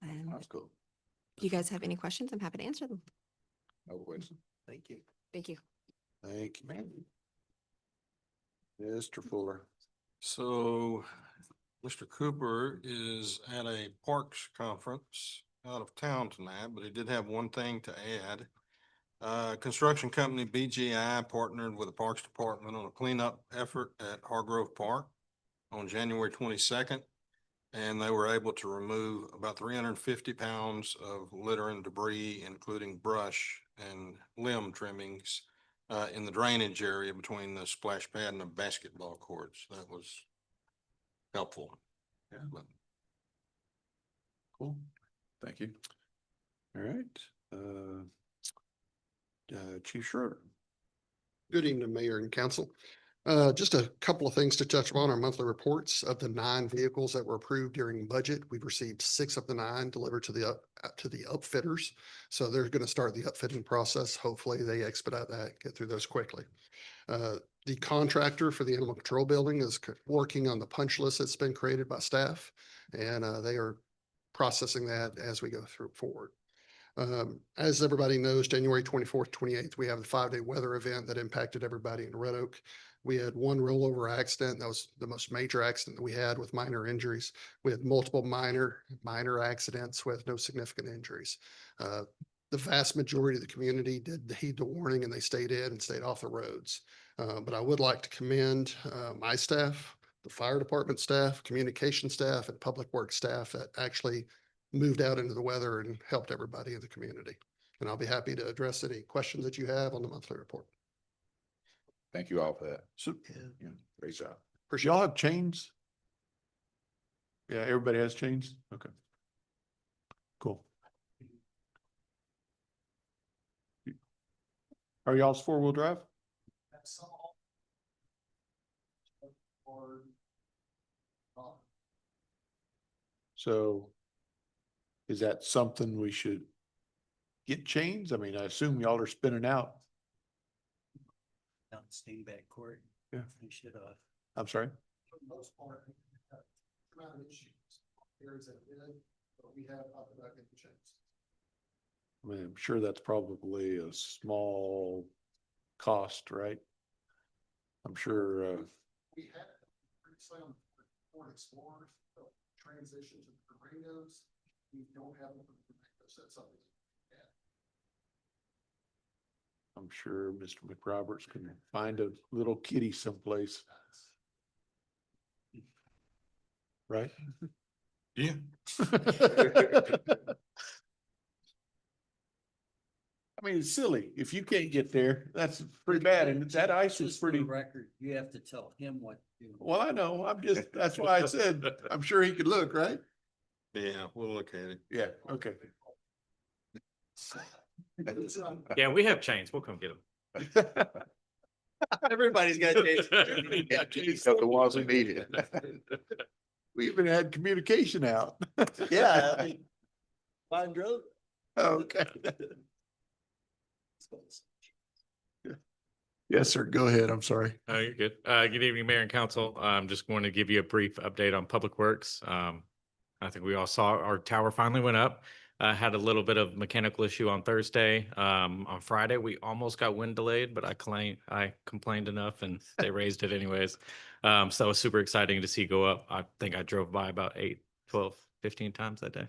And That's cool. if you guys have any questions, I'm happy to answer them. No question. Thank you. Thank you. Thank you, ma'am. Mr. Fuller. So Mr. Cooper is at a parks conference out of town tonight, but he did have one thing to add. Construction company BGI partnered with the Parks Department on a cleanup effort at Hargrove Park on January 22nd. And they were able to remove about 350 pounds of litter and debris, including brush and limb trimmings in the drainage area between the splash pad and the basketball courts. That was helpful. Yeah. But Cool. Thank you. All right. Chief Schroeder. Good evening, Mayor and Council. Just a couple of things to touch on our monthly reports. Of the 9 vehicles that were approved during budget, we've received 6 of the 9 delivered to the upfitters. So they're going to start the upfitting process. Hopefully they expedite that, get through those quickly. The contractor for the animal control building is working on the punch list that's been created by staff, and they are processing that as we go forward. As everybody knows, January 24th, 28th, we have the 5-day weather event that impacted everybody in Red Oak. We had one rollover accident. That was the most major accident that we had with minor injuries. We had multiple minor accidents with no significant injuries. The vast majority of the community did heed the warning and they stayed in and stayed off the roads. But I would like to commend my staff, the fire department staff, communication staff, and public works staff that actually moved out into the weather and helped everybody in the community. And I'll be happy to address any questions that you have on the monthly report. Thank you all for that. So, Yeah, great job. Y'all have chains? Yeah, everybody has chains? Okay. Cool. Are y'all's four-wheel drive? So is that something we should get chains? I mean, I assume y'all are spinning out. Down Steenbeck Court. Yeah. We should, I'm sorry? For the most part, come out of issues. Areas that did, but we have talked about getting chains. I mean, I'm sure that's probably a small cost, right? I'm sure, We had previously on the Ford Explorers, the transition to the Durango's. We don't have them for the Durango's. That's something. I'm sure Mr. McRoberts can find a little kitty someplace. Right? Yeah. I mean, it's silly. If you can't get there, that's pretty bad. And that ice was just for the pretty, record, you have to tell him what to do. well, I know. That's why I said, I'm sure he could look, right? Yeah, we'll look at it. Yeah, okay. Yeah, we have chains. We'll come get them. Everybody's got chains. Got the ones we needed. We even had communication out. Yeah. I mean, Mine drove. Okay. Yes, sir. Go ahead. I'm sorry. Oh, you're good. Good evening, Mayor and Council. I'm just going to give you a brief update on Public Works. I think we all saw our tower finally went up. Had a little bit of mechanical issue on Thursday. On Friday, we almost got wind delayed, but I complained enough and they raised it anyways. So it was super exciting to see go up. I think I drove by about 8, 12, 15 times that day.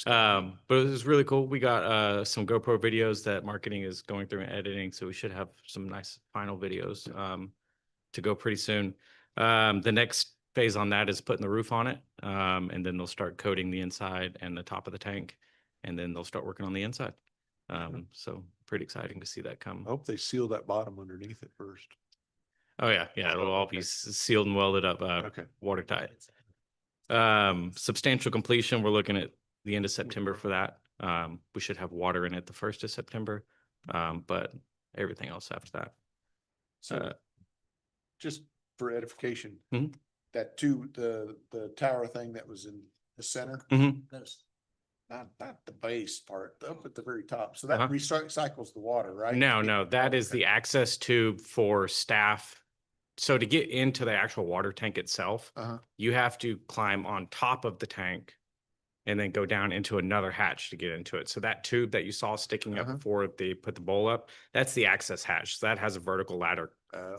But it was really cool. We got some GoPro videos that marketing is going through and editing, so we should have some nice final videos to go pretty soon. The next phase on that is putting the roof on it, and then they'll start coating the inside and the top of the tank, and then they'll start working on the inside. So pretty exciting to see that come. I hope they seal that bottom underneath it first. Oh yeah, it'll all be sealed and welded up, watertight. Substantial completion, we're looking at the end of September for that. We should have water in it the 1st of September, but everything else after that. So just for edification, Mhm. that the tower thing that was in the center, That's not the base part, up at the very top. So that Uh-huh. recycles the water, right? No, that is the access tube for staff. So to get into the actual water tank itself, you have to climb on top of the tank and then go down into another hatch to get into it. So that tube that you saw sticking up before they put the bowl up, that's the access hatch. So that has a vertical ladder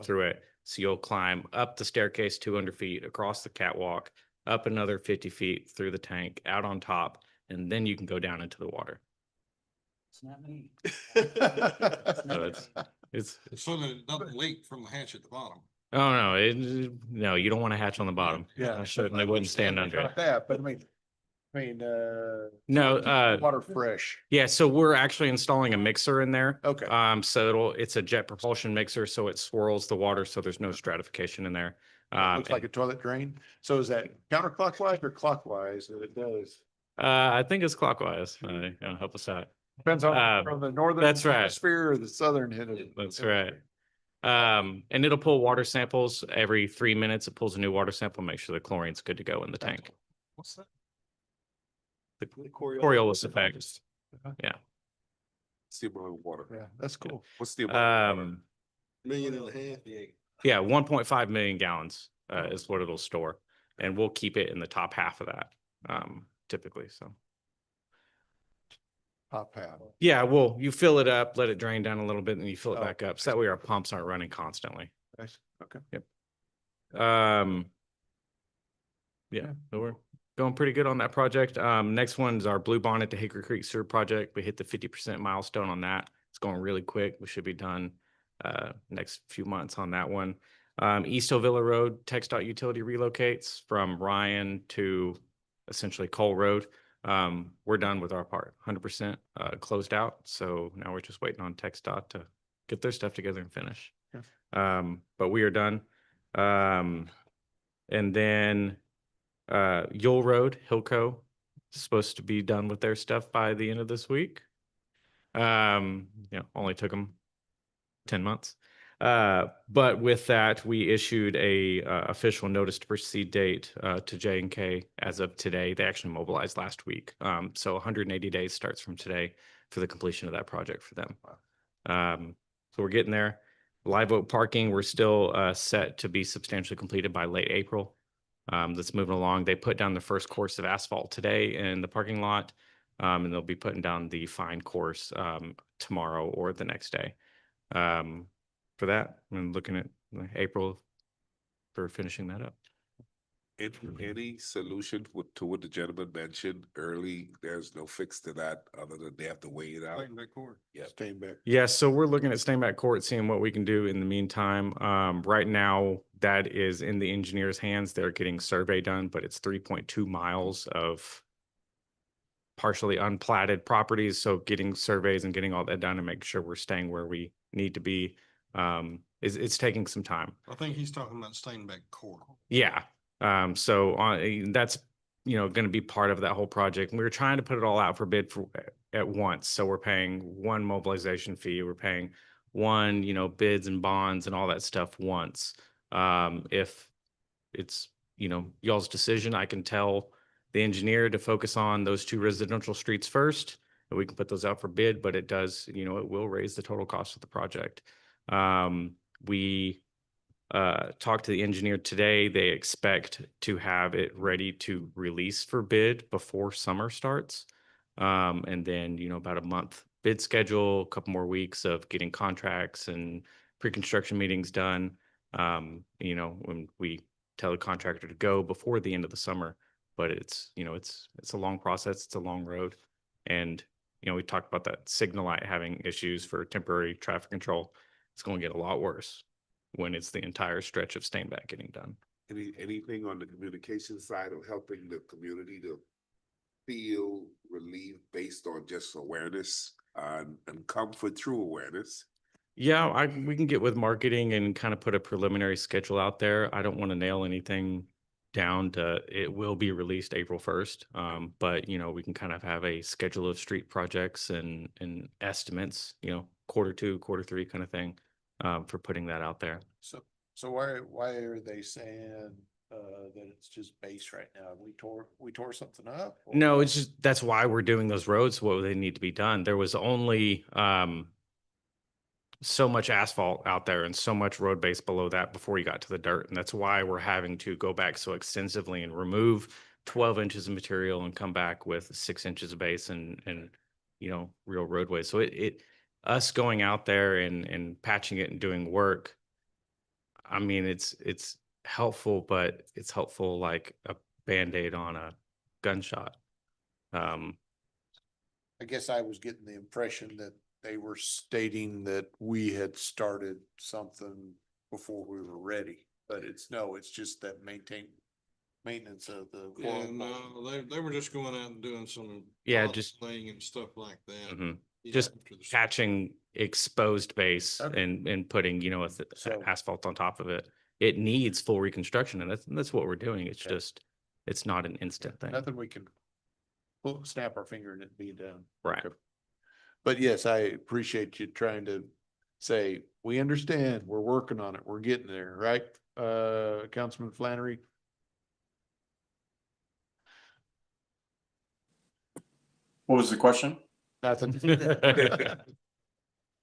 through it. So you'll climb up the staircase 200 feet, across the catwalk, up another 50 feet through the tank, out on top, and then you can go down into the water. it's not me. So it's So that it doesn't leak from the hatch at the bottom. oh no, no, you don't want to hatch on the bottom. Yeah. I certainly wouldn't stand under it. That, but No, water fresh. yeah, so we're actually installing a mixer in there. Okay. So it's a jet propulsion mixer, so it swirls the water, so there's no stratification in there. Looks like a toilet drain. So is that counterclockwise or clockwise that it does? I think it's clockwise. Help us out. Depends on from the northern that's right. hemisphere or the southern hemisphere. That's right. And it'll pull water samples every 3 minutes. It pulls a new water sample, make sure the chlorine's good to go in the tank. What's that? The Coriolis effect. Yeah. Steel water. Yeah, that's cool. What's the Um, 1.5 million? Yeah, 1.5 million gallons is what it'll store. And we'll keep it in the top half of that, typically, so. Top half. Yeah, well, you fill it up, let it drain down a little bit, and you fill it back up. So that way our pumps aren't running constantly. Nice. Okay. Yep. Yeah, so we're going pretty good on that project. Next one's our Blue Bonnet to Hickory Creek Sewer project. We hit the 50% milestone on that. It's going really quick. We should be done next few months on that one. East Ovilla Road, TxDOT utility relocates from Ryan to essentially Cole Road. We're done with our part, 100% closed out. So now we're just waiting on TxDOT to get their stuff together and finish. Yeah. But we are done. And then Yule Road, Hilco, is supposed to be done with their stuff by the end of this week. Only took them 10 months. But with that, we issued a official notice to proceed date to J&K as of today. They actually mobilized last week. So 180 days starts from today for the completion of that project for them. So we're getting there. Live Oak parking, we're still set to be substantially completed by late April. That's moving along. They put down the first course of asphalt today in the parking lot, and they'll be putting down the fine course tomorrow or the next day. For that, I'm looking at April for finishing that up. Any solution to what the gentleman mentioned early? There's no fix to that other than they have to weigh it out. Yeah. Steinbeck. Yeah, so we're looking at staying back court, seeing what we can do in the meantime. Right now, that is in the engineer's hands. They're getting survey done, but it's 3.2 miles of partially unplatted properties. So getting surveys and getting all that done and making sure we're staying where we need to be, it's taking some time. I think he's talking about Steinbeck Court. Yeah. That's, going to be part of that whole project. We were trying to put it all out for bid at once. So we're paying one mobilization fee. We're paying one, bids and bonds and all that stuff once. If it's, y'all's decision, I can tell the engineer to focus on those 2 residential streets first, and we can put those out for bid, but it does, it will raise the total cost of the project. We talked to the engineer today. They expect to have it ready to release for bid before summer starts. And then, about a month bid schedule, a couple more weeks of getting contracts and pre-construction meetings done. When we tell the contractor to go before the end of the summer, but it's a long process. It's a long road. And, we talked about that signal light having issues for temporary traffic control. It's going to get a lot worse when it's the entire stretch of Steinbeck getting done. Anything on the communication side of helping the community to feel relief based on just awareness and comfort through awareness? Yeah, we can get with marketing and kind of put a preliminary schedule out there. I don't want to nail anything down to it will be released April 1st. But we can kind of have a schedule of street projects and estimates, Q2, Q3 kind of thing, for putting that out there. So why are they saying that it's just base right now? We tore something up? Or No, what? it's just, that's why we're doing those roads, what they need to be done. There was only so much asphalt out there and so much road base below that before you got to the dirt. And that's why we're having to go back so extensively and remove 12 inches of material and come back with 6 inches of base and real roadways. So us going out there and patching it and doing work, I mean, it's helpful, but it's helpful like a Band-Aid on a gunshot. I guess I was getting the impression that they were stating that we had started something before we were ready, but it's just that maintenance of the. Yeah, no, they were just going out and doing some. Yeah, just laying and stuff like that. Mhm. Yeah, Just after the- patching exposed base Okay. and putting, So- asphalt on top of it. It needs full reconstruction, and that's what we're doing. It's Okay. just, it's not an instant thing. Nothing we can snap our finger and it be done. Right. Okay. But yes, I appreciate you trying to say, we understand, we're working on it, we're getting there, right? Councilman Flannery? What was the question? Nothing.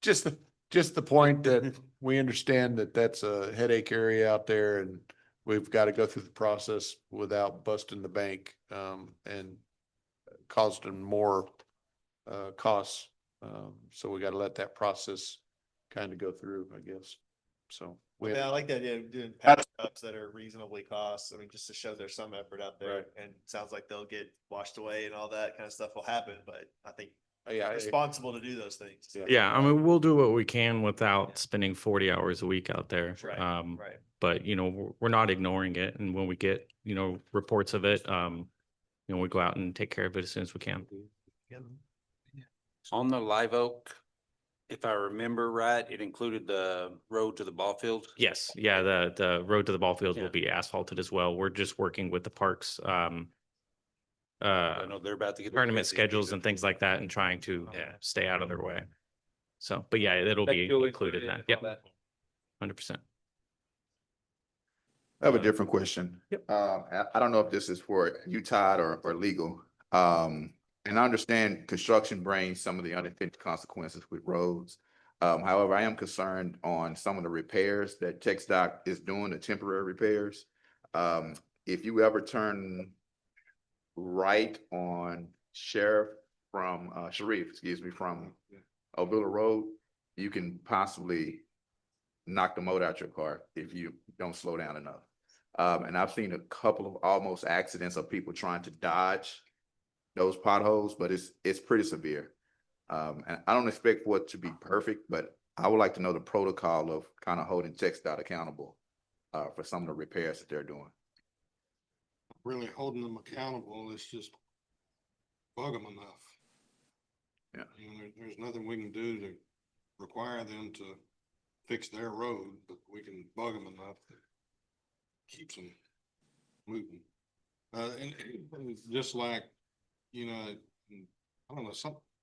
Just the point that we understand that that's a headache area out there and we've got to go through the process without busting the bank, and causing more, costs. So we got to let that process kind of go through, I guess. So. we Yeah, I have- like the idea of doing patch ups that are reasonably cost. I mean, just to show there's some effort out there. Right. And it sounds like they'll get washed away and all that kind of stuff will happen, but I think Yeah, it's responsible to do those things. Yeah, I mean, we'll do what we can without spending 40 hours a week out there. Right, Um, right. But, we're not ignoring it. And when we get, reports of it, we go out and take care of it as soon as we can. On the Live Oak if I remember right, it included the road to the ball field. Yes, yeah, the road to the ball fields Yeah. will be asphalted as well. We're just working with the parks, I know they're about to get. tournament schedules and things like that and trying to stay out of their way. So, but yeah, it'll be included in that. Yep, 100%. I have a different question. I don't know if this is for you, Todd, or legal. And I understand construction brings some of the unintended consequences with roads. However, I am concerned on some of the repairs that TxDOT is doing, the temporary repairs. If you ever turn right on Sharif, excuse me, from Ovilla Road, you can possibly knock the motor out your car if you don't slow down enough. And I've seen a couple of almost accidents of people trying to dodge those potholes, but it's pretty severe. And I don't expect for it to be perfect, but I would like to know the protocol of kind of holding TxDOT accountable for some of the repairs that they're doing. Really holding them accountable is just bug them enough. Yeah. You know, there's nothing we can do to require them to fix their road, but we can bug them enough that keeps them moving. And just like, you know, I don't know,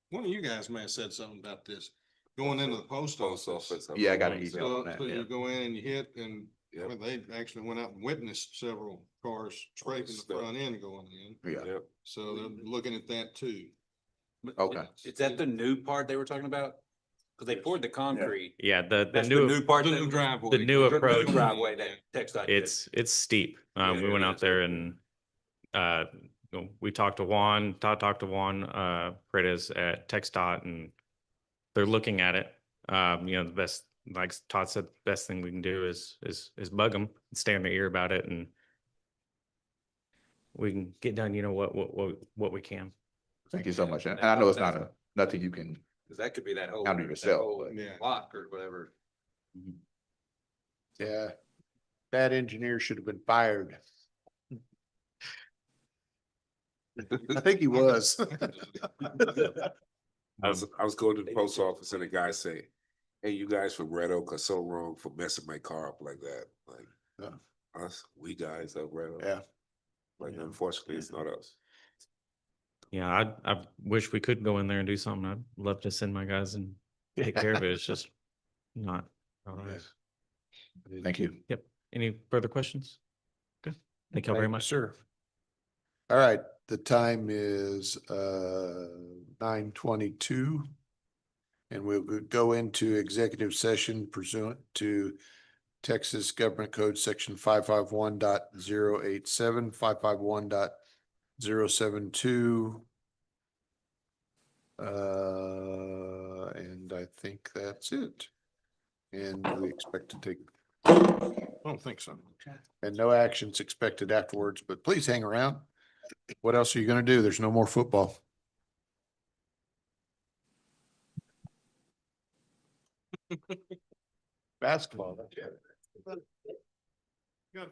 one of you guys may have said something about this, going into the post office. Yeah, I got an email on So that. you go in and you hit, and well, they actually went out and witnessed several cars scraping the front end going in. Yeah. So they're looking at that too. Okay. Is that the new part they were talking about? Cause they poured the concrete. Yeah, the That's new part. The that- new driveway. the new approach. Driveway that TxDOT did. It's steep. We Yeah, went it out is. there and we talked to Todd talked to Juan Paredes at TxDOT, and they're looking at it. The best, like Todd said, the best thing we can do is bug them and stay in their ear about it, and we can get done, what we can. Thank you so much. And I know it's not nothing you can Cause that could be that whole. handle that yourself, whole but Block or whatever. Yeah. That engineer should have been fired. I think he was. I was going to the post office and the guy say, "Hey, you guys from Red Oak are so wrong for messing my car up like that." Like, we guys at Red Oak. Yeah. Like, unfortunately, it's not us. Yeah, I wish we could go in there and do something. I'd love to send my guys and take care of it. It's just not. thank you. Yep. Any further questions? Good. Thank you all very much. Sir. All right, the time is 9:22. And we'll go into executive session pursuant to Texas Government Code Section 551.087, 551.072. And I think that's it. And we expect to take. I don't think so. And no actions expected afterwards, but please hang around. What else are you gonna do? There's no more football. Basketball. Good.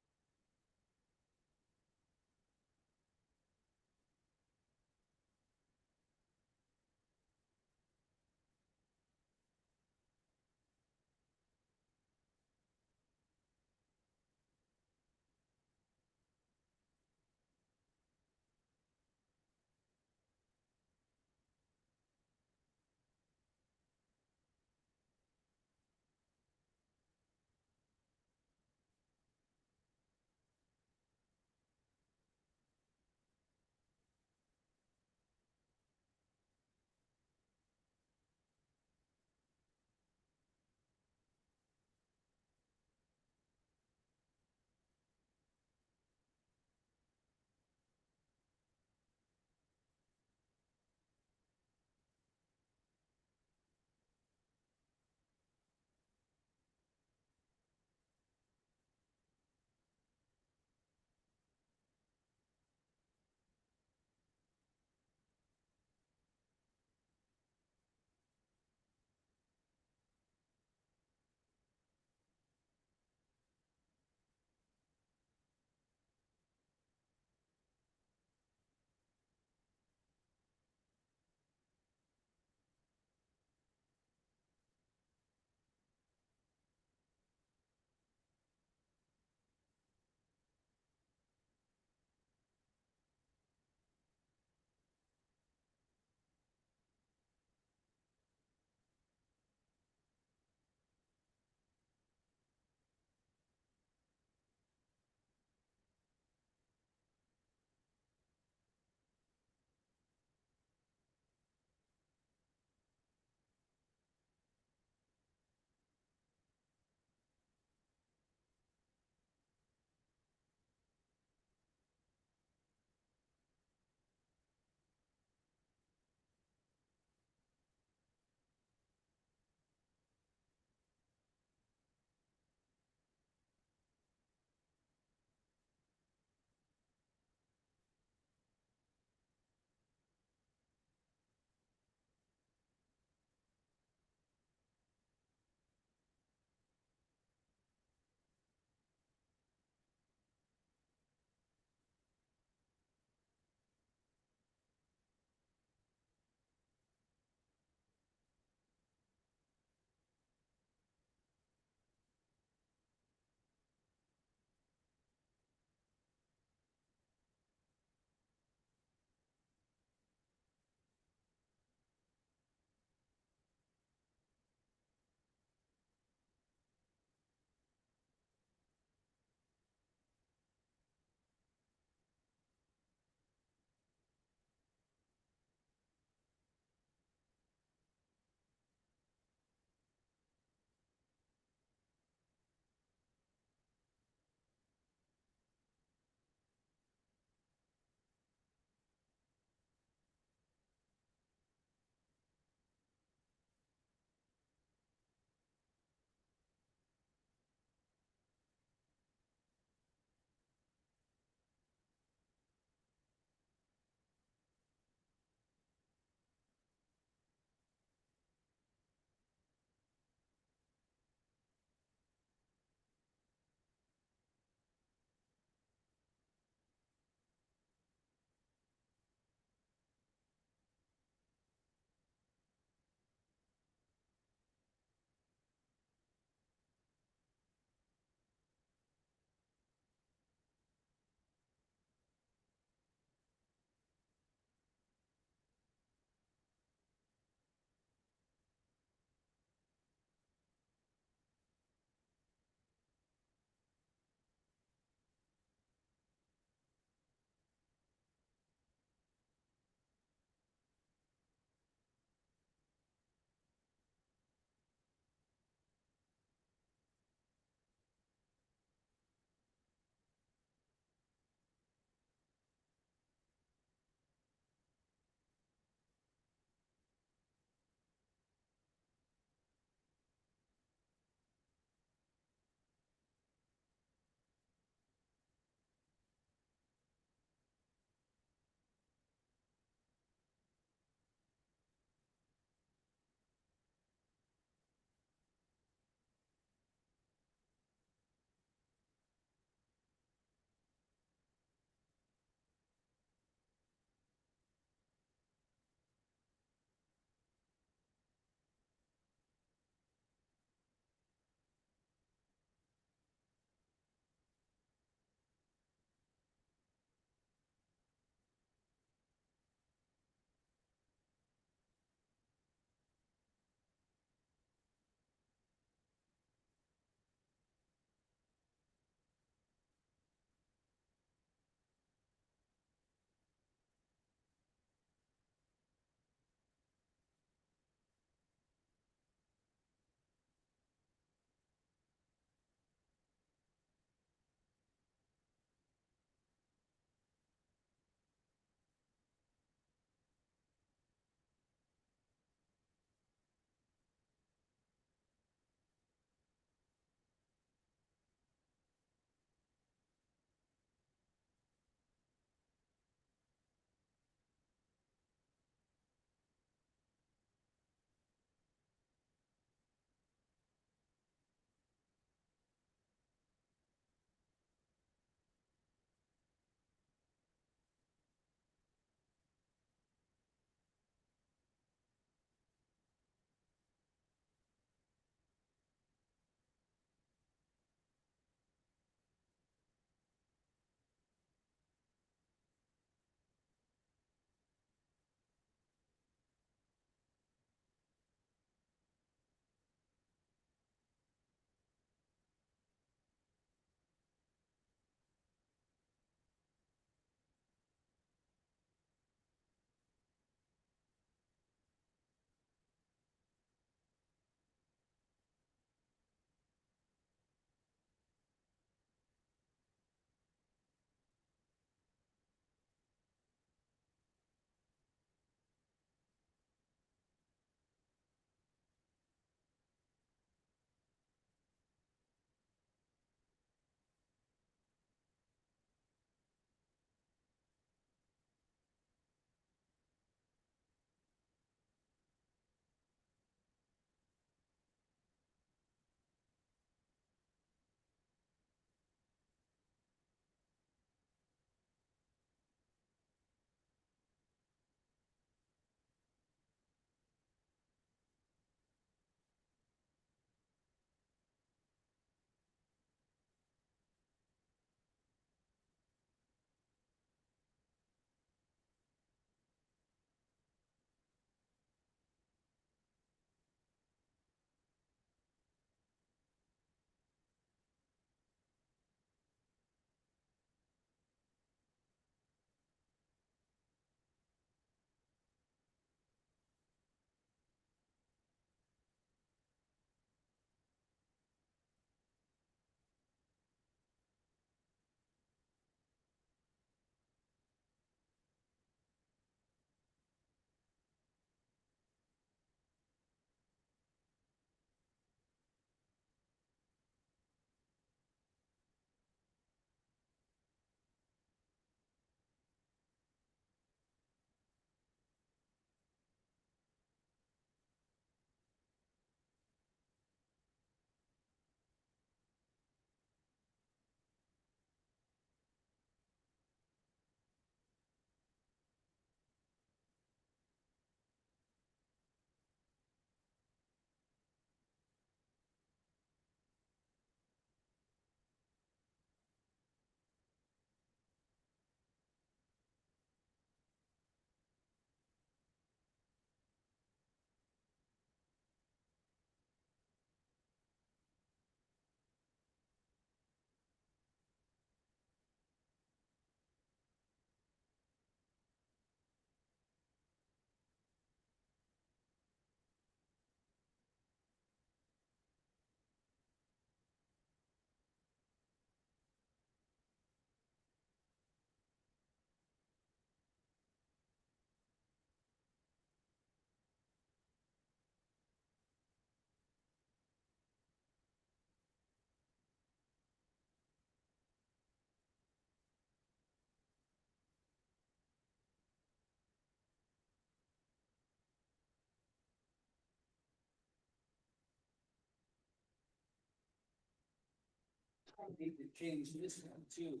Need to change this one too.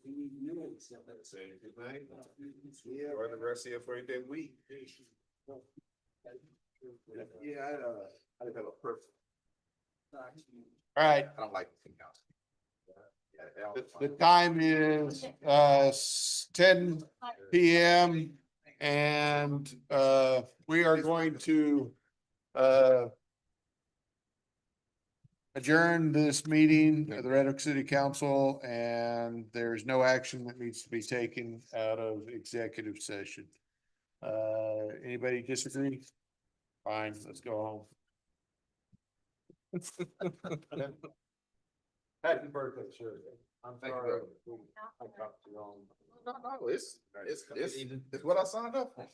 We need new ones. Yeah, or the rest of you for that week. Yeah, I have a perfect. All right, I don't like the the time is 10 PM and we are going to adjourn this meeting of the Red Oak City Council, and there's no action that needs to be taken out of executive session. Anybody disagree? Fine, let's go home. Happy birthday, sir. I'm Thank you, sorry. brother. I talked to you wrong. No, it's what I signed up for.